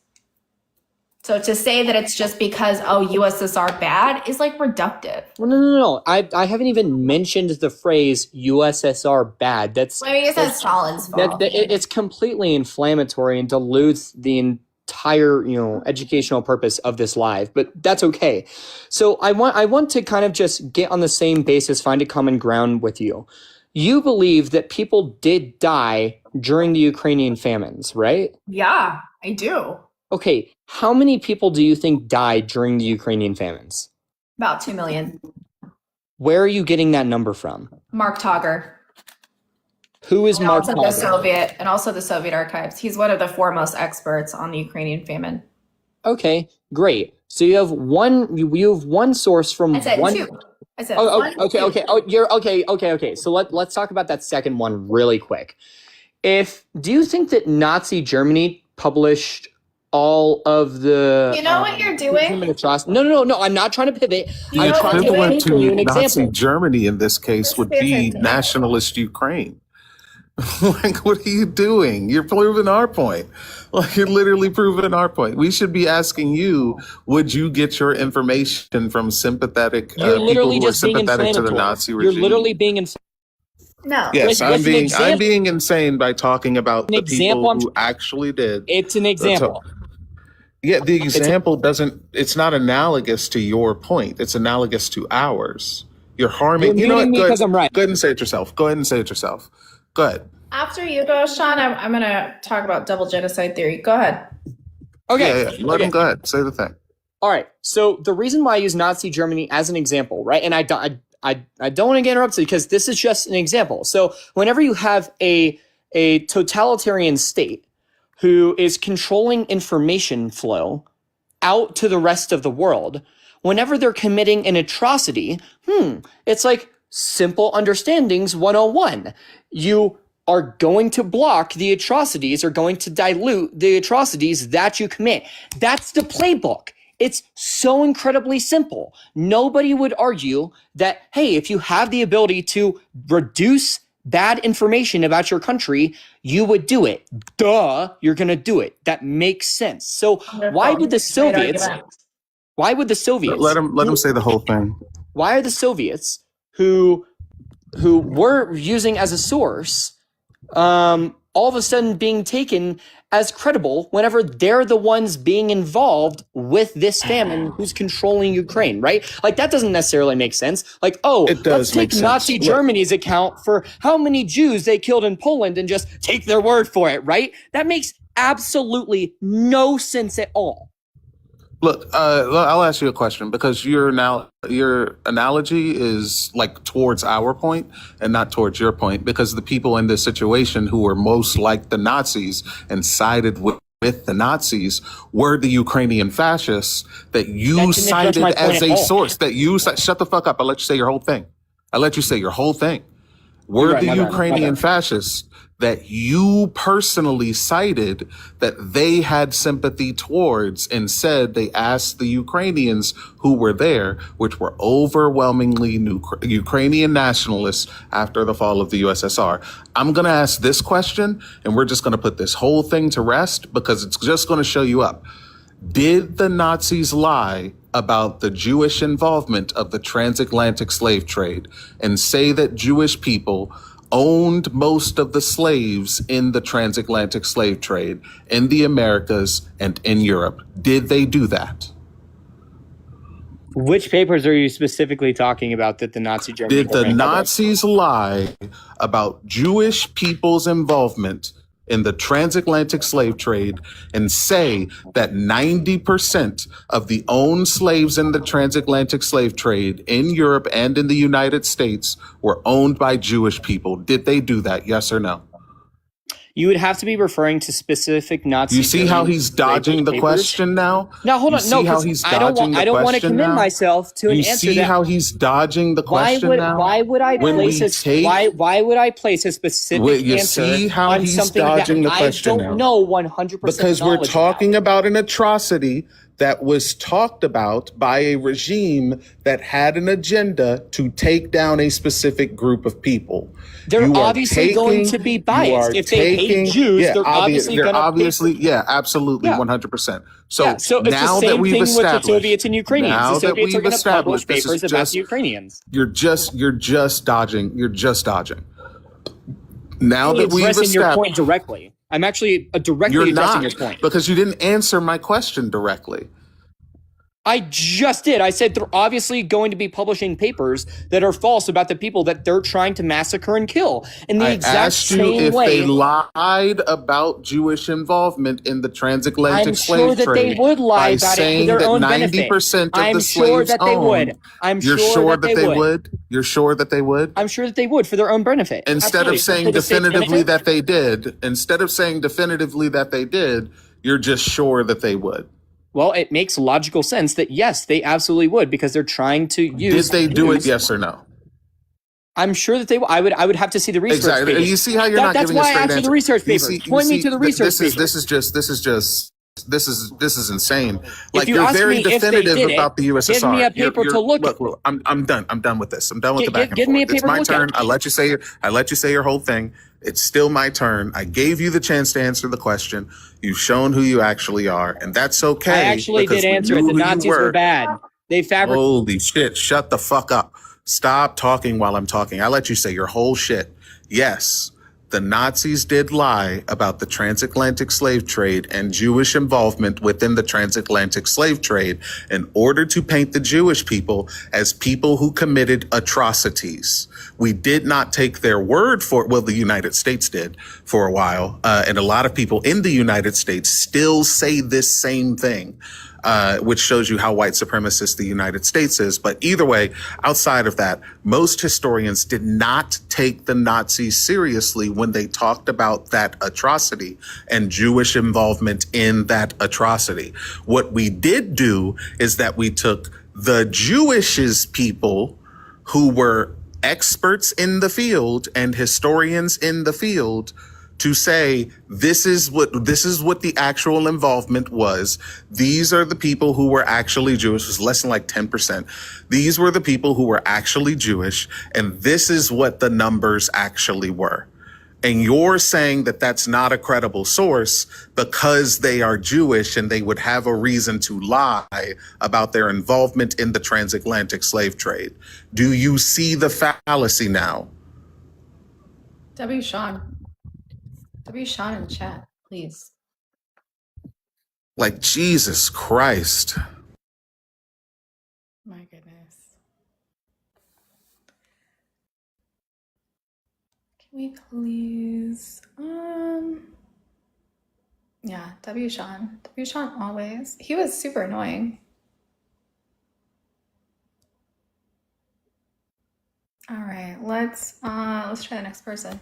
So to say that it's just because, oh, USSR bad is like reductive. Well, no. I haven't even mentioned the phrase USSR bad. That's I mean, you said Stalin's fault. it's completely inflammatory and dilutes the entire educational purpose of this live, but that's okay. So I want to kind of just get on the same basis, find a common ground with you. You believe that people did die during the Ukrainian famines, right? Yeah, I do. Okay, how many people do you think died during the Ukrainian famines? About 2 million. Where are you getting that number from? Mark Togger. Who is Mark Also the Togger? Soviet archives. He's one of the foremost experts on the Ukrainian famine. Okay, great. So you have one source from I said one. two. I said Oh, one, okay, two. okay. Oh, you're okay. So let's talk about that second one really quick. Do you think that Nazi Germany published all of the? You know what you're doing? Human atrocity? No. I'm not trying to pivot. You I'm know trying what you're to doing? Equivalent give you an to Nazi example. Germany in this case would be nationalist Ukraine. Like, what are you doing? You're proving our point. Like, you're literally proving our point. We should be asking you, would you get your information from sympathetic You're people literally who are just being sympathetic to the inflammatory. Nazi regime? You're literally being No. Yes, With an I'm example. being insane by talking about An the example, people I'm- who actually did. It's an example. Yeah, the example doesn't. It's not analogous to your point. It's analogous to ours. You're harming. You're You know what? muting me Go ahead, 'cause I'm right. Go ahead and say it yourself. Go ahead and say it yourself. Go ahead. After you go, Sean, I'm going to talk about double genocide theory. Go ahead. Okay. Yeah. Let him go ahead. Say the thing. All right. So the reason why I use Nazi Germany as an example, right? And I don't want to get interrupted because this is just an example. So whenever you have a totalitarian state who is controlling information flow out to the rest of the world, whenever they're committing an atrocity, it's like simple understandings 101. You are going to block the atrocities or going to dilute the atrocities that you commit. That's the playbook. It's so incredibly simple. Nobody would argue that, hey, if you have the ability to reduce bad information about your country, you would do it. Duh, you're going to do it. That makes sense. So why would the Soviets, Let him say the whole thing. why are the Soviets who were using as a source, all of a sudden being taken as credible whenever they're the ones being involved with this famine who's controlling Ukraine, right? Like that doesn't necessarily make sense. Like, oh, It does let's make take sense. Nazi Look. Germany's account for how many Jews they killed in Poland and just take their word for it, right? That makes absolutely no sense at all. Look, I'll ask you a question because your analogy is like towards our point and not towards your point, because the people in this situation who were most like the Nazis and sided with the Nazis were the Ukrainian fascists that you That didn't address cited my point as at a all. source. Shut the fuck up. I'll let you say your whole thing. Were You're right, the my bad, my Ukrainian bad. fascists that you personally cited that they had sympathy towards and said they asked the Ukrainians who were there, which were overwhelmingly Ukrainian nationalists after the fall of the USSR. I'm going to ask this question and we're just going to put this whole thing to rest because it's just going to show you up. Did the Nazis lie about the Jewish involvement of the transatlantic slave trade and say that Jewish people owned most of the slaves in the transatlantic slave trade in the Americas and in Europe. Did they do that? Which papers are you specifically talking about that the Nazi Germany Did the made public? Nazis lie about Jewish people's involvement in the transatlantic slave trade and say that 90% of the owned slaves in the transatlantic slave trade in Europe and in the United States were owned by Jewish people? Did they do that? Yes or no? You would have to be referring to specific Nazi. You see how Germany he's dodging the papers. question now? Now hold on, You no, see how 'cause he's I don't dodging want. the I don't want to question commit now? myself to an You answer see that. how he's dodging the question now? Why would I When place we a take- why would I place a specific Wait, you answer see how on he's something dodging that the question I now? don't know 100% Because we're knowledge talking about an atrocity that was talked about by a regime that had an agenda to take down a specific group of people. They're You are obviously going to be you biased. are If they hate Jews, yeah, they're obviously they're going to obviously, yeah, absolutely, Yeah. 100%. So, Yeah, so it's now the that same we've thing with the established, Soviets and Ukrainians. now The that Soviets are we've going to publish established, this papers is about just the Ukrainians. you're just dodging. You're just dodging. Now that we've Addressing your point established, directly. I'm actually directly you're addressing not your point. because you didn't answer my question directly. I just did. I said they're obviously going to be publishing papers that are false about the people that they're trying to massacre and kill. In the I exact asked you same if way, they lied about Jewish involvement in the transatlantic I'm slave sure that trade they would lie by about it for saying their that own benefit. 90% of I'm the sure slaves that they would. owned. I'm You're sure sure that they would. You're sure that they would? I'm sure that they would for their own benefit. Instead Absolutely. of saying For the sake of definitively benefit. that they did, instead of saying definitively that they did, you're just sure that they would. Well, it makes logical sense that yes, they absolutely would because they're trying to use. Did they do it? Jews. Yes or no? I'm sure that they. I would have to see the research. Exactly. Papers. You see how you're not That's giving a why I straight asked you answer. the research You paper. see- Point me to the research this paper. This is insane. Like you you're ask very me if they definitive did it, about the USSR. give me a paper to look at. Look, I'm done. I'm done with this. I'm done with the back and Give forth. me a It's paper to my look at. turn. I let you say your whole thing. It's still my turn. I gave you the chance to answer the question. You've shown who you actually are, and that's okay. I actually because did we answer it. knew The who you Nazis were bad. They fabricated. Holy shit, shut the fuck up. Stop talking while I'm talking. I let you say your whole shit. Yes, the Nazis did lie about the transatlantic slave trade and Jewish involvement within the transatlantic slave trade in order to paint the Jewish people as people who committed atrocities. We did not take their word for it. Well, the United States did for a while. And a lot of people in the United States still say this same thing. Which shows you how white supremacist the United States is. But either way, outside of that, most historians did not take the Nazis seriously when they talked about that atrocity and Jewish involvement in that atrocity. What we did do is that we took the Jewish's people who were experts in the field and historians in the field to say, this is what the actual involvement was. These are the people who were actually Jewish. It was less than like 10%. These were the people who were actually Jewish. And this is what the numbers actually were. And you're saying that that's not a credible source because they are Jewish and they would have a reason to lie about their involvement in the transatlantic slave trade. Do you see the fallacy now? W. Sean in chat, please. Like, Jesus Christ. My goodness. Can we please? Yeah, W. Sean always. He was super annoying. All right, let's try the next person.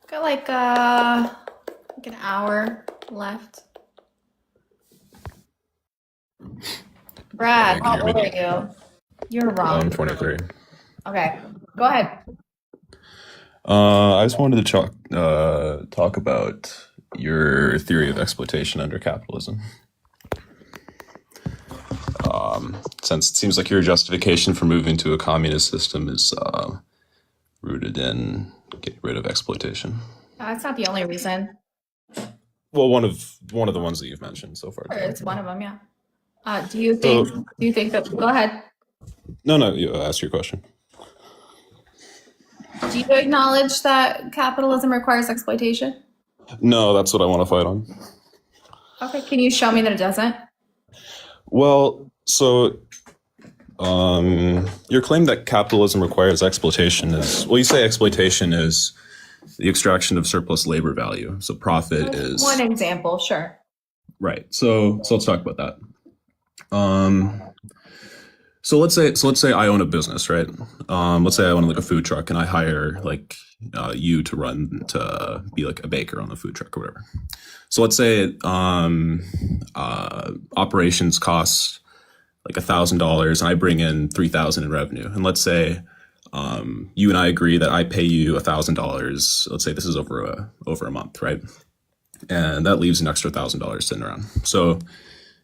Got like an hour left. Brad, how old are you? You're wrong. I'm 23. Okay, go ahead. I just wanted to talk about your theory of exploitation under capitalism. Since it seems like your justification for moving to a communist system is rooted in getting rid of exploitation. That's not the only reason. Well, one of the ones that you've mentioned so far. Or it's one of them, yeah. Do you think that? Go ahead. No, you ask your question. Do you acknowledge that capitalism requires exploitation? No, that's what I want to fight on. Okay, can you show me that it doesn't? Well, so your claim that capitalism requires exploitation is, well, you say exploitation is the extraction of surplus labor value. So profit is One example, sure. right. So let's talk about that. So let's say I own a business, right? Let's say I own like a food truck and I hire like you to be like a baker on the food truck or whatever. So let's say operations costs like $1,000 and I bring in $3,000 in revenue. And let's say you and I agree that I pay you $1,000. Let's say this is over a month, right? And that leaves an extra $1,000 sitting around. So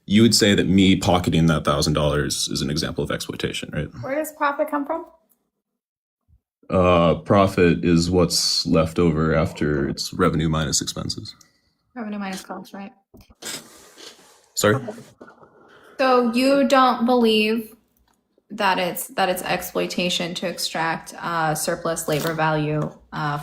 you would say that me pocketing that $1,000 is an example of exploitation, right? Where does profit come from? Profit is what's left over after it's revenue minus expenses. Revenue minus cost, right? Sorry? So you don't believe that it's exploitation to extract surplus labor value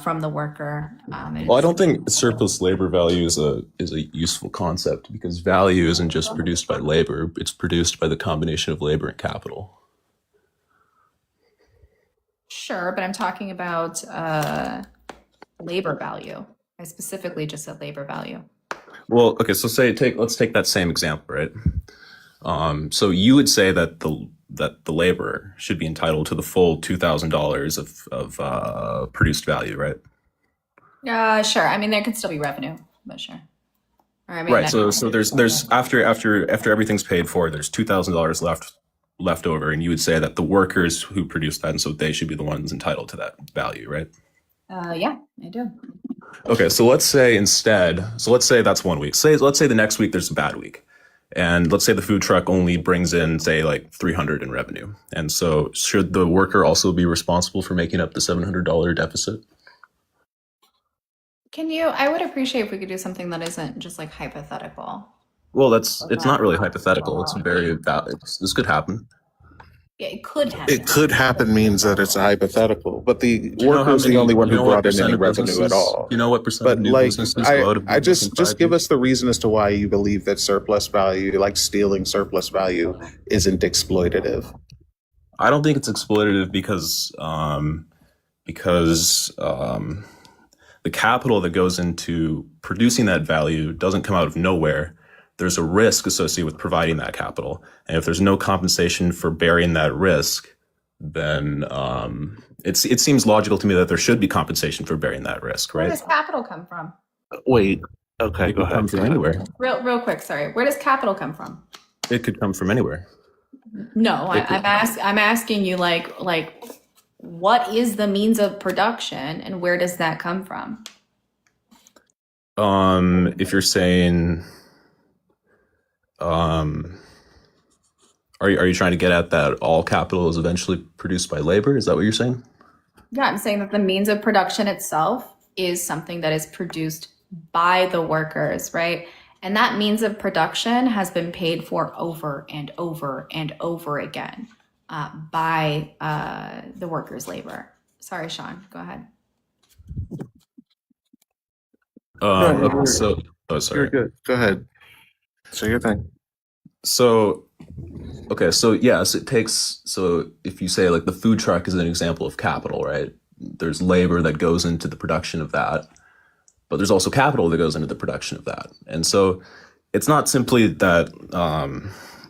from the worker. Well, I don't think surplus labor value is a useful concept because value isn't just produced by labor, it's produced by the combination of labor and capital. Sure, but I'm talking about labor value. I specifically just said labor value. Well, okay, so let's take that same example, right? So you would say that the laborer should be entitled to the full $2,000 of produced value, right? Sure. I mean, there could still be revenue, but sure. Or, I mean, Right. So there's after everything's paid for, there's $2,000 left over, and you would say that the workers who produced that, and so they should be the ones entitled to that value, right? Yeah, I do. Okay. So let's say that's 1 week. Let's say the next week there's a bad week. And let's say the food truck only brings in, say, like $300 in revenue. And so should the worker also be responsible for making up the $700 deficit? I would appreciate if we could do something that isn't just like hypothetical. Well, it's not really hypothetical. It's very valid. This could happen. Yeah, it could happen. It could happen means that it's a hypothetical, but the Do you know how worker's the many- only one you who know what brought in percent any of revenue businesses- at all. You know what percent But of new like, businesses go out of I business in just 5 give years? us the reason as to why you believe that surplus value, like stealing surplus value, isn't exploitative. I don't think it's exploitative because the capital that goes into producing that value doesn't come out of nowhere. There's a risk associated with providing that capital. And if there's no compensation for bearing that risk, then it seems logical to me that there should be compensation for bearing that risk, Where right? does capital come from? Wait. Okay, It could come from anywhere. Real quick, sorry. Where does capital come from? It could come from anywhere. No, I'm asking you like what is the means of production and where does that come from? If you're saying, are you trying to get at that all capital is eventually produced by labor? Is that what you're saying? Yeah, I'm saying that the means of production itself is something that is produced by the workers, right? And that means of production has been paid for over and over and over again by the workers' labor. Sorry, Sean, go ahead. Okay, so, sorry. You're good. Go ahead. Say your thing. So, okay, so yes, so if you say like the food truck is an example of capital, right? There's labor that goes into the production of that, but there's also capital that goes into the production of that. And so it's not simply that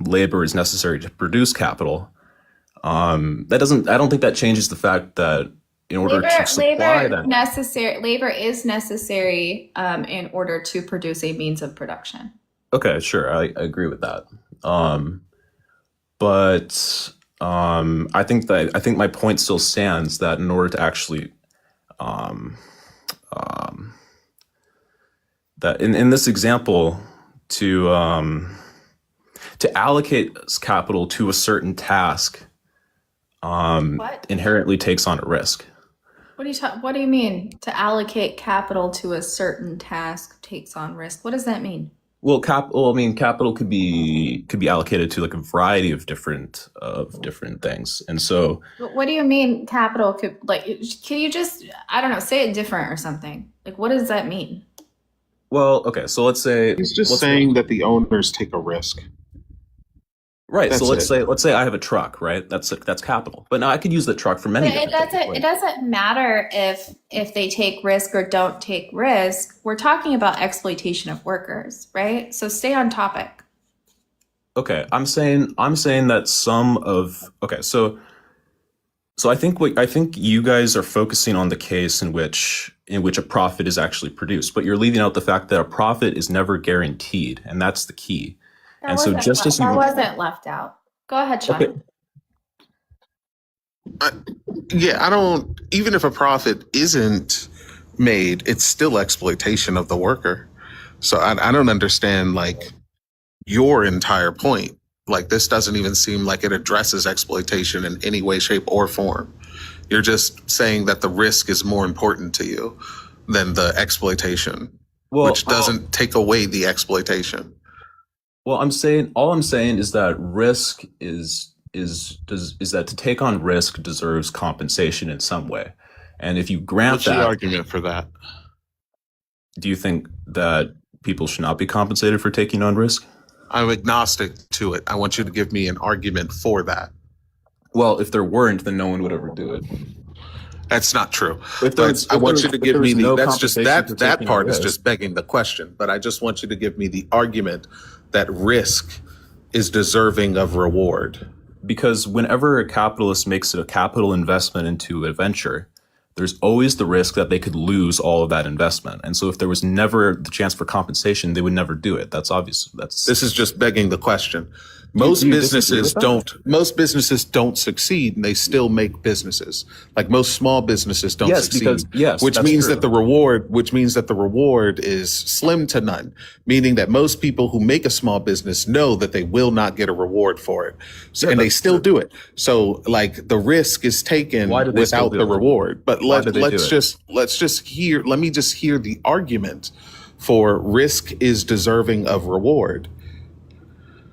labor is necessary to produce capital. I don't think that changes the fact that in order to supply that. Labor is necessary in order to produce a means of production. Okay, sure, I agree with that. But I think my point still stands that in order to actually that in this example to allocate capital to a certain task inherently takes on a risk. What do you mean? To allocate capital to a certain task takes on risk. What does that mean? Well, I mean, capital could be allocated to like a variety of different things, and so But what do you mean capital could like? Can you just I don't know, say it different or something? Like, what does that mean? well, okay. So let's say He's just let's saying that the owners take a risk. right. So That's it. let's say I have a truck, right? That's capital. But now I could use the truck for many But different things. it doesn't matter if they take risk or don't take risk. We're talking about exploitation of workers, right? So stay on topic. Okay, I'm saying that so I think you guys are focusing on the case in which a profit is actually produced, but you're leaving out the fact that a profit is never guaranteed, and that's the key. And so just as That you wasn't left out. Go ahead, Sean. okay, Yeah, I don't. Even if a profit isn't made, it's still exploitation of the worker. So I don't understand like your entire point. Like this doesn't even seem like it addresses exploitation in any way, shape, or form. You're just saying that the risk is more important to you than the exploitation, well, which doesn't take away the exploitation. well, all I'm saying is that risk is that to take on risk deserves compensation in some way, and if you grant What's the that, argument for that? do you think that people should not be compensated for taking on risk? I'm agnostic to it. I want you to give me an argument for that. Well, if there weren't, then no one would ever do it. That's not true. If But there's, I if want there's, you to if give me there's no that's just compensation for that taking part a is risk, just begging the question. But I just want you to give me the argument that risk is deserving of reward. because whenever a capitalist makes a capital investment into a venture, there's always the risk that they could lose all of that investment. And so if there was never the chance for compensation, they would never do it. That's obvious. This is just begging the question. Do Most you disagree businesses with that? don't succeed and they still make businesses. Like most small businesses don't Yes, succeed. because yes, which that's means true. that the reward is slim to none, meaning that most people who make a small business know that they will not get a reward for it. So, Yeah, and they that's still true. do it. So like the risk is taken Why do they still without do the it? reward. But Why do they do let me just hear the argument for risk is deserving of reward.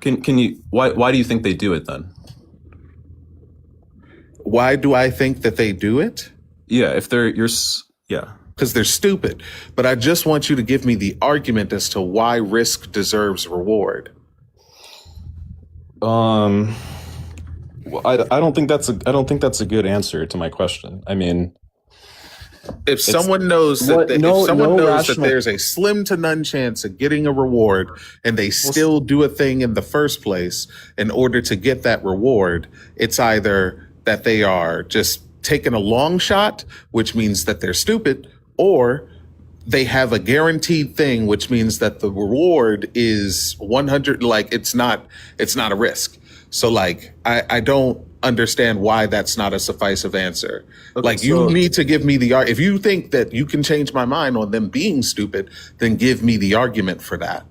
Can you why do you think they do it then? Why do I think that they do it? Yeah, if they're yeah. Because they're stupid. But I just want you to give me the argument as to why risk deserves reward. Well, I don't think that's a good answer to my question. I mean, If someone knows that rational, there's a slim to none chance of getting a reward and they still do a thing in the first place in order to get that reward, it's either that they are just taking a long shot, which means that they're stupid, or they have a guaranteed thing, which means that the reward is 100, like it's not a risk. So like, I don't understand why that's not a sufficient answer. Okay, Like you need to give me if you think that you can change my mind on them being stupid, then give me the argument for that.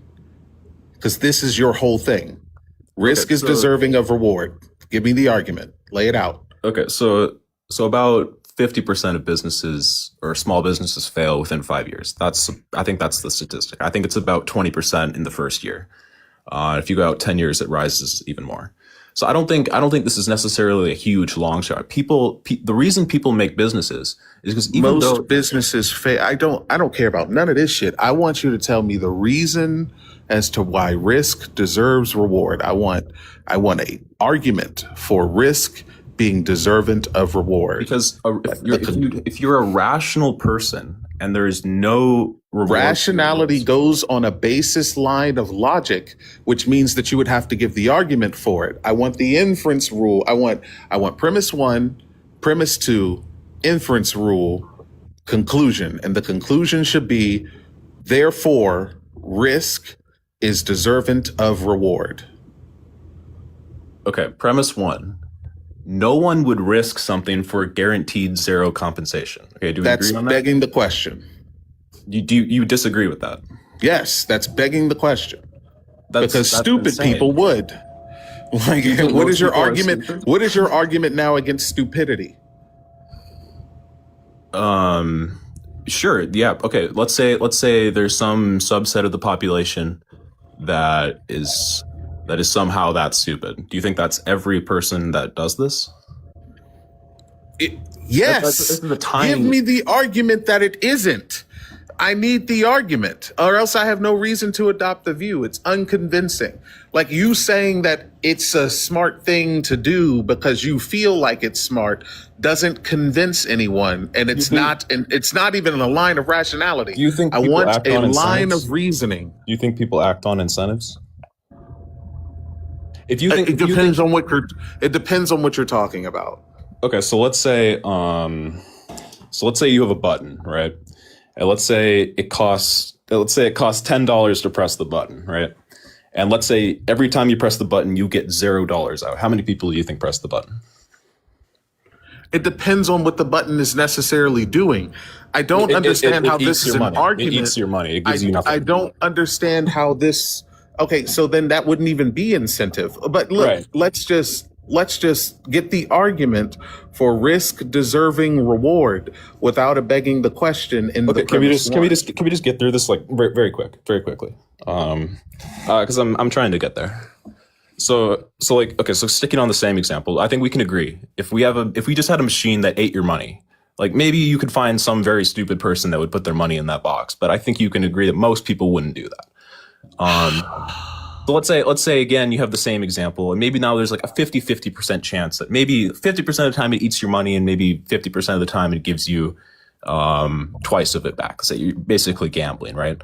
Because this is your whole thing. Risk is deserving of reward. Give me the argument. Lay it out. Okay, so about 50% of businesses or small businesses fail within 5 years. I think that's the statistic. I think it's about 20% in the first year. If you go out 10 years, it rises even more. So I don't think this is necessarily a huge long shot. The reason people make businesses is because Most businesses fail. I don't care about none of this shit. I want you to tell me the reason as to why risk deserves reward. I want a argument for risk being deserving of reward. Because if you're a rational person and there is no reward, rationality goes on a basis line of logic, which means that you would have to give the argument for it. I want the inference rule. I want premise 1, premise 2, inference rule, conclusion. And the conclusion should be, therefore, risk is deserving of reward. Okay, premise 1. No one would risk something for guaranteed zero compensation. Okay, do we That's agree on that? begging the question. You disagree with that? Yes, that's begging the question. Because That's stupid insane. people would. Like, You think what most is your people are argument? stupid? What is your argument now against stupidity? Sure. Yeah. Okay. Let's say there's some subset of the population that is somehow that stupid? Do you think that's every person that does this? Yes. This is the time. Give me the argument that it isn't. I need the argument, or else I have no reason to adopt the view. It's unconvincing. Like you saying that it's a smart thing to do because you feel like it's smart doesn't convince anyone, and it's not. And it's not even in a line of rationality. Do you think I people want act a on line incentives? of reasoning? Do you think people act on incentives? If you think It depends on what you're. It depends on what you're talking about. Okay, so let's say you have a button, right? And let's say it costs $10 to press the button, right? And let's say every time you press the button, you get $0 out. How many people do you think press the button? It depends on what the button is necessarily doing. I don't understand how this is an argument. It eats your money. It gives you nothing. I don't understand how this. Okay, so then that wouldn't even be incentive. But look, Right. let's just get the argument for risk deserving reward without begging the question in Okay, the can we premise just get through this like very quickly? Because I'm trying to get there. So sticking on the same example, I think we can agree. If we just had a machine that ate your money, like maybe you could find some very stupid person that would put their money in that box, but I think you can agree that most people wouldn't do that. So let's say again you have the same example, and maybe now there's like a 50% chance that maybe 50% of the time it eats your money, and maybe 50% of the time it gives you twice of it back. So you're basically gambling, right?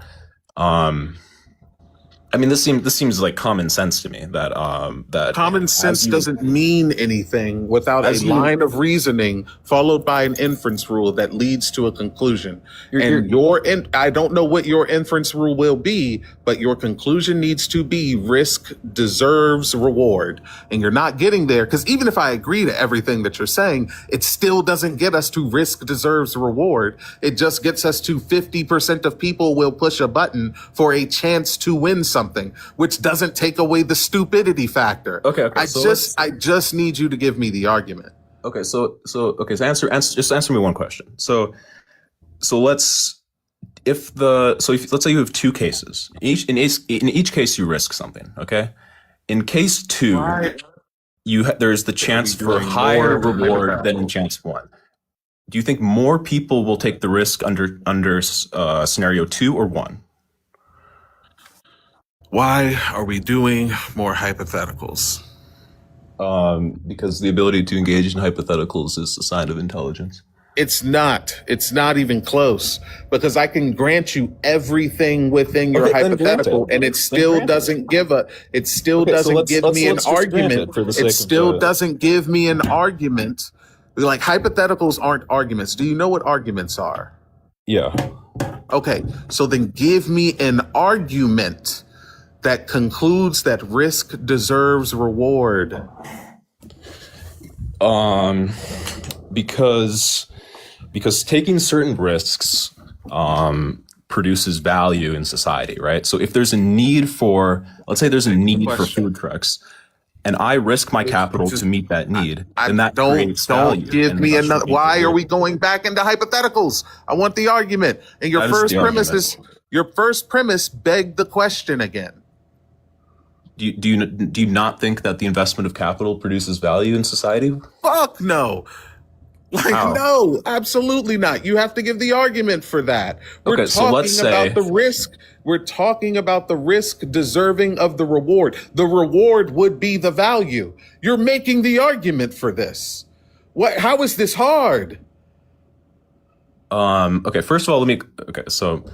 I mean, this seems like common sense to me. That common sense doesn't mean anything without a line of reasoning followed by an inference rule that leads to a conclusion. I don't know what your inference rule will be, but your conclusion needs to be risk deserves reward. And you're not getting there because even if I agree to everything that you're saying, it still doesn't get us to risk deserves reward. It just gets us to 50% of people will push a button for a chance to win something, which doesn't take away the stupidity factor. Okay. I just need you to give me the argument. Okay. So answer me one question. So let's say you have two cases. In each case you risk something. Okay. In case two, there's the chance for higher reward than in chance one. Do you think more people will take the risk under scenario 2 or 1? Why are we doing more hypotheticals? Because the ability to engage in hypotheticals is a sign of intelligence. It's not. It's not even close because I can grant you everything within your hypothetical, and it still doesn't give me an argument. It still doesn't give me an argument. Like hypotheticals aren't arguments. Do you know what arguments are? Yeah. Okay. So then give me an argument that concludes that risk deserves reward. Because taking certain risks produces value in society, right? So if there's a need for, let's say there's a need for food trucks, and I risk my capital to meet that need, then that creates value. Don't give me another. Why are we going back into hypotheticals? I want the argument. And your first premise begged the question again. Do you not think that the investment of capital produces value in society? Fuck no. No, absolutely not. You have to give the argument for that. We're talking about the risk. We're talking about the risk deserving of the reward. The reward would be the value. You're making the argument for this. How is this hard? Okay, first of all, so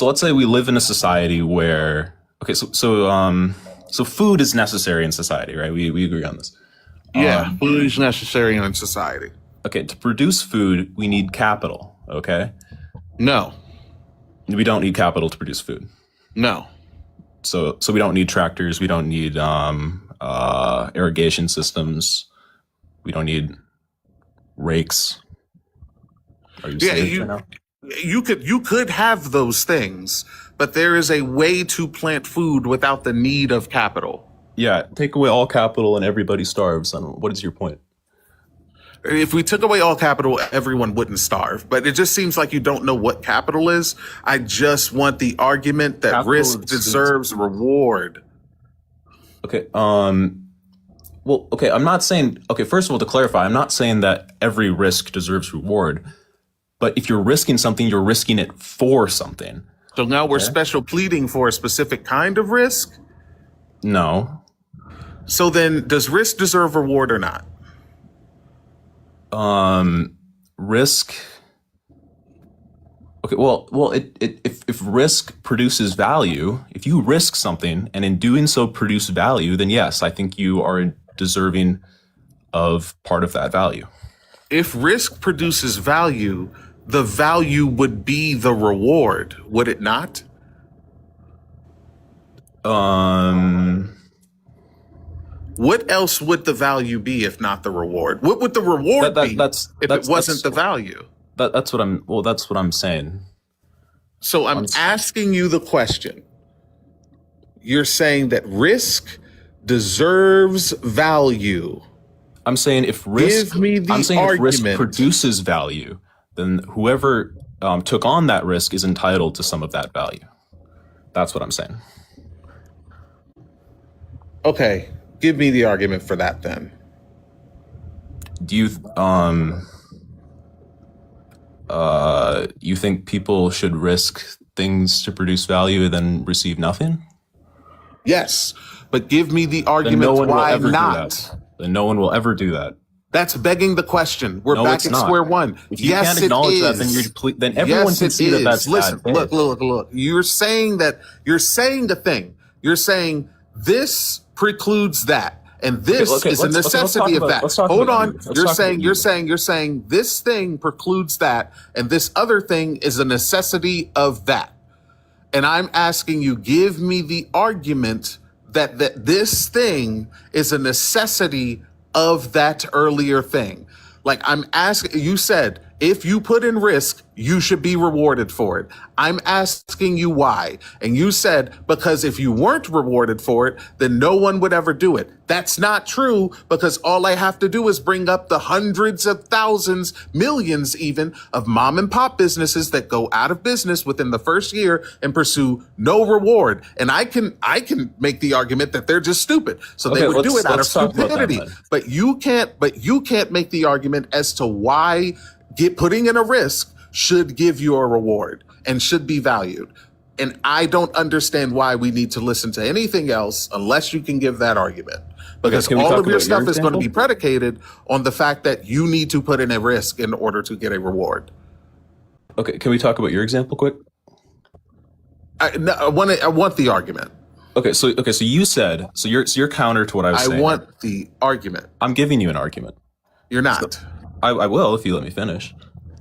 let's say we live in a society where so food is necessary in society, right? We agree on this. Yeah, food is necessary in society. Okay, to produce food, we need capital, okay? No. We don't need capital to produce food. No. So we don't need tractors, we don't need irrigation systems, we don't need rakes. Are you serious right now? You could have those things, but there is a way to plant food without the need of capital. Yeah, take away all capital and everybody starves. What is your point? If we took away all capital, everyone wouldn't starve. But it just seems like you don't know what capital is. I just want the argument that Capital risk is- deserves reward. Okay. Well, okay. I'm not saying. Okay. First of all, to clarify, I'm not saying that every risk deserves reward. But if you're risking something, you're risking it for something. So now we're special pleading for a specific kind of risk? No. So then, does risk deserve reward or not? Risk. Okay. Well, if risk produces value, if you risk something and in doing so produce value, then yes, I think you are deserving of part of that value. If risk produces value, the value would be the reward, would it not? What else would the value be if not the reward? What would the reward be if it wasn't the value? That's what I'm saying. So I'm asking you the question. You're saying that risk deserves value. I'm saying if risk, Give me the I'm saying if risk argument. produces value, then whoever took on that risk is entitled to some of that value. That's what I'm saying. Okay, give me the argument for that then. Do you you think people should risk things to produce value and then receive nothing? Yes, but give me the Then argument no one will why ever not. do that. Then no one will ever do that. That's begging the question. We're No, back it's at not. square one. If you Yes, can't it acknowledge that, is. then then everyone Yes, can it see that is. that's Listen, bad. look. You're saying a thing. You're saying this precludes that, and this Okay, is a let's talk necessity of about- that. let's talk Hold about on. you. Let's You're talk saying about you're saying this thing precludes that, and this other thing is a necessity of that. And I'm asking you, give me the argument that this thing is a necessity of that earlier thing. Like I'm asking, you said, if you put in risk, you should be rewarded for it. I'm asking you why. And you said, because if you weren't rewarded for it, then no one would ever do it. That's not true, because all I have to do is bring up the hundreds of thousands, millions even, of mom and pop businesses that go out of business within the first year and pursue no reward. And I can make the argument that they're just stupid. So they Okay, would do let's- it out of let's talk about that stupidity. then. But you can't make the argument as to why putting in a risk should give you a reward and should be valued. And I don't understand why we need to listen to anything else unless you can give that argument. Because can we all talk of your about your stuff is going to example? be predicated on the fact that you need to put in a risk in order to get a reward. Okay, can we talk about your example quick? I want the argument. Okay, so you said your counter to what I was saying. I want the argument. I'm giving you an argument. You're not. I will if you let me finish.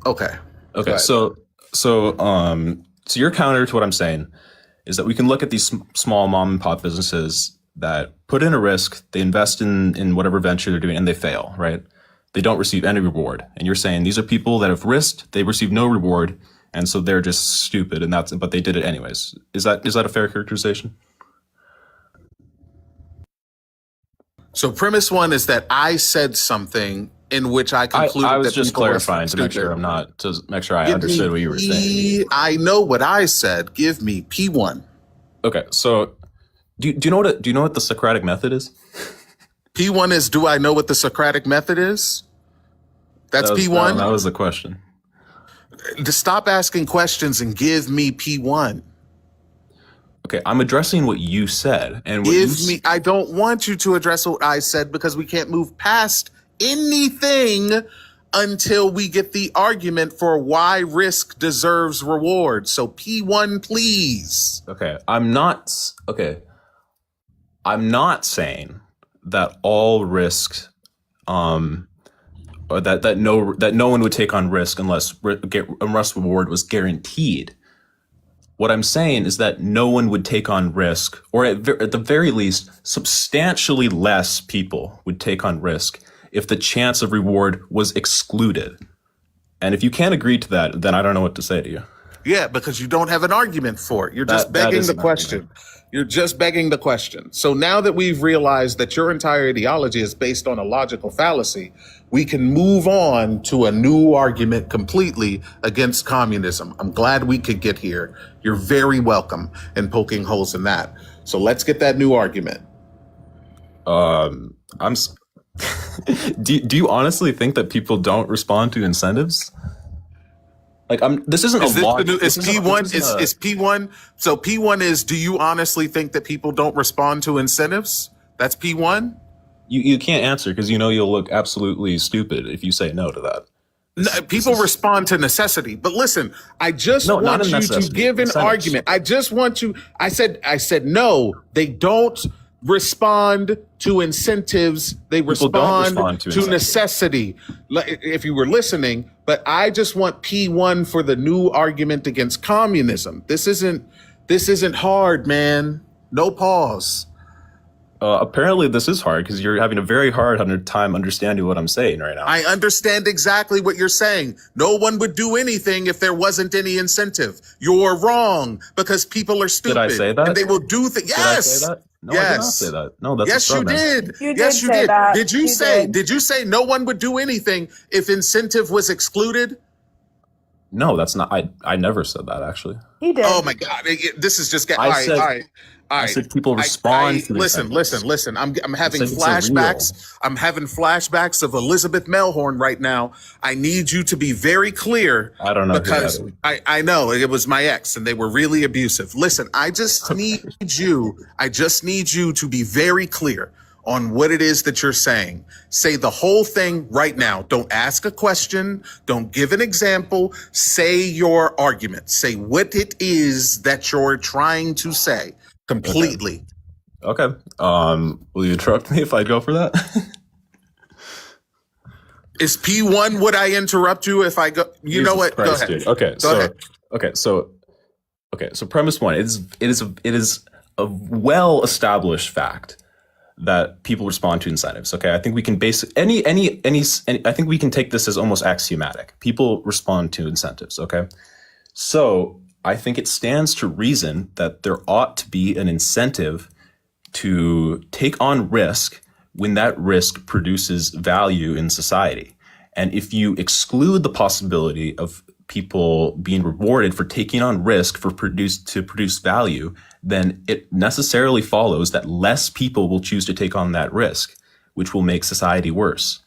Okay. Go Okay. ahead. So your counter to what I'm saying is that we can look at these small mom and pop businesses that put in a risk, they invest in whatever venture they're doing, and they fail, right? They don't receive any reward. And you're saying these are people that have risked, they receive no reward, and so they're just stupid, but they did it anyways. Is that a fair characterization? So premise one is that I said something in which I concluded I was that just people are clarifying to make sure I Give understood me what you were saying. I know what I said. Give me P1. Okay, so do you know what the Socratic method is? P1 is, do I know what the Socratic method is? That's P1? That was the question. To stop asking questions and give me P1. Okay, I'm addressing what you said, and what Give me. I don't want you to address what I said because we can't move past anything until we get the argument for why risk deserves reward. So P1, please. Okay, I'm not saying that all risk, or that no one would take on risk unless reward was guaranteed. What I'm saying is that no one would take on risk, or at the very least, substantially less people would take on risk if the chance of reward was excluded. And if you can't agree to that, then I don't know what to say to you. Yeah, because you don't have an argument for it. You're just That begging is the an question. You're just begging the question. So now that we've realized that your entire ideology is based on a logical fallacy, we can move on to a new argument completely against communism. I'm glad we could get here. You're very welcome in poking holes in that. So let's get that new argument. Do you honestly think that people don't respond to incentives? Like, this isn't Is a this law. the new, is P1 is P1? So P1 is, do you honestly think that people don't respond to incentives? That's P1? You can't answer because you know you'll look absolutely stupid if you say no to that. No, people respond to necessity. But listen, I just No, not want a you to necessity. give an Incentives. argument. I just want you. I said no. They don't respond to incentives. They don't respond respond to incentives. necessity. If you were listening, but I just want P1 for the new argument against communism. This isn't hard, man. No pause. Apparently, this is hard because you're having a very hard time understanding what I'm saying right now. I understand exactly what you're saying. No one would do anything if there wasn't any incentive. You're wrong because people are stupid. Did I say that? And they will do things. Did I Yes. say that? No, Yes. I did not say that. No, that's a Yes, straw you man. did. You Yes, did you say did. that. Did you You say? did. Did you say no one would do anything if incentive was excluded? No, that's not. I never said that actually. He did. Oh my God! This is just getting. I All right, said- all right. All I right. said people respond to listen. I'm having said it's flashbacks. I'm having flashbacks of Elizabeth Melhorn right now. I need you to be very clear. I don't know who that because is. I know it was my ex and they were really abusive. Listen, I just need you to be very clear on what it is that you're saying. Say the whole thing right now. Don't ask a question. Don't give an example. Say your argument. Say what it is that you're trying to say completely. Okay. Will you interrupt me if I go for that? Is P1 would I interrupt you if I go? You know what? Christ, Go ahead. dude. Okay. Go ahead. So premise one, it is a well established fact that people respond to incentives. Okay. I think we can base any I think we can take this as almost axiomatic. People respond to incentives. Okay. So I think it stands to reason that there ought to be an incentive to take on risk when that risk produces value in society. And if you exclude the possibility of people being rewarded for taking on risk to produce value, then it necessarily follows that less people will choose to take on that risk, which will make society worse.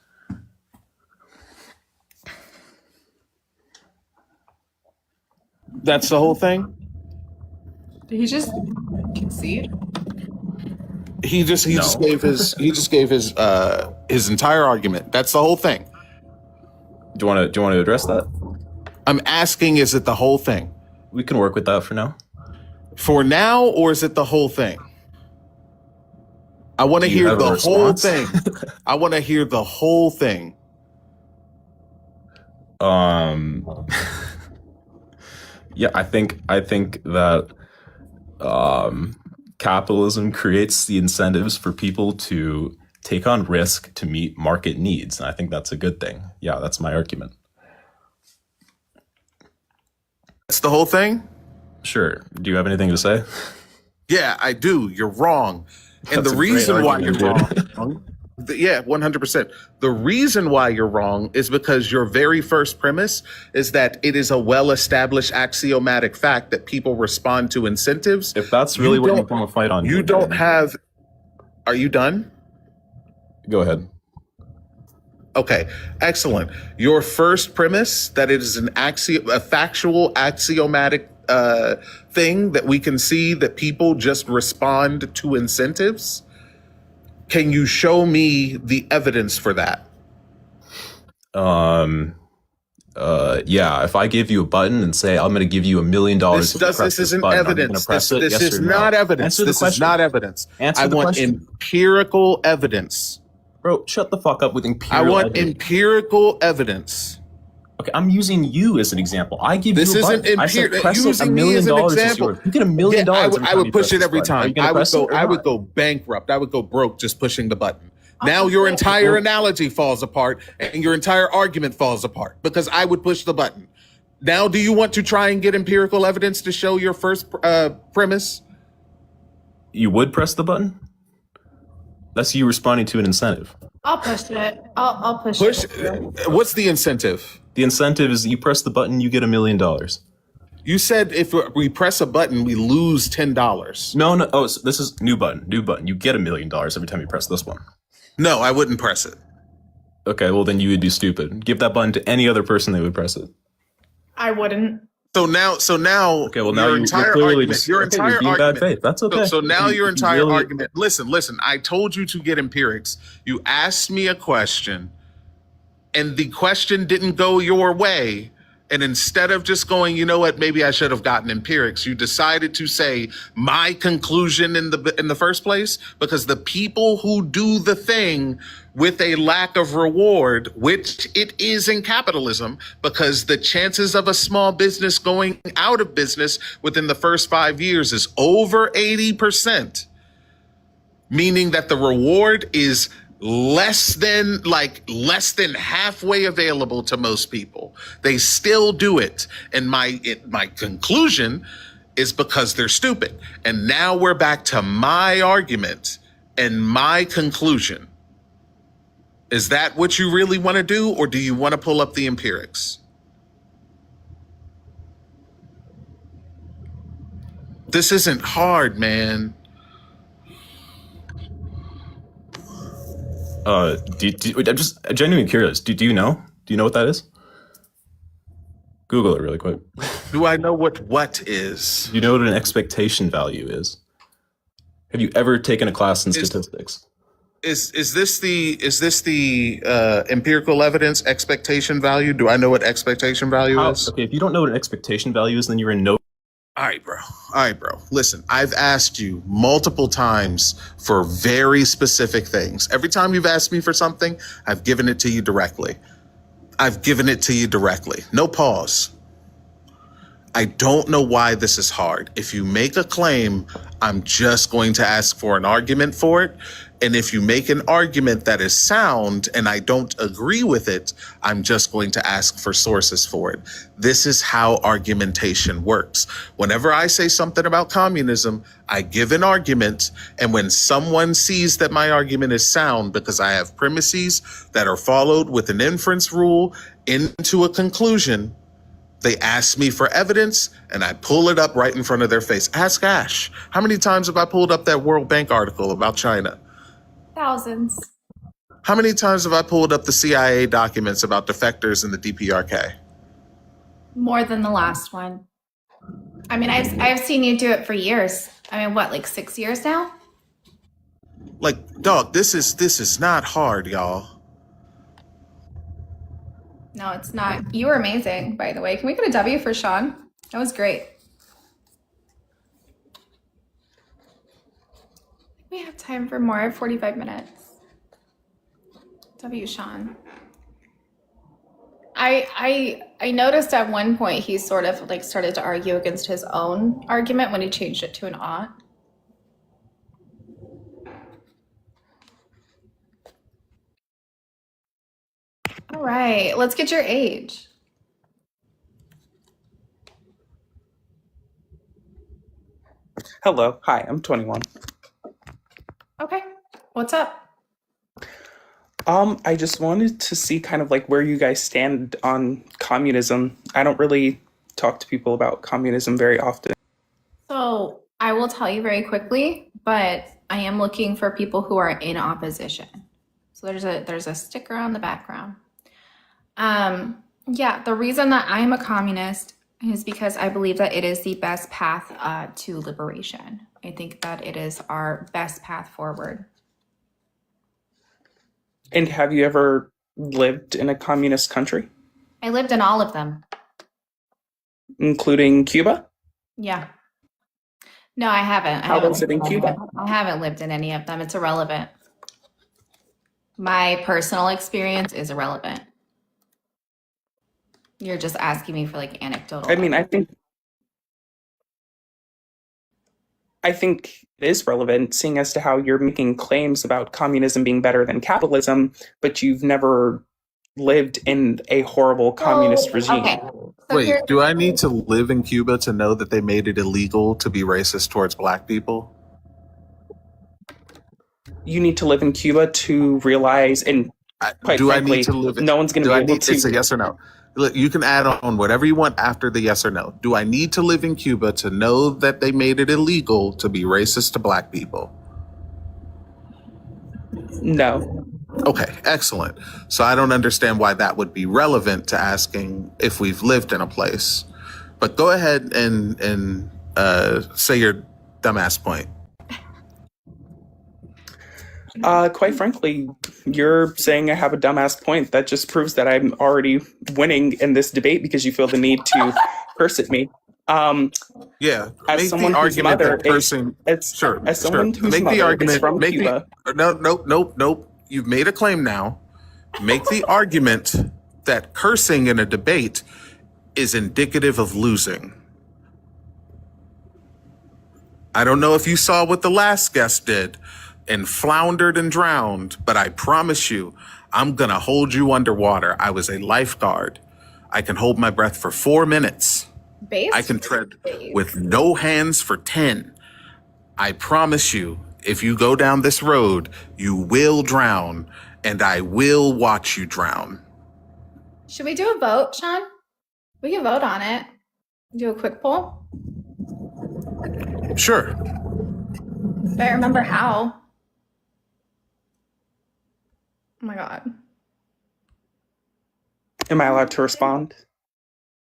That's the whole thing. Did he just concede? He just gave his entire argument. That's the whole thing. Do you want to address that? I'm asking, is it the whole thing? We can work with that for now. For now, or is it the whole thing? I want to Do you hear have a the whole response? thing. I want to hear the whole thing. Yeah, I think that capitalism creates the incentives for people to take on risk to meet market needs, and I think that's a good thing. Yeah, that's my argument. That's the whole thing? Sure. Do you have anything to say? Yeah, I do. You're wrong. And That's the a great reason why you're argument, wrong. Yeah, 100%. The reason why you're wrong is because your very first premise is that it is a well-established axiomatic fact that people respond to incentives. If that's really what you want to fight on, You don't have. Are you done? Go ahead. Okay, excellent. Your first premise that it is a factual axiomatic thing that we can see that people just respond to incentives. Can you show me the evidence for that? Yeah, if I give you a button and say I'm going to give you $1 million, This isn't evidence. This is not evidence. This is not evidence. Answer I the want question. empirical evidence. Bro, shut the fuck up with I imperial want evidence. empirical evidence. Okay, I'm using you as an example. I give This you a isn't button. I said empirical. press it, $1 Using me million as an is example. yours. You get $1 million. Yeah, every I time would you push press it this every button. Are time. you gonna press it or I would not? go bankrupt. I would go broke just pushing the button. Now your entire analogy falls apart and your entire argument falls apart because I would push the button. Now, do you want to try and get empirical evidence to show your first premise? You would press the button? That's you responding to an incentive. I'll push it. I'll push Push. it. What's the incentive? The incentive is you press the button, you get $1 million. You said if we press a button, we lose $10. No. Oh, so this is new button. New button. You get $1 million every time you press this one. No, I wouldn't press it. Okay, well then you would be stupid. Give that button to any other person, they would press it. I wouldn't. So now, okay. Well, now your you're entire clearly argument, just your okay, entire you're being argument. bad faith. That's okay. So now If your you entire really- argument. Listen. I told you to get empirics. You asked me a question, and the question didn't go your way. And instead of just going, you know what, maybe I should have gotten empirics, you decided to say my conclusion in the first place, because the people who do the thing with a lack of reward, which it is in capitalism, because the chances of a small business going out of business within the first 5 years is over 80%, meaning that the reward is less than halfway available to most people. They still do it. And my conclusion is because they're stupid. And now we're back to my argument and my conclusion. Is that what you really want to do, or do you want to pull up the empirics? This isn't hard, man. I'm just genuinely curious. Do you know? Do you know what that is? Google it really quick. Do I know what is? Do you know what an expectation value is? Have you ever taken a class in statistics? Is this the empirical evidence expectation value? Do I know what expectation value is? Okay, if you don't know what an expectation value is, then you're in no. All right, bro. Listen, I've asked you multiple times for very specific things. Every time you've asked me for something, I've given it to you directly. No pause. I don't know why this is hard. If you make a claim, I'm just going to ask for an argument for it. And if you make an argument that is sound and I don't agree with it, I'm just going to ask for sources for it. This is how argumentation works. Whenever I say something about communism, I give an argument. And when someone sees that my argument is sound because I have premises that are followed with an inference rule into a conclusion, they ask me for evidence and I pull it up right in front of their face. Ask Ash. How many times have I pulled up that World Bank article about China? Thousands. How many times have I pulled up the CIA documents about defectors in the DPRK? More than the last one. I mean, I've seen you do it for years. I mean, what, like 6 years now? Like, dog, this is not hard, y'all. No, it's not. You were amazing, by the way. Can we get a W for Sean? That was great. We have time for more. 45 minutes. W Sean. I noticed at one point he sort of like started to argue against his own argument when he changed it to an ought. All right, let's get your age. Hello. Hi, I'm 21. Okay, what's up? I just wanted to see kind of like where you guys stand on communism. I don't really talk to people about communism very often. So I will tell you very quickly, but I am looking for people who are in opposition. So there's a sticker on the background. Yeah, the reason that I'm a communist is because I believe that it is the best path to liberation. I think that it is our best path forward. And have you ever lived in a communist country, I lived in all of them. including Cuba? Yeah. No, I haven't. How was it in Cuba? I haven't lived in any of them. It's irrelevant. My personal experience is irrelevant. You're just asking me for like anecdotal. I mean, I think it is relevant, seeing as to how you're making claims about communism being better than capitalism, but you've never lived in a horrible communist regime. Okay. Wait, do I need to live in Cuba to know that they made it illegal to be racist towards black people? you need to live in Cuba to realize, and quite Do I frankly, need to live in? no one's going to Do be I able need? It's a to. yes or no. Look, you can add on whatever you want after the yes or no. Do I need to live in Cuba to know that they made it illegal to be racist to black people? No. Okay, excellent. So I don't understand why that would be relevant to asking if we've lived in a place. But go ahead and say your dumbass point. Quite frankly, you're saying I have a dumbass point. That just proves that I'm already winning in this debate because you feel the need to curse at me. Yeah, As make someone the whose argument mother that cursing. Sure, as someone sure. whose Make the mother is argument. from Make Cuba. Nope. You've made a claim now. Make the argument that cursing in a debate is indicative of losing. I don't know if you saw what the last guest did and floundered and drowned, but I promise you, I'm gonna hold you underwater. I was a lifeguard. I can hold my breath for 4 minutes. I can tread with no hands for 10. I promise you, if you go down this road, you will drown, and I will watch you drown. Should we do a vote, Sean? We can vote on it. Do a quick poll. Sure. If I remember how. Oh my god. Am I allowed to respond?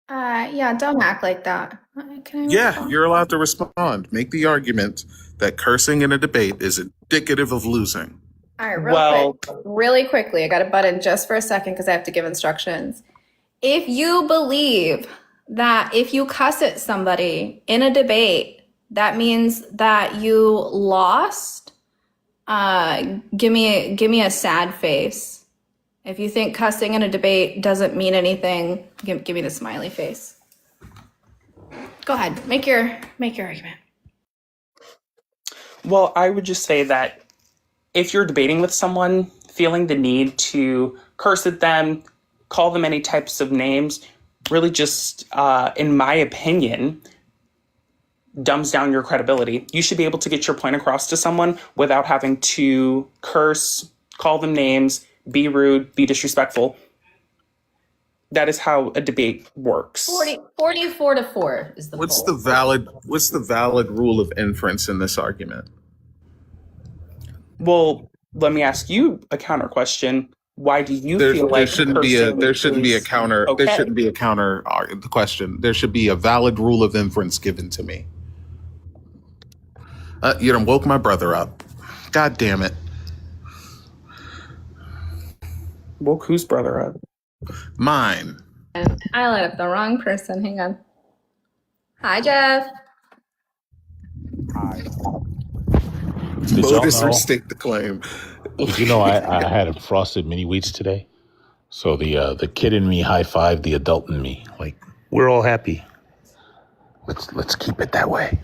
Yeah, don't act like that. Can I Yeah, respond? you're allowed to respond. Make the argument that cursing in a debate is indicative of losing. All right, really quickly. I got to butt in just for a second because I have to give instructions. If you believe that if you cuss at somebody in a debate, that means that you lost, give me a sad face. If you think cussing in a debate doesn't mean anything, give me the smiley face. Go ahead, make your argument. Well, I would just say that if you're debating with someone, feeling the need to curse at them, call them any types of names, really just, in my opinion, dumbs down your credibility. You should be able to get your point across to someone without having to curse, call them names, be rude, be disrespectful. That is how a debate works. 44 to 4 is the What's poll. the valid rule of inference in this argument? Well, let me ask you a counter question. Why do you There feel like shouldn't be a cursing counter. is There okay? shouldn't be a counter question. There should be a valid rule of inference given to me. You done woke my brother up. God damn it. Woke whose brother up? Mine. I let up the wrong person. Hang on. Hi, Jeff. Did y'all Voters know? restate the claim. Did you know I had a frosted mini wheats today? So the kid in me high fived the adult in me. Like, we're all happy. Let's keep it that way.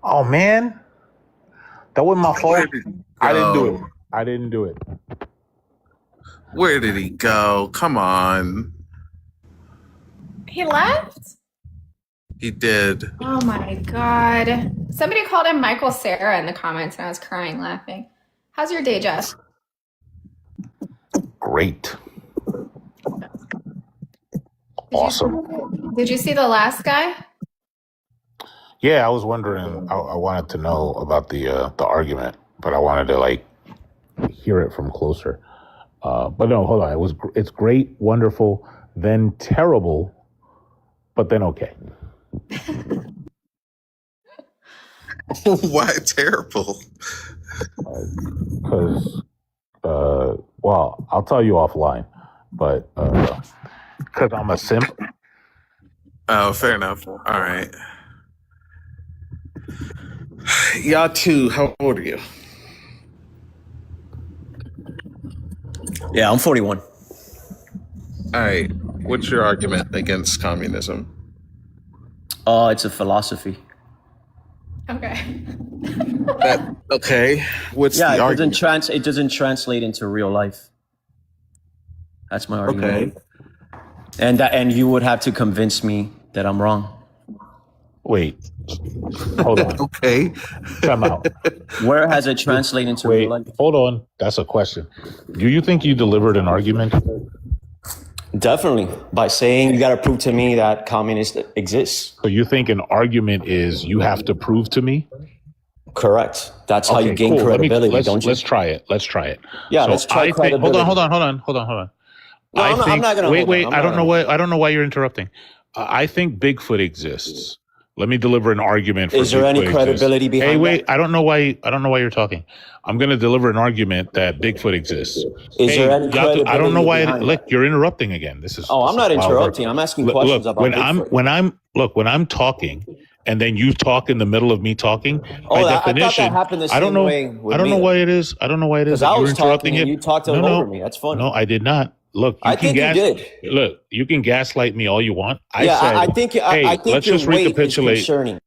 Oh man, that wasn't my fault. I didn't do it. I didn't do it. Where did he go? Come on. He left? He did. Oh my god. Somebody called him Michael Sarah in the comments and I was crying laughing. How's your day, Jeff? Great. Awesome. Did you see the last guy? Yeah, I was wondering. I wanted to know about the argument, but I wanted to hear it from closer. But no, hold on. It's great, wonderful, then terrible, but then okay. Why terrible? Because, well, I'll tell you offline, but because I'm a simp. Oh, fair enough. All right. Y'all too. How old are you? Yeah, I'm 41. All right. What's your argument against communism? It's a philosophy. Okay. Okay. What's Yeah, the it argument? it doesn't translate into real life. That's my argument. Okay. And you would have to convince me that I'm wrong. Wait, hold on. Okay. Time out. Where has it translated into real life? Hold on. That's a question. Do you think you delivered an argument? Definitely. By saying you got to prove to me that communism exists. So you think an argument is you have to prove to me? Correct. That's how you gain cool. credibility, let's, don't you? Let's try it. Let's try it. Yeah, So let's try I think, credibility. hold on. No, I'm not gonna wait, hold on. I'm I not don't know gonna- why. I don't know why you're interrupting. I think Bigfoot exists. Let me deliver an argument. For Is there any Bigfoot credibility exists. behind Hey, wait. that? I don't know why. I don't know why you're talking. I'm going to deliver an argument that Bigfoot exists. Is there any I don't know why. credibility behind Look, you're interrupting again. This is. Oh, I'm this not is wild interrupting. work. I'm asking Look, questions look, about when Bigfoot. when I'm talking, and then you talk in the middle of me talking. Oh, by I thought that definition, happened the I don't same know. way with I don't me, know though. why it is. I don't know why it is. Because I You're was interrupting talking and it. you talked over me. That's funny. No, I did not. Look, I think you did. Look, you can gaslight me all you want. Yeah, I think hey, let's your just weight is recapitulate. concerning.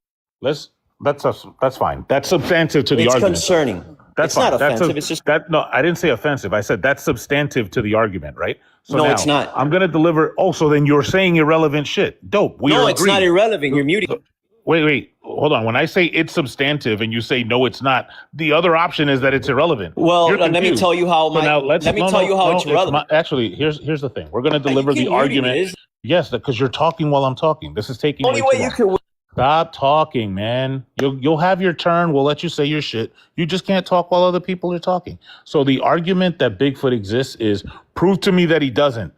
That's fine. That's substantive to the It's argument. concerning. That's It's not fine. offensive. It's just no. I didn't say offensive. I said that's substantive to the argument, right? So No, now, it's not. I'm gonna deliver. Oh, so then you're saying irrelevant shit. Dope. We no, are it's not agreed. irrelevant. You're muting. Wait. Hold on. When I say it's substantive and you say no, it's not. The other option is that it's irrelevant. Well, You're let me confused. tell you how So now let's. let me tell you how it's relevant. Actually, here's the thing. We're gonna deliver keep the muting argument. me, is- Yes, because you're talking while I'm talking. This is taking Only way way too you long. can. Stop talking, man. You'll have your turn. We'll let you say your shit. You just can't talk while other people are talking. So the argument that Bigfoot exists is prove to me that he doesn't.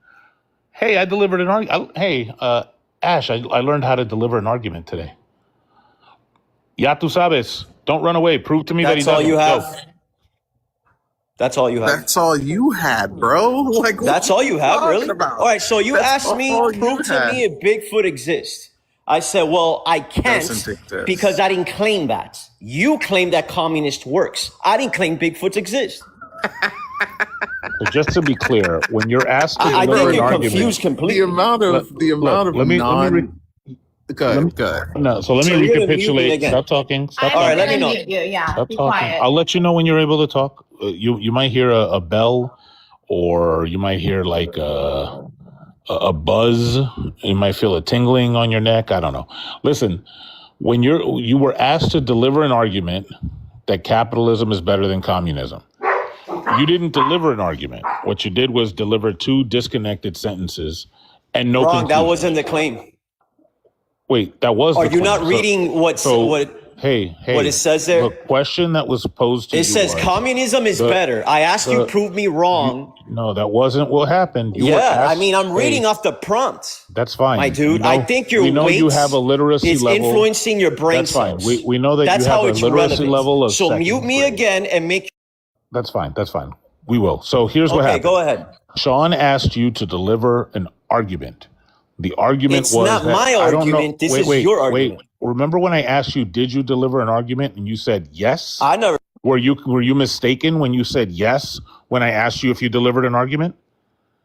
Hey, I delivered an argument. Hey, Ash, I learned how to deliver an argument today. Ya tú sabes. Don't run away. Prove to me that he That's all doesn't. you have. Go. That's all you have. That's all you had, bro. Like That's all you have, really? About? All right, so you That's asked me, all you prove to had. me if Bigfoot exists. I said, well, I can't Doesn't exist. because I didn't claim that. You claim that communist works. I didn't claim Bigfoot exists. So just to be clear, when you're asked to I deliver think an you're argument, confused completely. The amount of let me Go ahead. No, so let So me you're gonna mute me recapitulate. again. Stop talking. Stop I'm All right, let gonna me know. mute you. Yeah, Stop be talking. quiet. I'll let you know when you're able to talk. You might hear a bell, or you might hear like a buzz. You might feel a tingling on your neck. I don't know. Listen, when you were asked to deliver an argument that capitalism is better than communism, you didn't deliver an argument. What you did was deliver two disconnected sentences and no Wrong. That conclusion. wasn't the claim. Wait, that was. Are the you claim. not reading what Hey, what it says there? The question that was posed to you It says was, communism is better. I asked you, prove me wrong. No, that wasn't what happened. You were Yeah, I asked- mean, I'm reading Hey, off the prompt. That's fine. My dude, We know- I think your we know you weight have a literacy is level. influencing your brain That's fine. cells. We know that That's you have how a it's literacy relevant. level of So second mute me grade. again and make. That's fine. That's fine. We will. So here's what Okay, happened. go ahead. Sean asked you to deliver an argument. The argument It's was not that- my I don't know- argument. This is your argument. Remember when I asked you, did you deliver an argument, and you said yes? I never. Were you mistaken when you said yes when I asked you if you delivered an argument?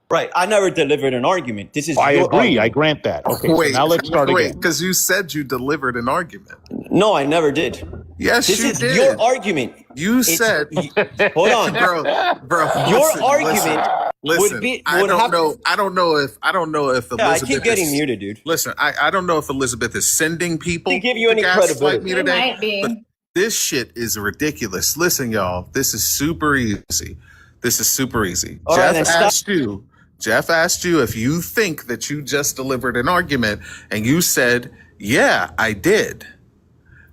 Right, I never delivered an argument. This is I your agree. argument. I grant that. Okay, Wait, so now let's start wait, again. because you said you delivered an argument. No, I never did. Yes, This you is did. your argument. You It's- said, Hold on. bro. Your listen, argument listen, would be- I would don't have- know. I don't know if Elizabeth. Yeah, I keep getting is, muted, dude. Listen, I don't know if Elizabeth is sending people To give you any gaslight credibility. me It today. might be. But this shit is ridiculous. Listen, y'all, this is super easy. This is super easy. All right, then stop. Jeff asked you if you think that you just delivered an argument, and you said, "Yeah, I did."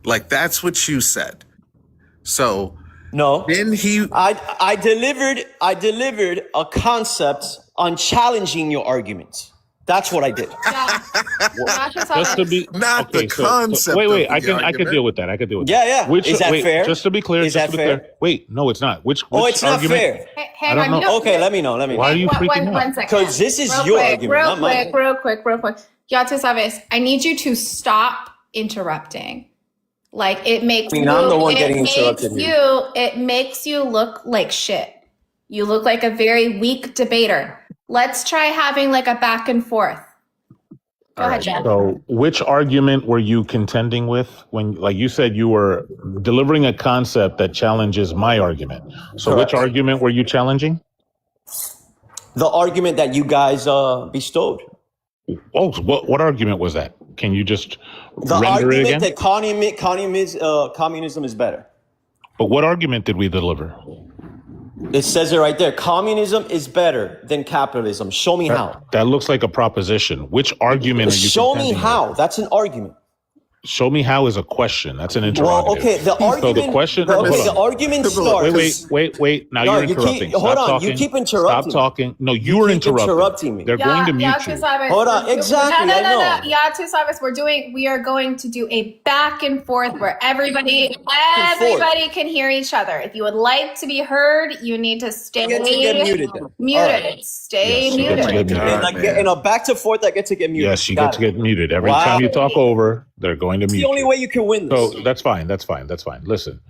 Like that's what you said. So No. then I delivered a concept on challenging your arguments. That's what I did. Just to be Not the so concept wait, of I the can argument. deal with that. I can deal with Yeah, that. yeah. Is that fair? Just to be clear, Is just that to be fair? clear. Wait, no, it's not. Which Oh, it's not argument? fair. Hang I on. don't You know. don't, Okay, let me know. Why are you freaking out? One second. 'Cause this is Real your quick, argument, not mine. real quick. Ya tú sabes, I need you to stop interrupting. Like it makes I mean, you, I'm the one it getting makes interrupted you, here. it makes you look like shit. You look like a very weak debater. Let's try having like a back and forth. Go ahead, Jeff. So, which argument were you contending with when, like you said, you were delivering a concept that challenges my argument? So, Correct. which argument were you challenging? The argument that you guys bestowed. Oh, what argument was that? Can you just The render it argument again? that communism is better. But what argument did we deliver? It says it right there. Communism is better than capitalism. Show me how. That looks like a proposition. Which argument are you Show me contending how. That's an argument. with? Show me how is a question. That's an interrogative. Well, okay, the So argument. the question. Okay, hold the on. argument starts. Wait. Now No, you're you keep- interrupting. hold Stop on, talking. you keep interrupting. Stop talking. No, you are keep interrupting me. They're going to mute you. Hold on, exactly, No, I know. Yeah, to Sabas, we are going to do a back and forth where everybody can hear each other. If you would like to be heard, you need to stay Get muted then. muted. All right. Stay Yes, you get to muted. get muted. And like, in a back to forth, I get to get muted. Yes, you get to get muted. Every Wow. time you talk over, they're going to It's mute the only you. way you can win this. So that's fine. Listen,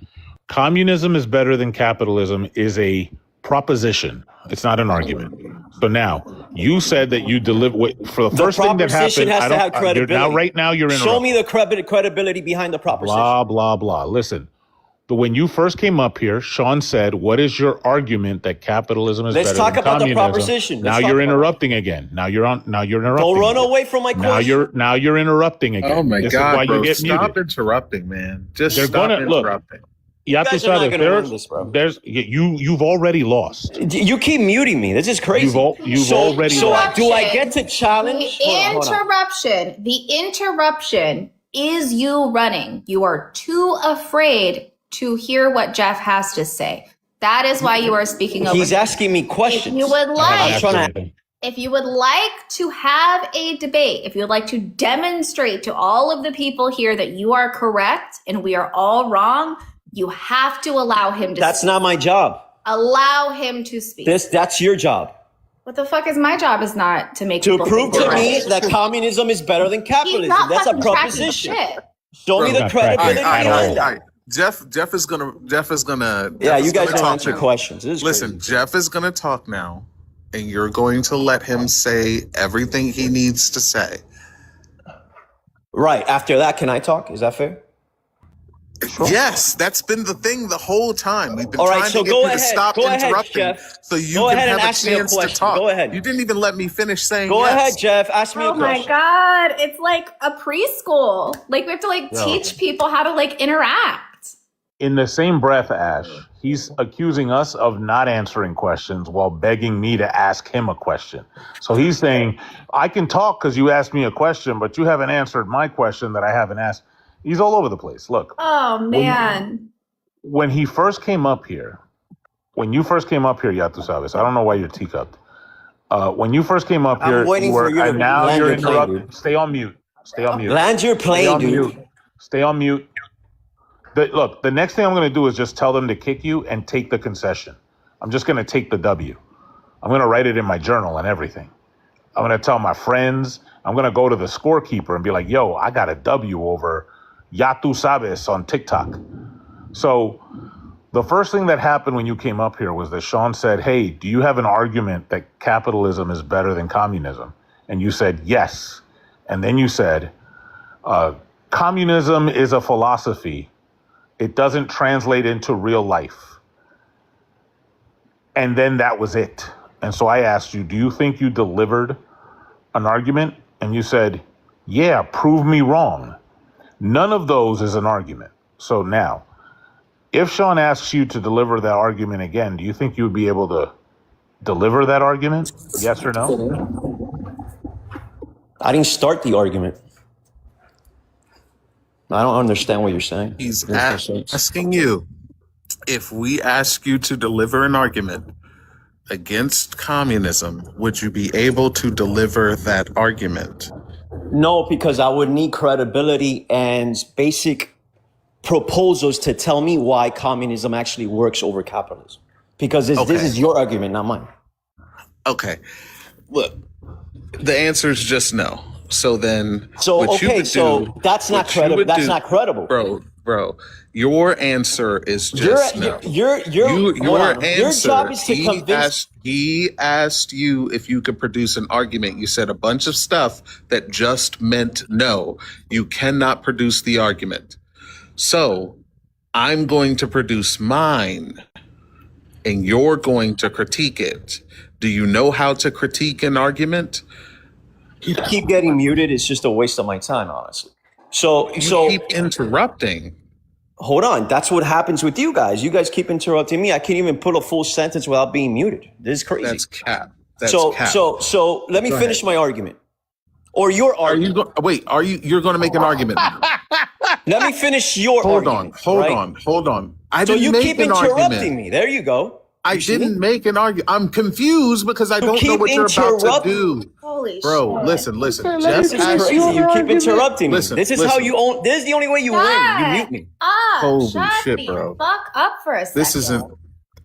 communism is better than capitalism is a proposition. It's not an argument. So now you said that you deliver for the first thing that proposition happened. has to have credibility. Right now you're Show interrupting. me the credibility behind the proposition. Blah blah blah. Listen, but when you first came up here, Sean said, "What is your argument that capitalism is Let's better talk than about the communism?" proposition. Now Let's talk you're about interrupting again. Now you're interrupting. Don't run again. away from my Now question. you're interrupting again. Oh my This is God, why bro! you get Stop muted. interrupting, man. Just They're stop gonna look. interrupting. You guys are not gonna win this, bro. You've already lost. You keep muting me. This is crazy. You've already lost. Do I get to challenge? Hold on. The interruption is you running. You are too afraid to hear what Jeff has to say. That is why you are speaking over. He's asking me questions. If you would I'm trying like, to. if you would like to have a debate, if you would like to demonstrate to all of the people here that you are correct and we are all wrong, you have to allow him to That's speak. not my job. Allow him to speak. That's your job. What the fuck is my job is not to make To people prove think to we're me right. that communism is better than He's capitalism. not That's a fucking tracking proposition. shit. Show me the credibility behind that. Jeff is gonna. Yeah, you is guys gonna don't talk answer now. questions. This is Listen, crazy. Jeff is gonna talk now, and you're going to let him say everything he needs to say. Right. After that, can I talk? Is that fair? Yes, that's been the thing the whole time. We've been All right, trying so to get go you ahead. to stop Go ahead, interrupting, Jeff. so you Go can ahead and have a ask me a chance to question. talk. Go ahead. You didn't even let me finish saying. Go yes. ahead, Jeff. Ask me a Oh my question. god, it's like a preschool. Like we have to No. teach people how to interact. In the same breath, Ash, he's accusing us of not answering questions while begging me to ask him a question. So he's saying, I can talk because you asked me a question, but you haven't answered my question that I haven't asked. He's all over the place. Look, Oh man. when he first came up here, Yatu Sabes, I don't know why you're teacupped. When you first came up I'm here, waiting for you to and now land you're your plane, interrupting. dude. Stay on mute. Stay on mute. Land your Stay plane, on dude. mute. Stay on mute. Look, the next thing I'm going to do is just tell them to kick you and take the concession. I'm just going to take the W. I'm going to write it in my journal and everything. I'm going to tell my friends. I'm going to go to the scorekeeper and be like, yo, I got a W over Yatu Sabes on TikTok. So the first thing that happened when you came up here was that Sean said, hey, do you have an argument that capitalism is better than communism? And you said, yes. And then you said, communism is a philosophy. It doesn't translate into real life. And then that was it. And so I asked you, do you think you delivered an argument? And you said, yeah, prove me wrong. None of those is an argument. So now, if Sean asks you to deliver that argument again, do you think you would be able to deliver that argument? Yes or no? I didn't start the argument. I don't understand what you're saying. He's asking you if we ask you to deliver an argument against communism, would you be able to deliver that argument? No, because I would need credibility and basic proposals to tell me why communism actually works over capitalism. Because this is your argument, not mine. Okay. Look, the answer is just no. So then, So, what you okay, would so do- that's not what you credible. would That's do- not credible. Bro. Your answer is just no. Your Your answer. job is to convince. He asked you if you could produce an argument. You said a bunch of stuff that just meant no. You cannot produce the argument. So I'm going to produce mine, and you're going to critique it. Do you know how to critique an argument? keep getting muted is just a waste of my time, honestly. So keep interrupting. Hold on. That's what happens with you guys. You guys keep interrupting me. I can't even put a full sentence without being muted. This is crazy. That's cap. That's so cap. so let me Go finish ahead. my argument. Or your argument. You're going to make an argument now. Let me finish your argument. Hold on. I So didn't you make keep an interrupting argument. me. There you go. I didn't make an argument. I'm confused because I You don't know keep what you're about to interrupting. do. Holy Bro, shit. listen. This Jeff is asked crazy. You keep interrupting me. Listen, This is listen. how you own. This is the only way you win. You mute me. Holy Shut shit, the bro. fuck up for a second. This isn't.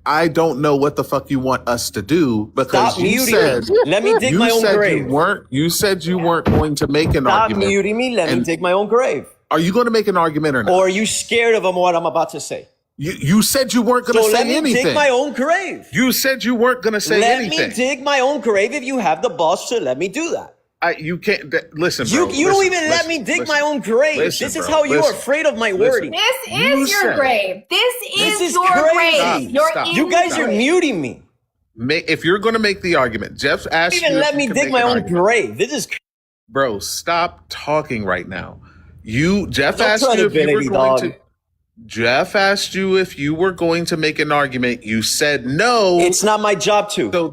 I don't know what the fuck you want us to do because Stop you muting said. me. Let me dig you my own said grave. You said you weren't going to make an Stop argument. muting me. Let me And dig my own grave. Are you going to make an argument or not? Or are you scared of what I'm about to say? You said you weren't going to So say let me anything. dig my own grave. You said you weren't going to say Let anything. me dig my own grave if you have the balls to let me do that. You can't listen, You bro. don't Listen, even let me dig my own grave. Listen, This is bro. how you are Listen. afraid of my Listen. wording. This You is your said- grave. This is your crazy. grave. You're Stop. in You guys your are grave. muting me. If you're going to make the argument, Jeff asked Even you if let you me can dig make my an own argument. grave. This is Bro, stop talking right now. Jeff No asked you if you were credibility, going dog. to. Jeff asked you if you were going to make an argument. You said no. It's not my job to. So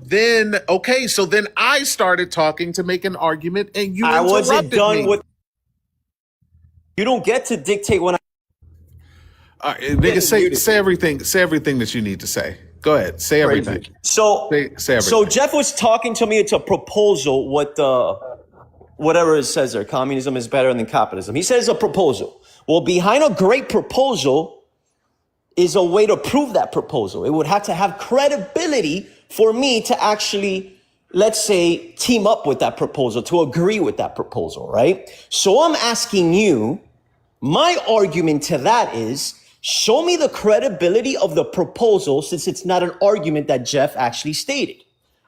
then I started talking to make an argument, and you I interrupted wasn't done me. with. You don't get to dictate when I. All right, nigga, say everything. Say everything that you need to say. Go ahead. Say everything. So, say everything. so Jeff was talking to me. It's a proposal. Whatever it says there, communism is better than capitalism. He says a proposal. Well, behind a great proposal is a way to prove that proposal. It would have to have credibility for me to actually, let's say, team up with that proposal, to agree with that proposal, right? So I'm asking you, my argument to that is, show me the credibility of the proposal since it's not an argument that Jeff actually stated.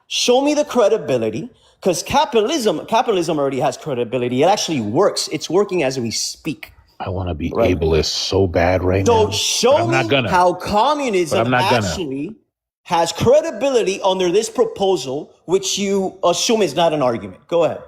Show me the credibility, because capitalism already has credibility. It actually works. It's working as we speak. I want to be ableist so bad right So now. show but I'm me not gonna. how But communism I'm not gonna. actually has credibility under this proposal, which you assume is not an argument. Go ahead.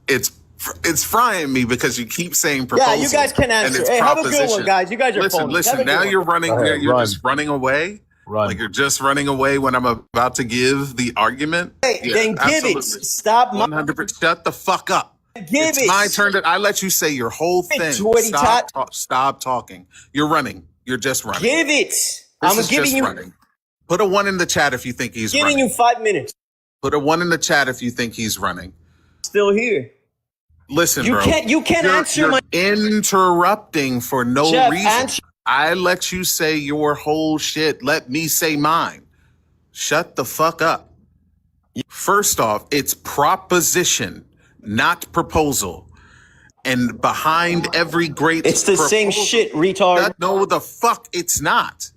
It's frying me because you keep saying proposal. Yeah, you guys can and answer. it's Hey, have a good one, proposition. guys. You guys are Listen. phonies. Have a good Now one. you're running. Go ahead, You're run. just running away. Run. Like you're just running away when I'm about to give the argument. Hey, then give it. Stop. 100%. Shut the fuck up. Give It's it. my turn I let you say your whole Give it, thing. Twitty Stop talking. You're running. You're just running. Give it. This I'm is giving just you. running. Put a 1 in the chat if you think he's Giving running. you 5 minutes. Put a 1 in the chat if you think he's running. Still here. Listen, You bro. can't you're, answer you're my. interrupting for no Jeff, reason. answer. I let you say your whole shit. Let me say mine. Shut the fuck up. First off, it's proposition, not proposal. And behind every great It's the same shit, retard. No, the fuck it's not.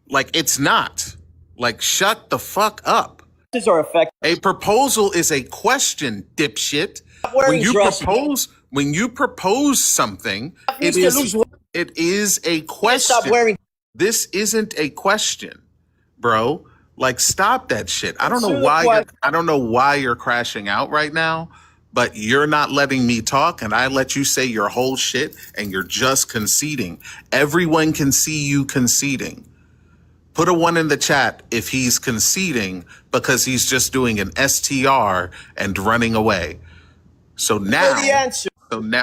Like, it's not. Like, shut the fuck up. Are effective. A proposal is a question, dipshit. When you propose something, it is a question. Stop wearing. This isn't a question, bro. Like, stop that shit. I don't know why you're crashing out right now, but you're not letting me talk, and I let you say your whole shit, and you're just conceding. Everyone can see you conceding. Put a 1 in the chat if he's conceding because he's just doing an STR and running away. So now,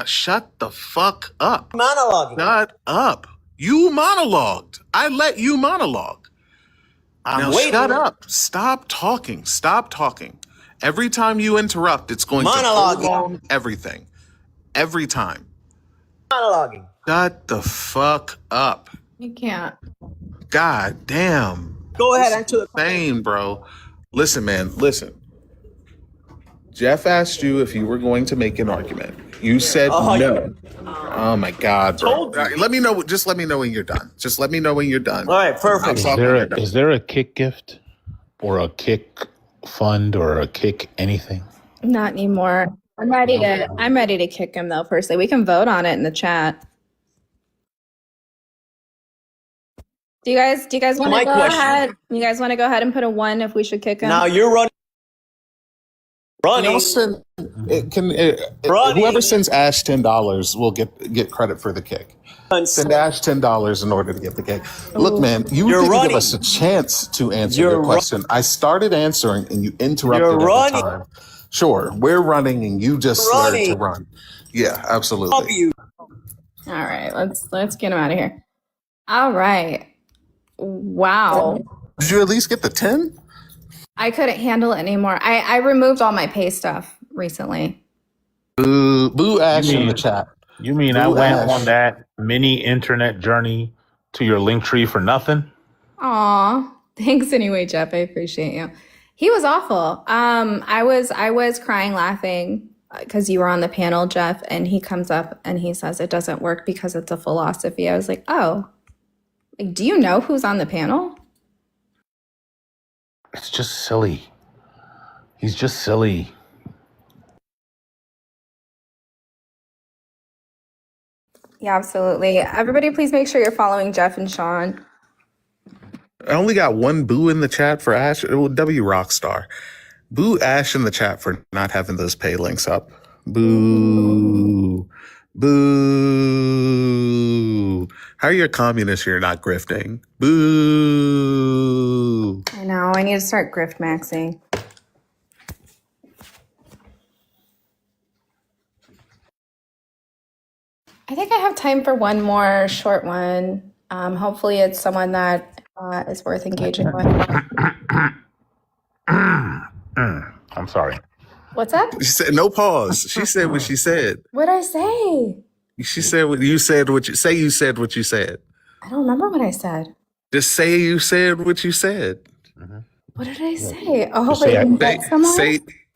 shut the fuck up. Monologuing. Shut up. You monologued. I let you monologue. Now waiting. shut up. Stop talking. Stop talking. Every time you interrupt, it's going to prolong everything. Every time. Monologuing. Shut the fuck up. You can't. God damn. Go ahead, answer the question, bro. Listen, man. Listen. Jeff asked you if you were going to make an argument. You said no. Oh my God, bro. Let me know. Just let me know when you're done. Just let me know when you're done. All right, perfect. Is there a kick gift or a kick fund or a kick anything? Not anymore. I'm ready to kick him though, personally. We can vote on it in the chat. Do you guys want to go ahead? You guys want to go ahead and put a 1 if we should kick him? Now you're running. Ronnie, Nelson, Ronnie. whoever sends Ash $10 will get credit for the kick. Send Ash $10 in order to get the kick. Look, man, you You're didn't give running. us a chance to answer You're your question. I started answering and you interrupted You're every running. time. Sure, we're running and you just started to Running. run. Yeah, Love absolutely. you. All right, let's get him out of here. All right. Wow. Did you at least get the 10? I couldn't handle it anymore. I removed all my pay stuff recently. Boo Ash in the chat. You mean I Boo went Ash. on that mini internet journey to your link tree for nothing? Aw, thanks anyway, Jeff. I appreciate you. He was awful. I was crying, laughing because you were on the panel, Jeff, and he comes up and he says it doesn't work because it's a philosophy. I was like, oh, like, do you know who's on the panel? It's just silly. He's just silly. Yeah, absolutely. Everybody, please make sure you're following Jeff and Sean. I only got one boo in the chat for Ash. W Rockstar. Boo Ash in the chat for not having those pay links up. Boo. Boo. How are you a communist? You're not grifting. Boo. I know. I need to start grift maxing. I think I have time for one more short one. Hopefully, it's someone that is worth engaging with. I'm sorry. What's up? She said no pause. She said what she said. What'd I say? She said what you said. You said what you said. I don't remember what I said. Just say you said what you said. What did I say? Oh, Just wait, say, invite someone?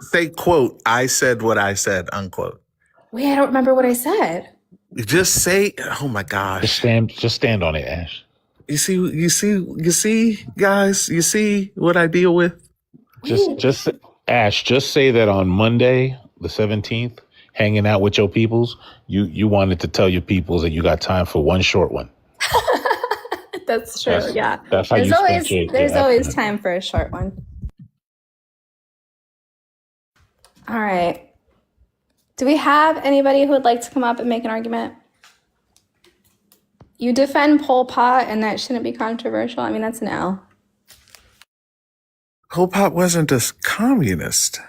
Say quote. I said what I said. Unquote. Wait, I don't remember what I said. Just say. Oh my gosh. Just stand on it, Ash. You see, guys. You see what I deal with. Just Ash, just say that on Monday, the 17th, hanging out with your peoples, you wanted to tell your peoples that you got time for one short one. That's true. Yeah. That's how you differentiate. There's always time for a short one. All right. Do we have anybody who would like to come up and make an argument? You defend Pol Pot, and that shouldn't be controversial. I mean, that's an L. Pol Pot wasn't a communist.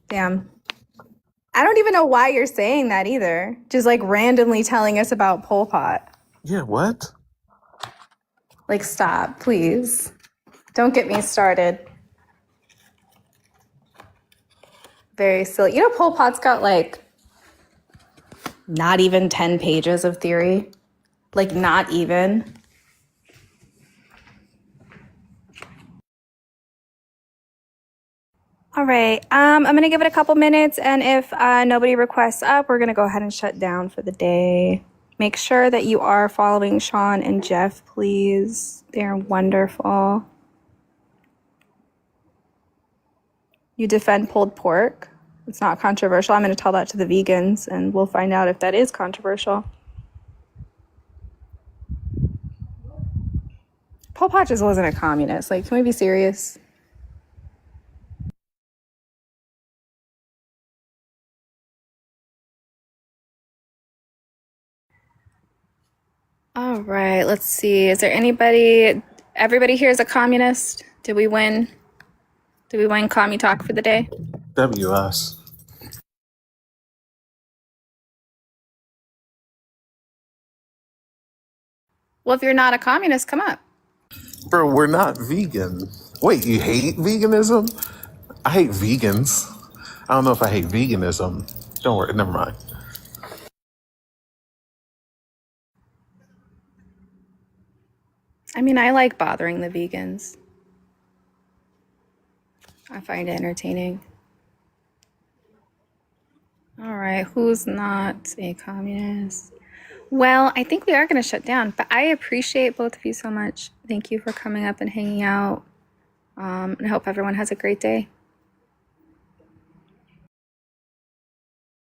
Damn. I don't even know why you're saying that either. Just like randomly telling us about Pol Pot. Yeah, what? Like, stop, please. Don't get me started. Very silly. You know, Pol Pot's got like not even 10 pages of theory. Like, not even. All right, I'm gonna give it a couple minutes, and if nobody requests up, we're gonna go ahead and shut down for the day. Make sure that you are following Sean and Jeff, please. They're wonderful. You defend pulled pork. It's not controversial. I'm gonna tell that to the vegans, and we'll find out if that is controversial. Pol Pot just wasn't a communist. Like, can we be serious? All right, let's see. Is there everybody here is a communist? Did we win? Did we win Commie Talk for the day? WS. Well, if you're not a communist, come up. Bro, we're not vegan. Wait, you hate veganism? I hate vegans. I don't know if I hate veganism. Don't worry, never mind. I mean, I like bothering the vegans. I find it entertaining. All right, who's not a communist? Well, I think we are going to shut down, but I appreciate both of you so much. Thank you for coming up and hanging out. I hope everyone has a great day.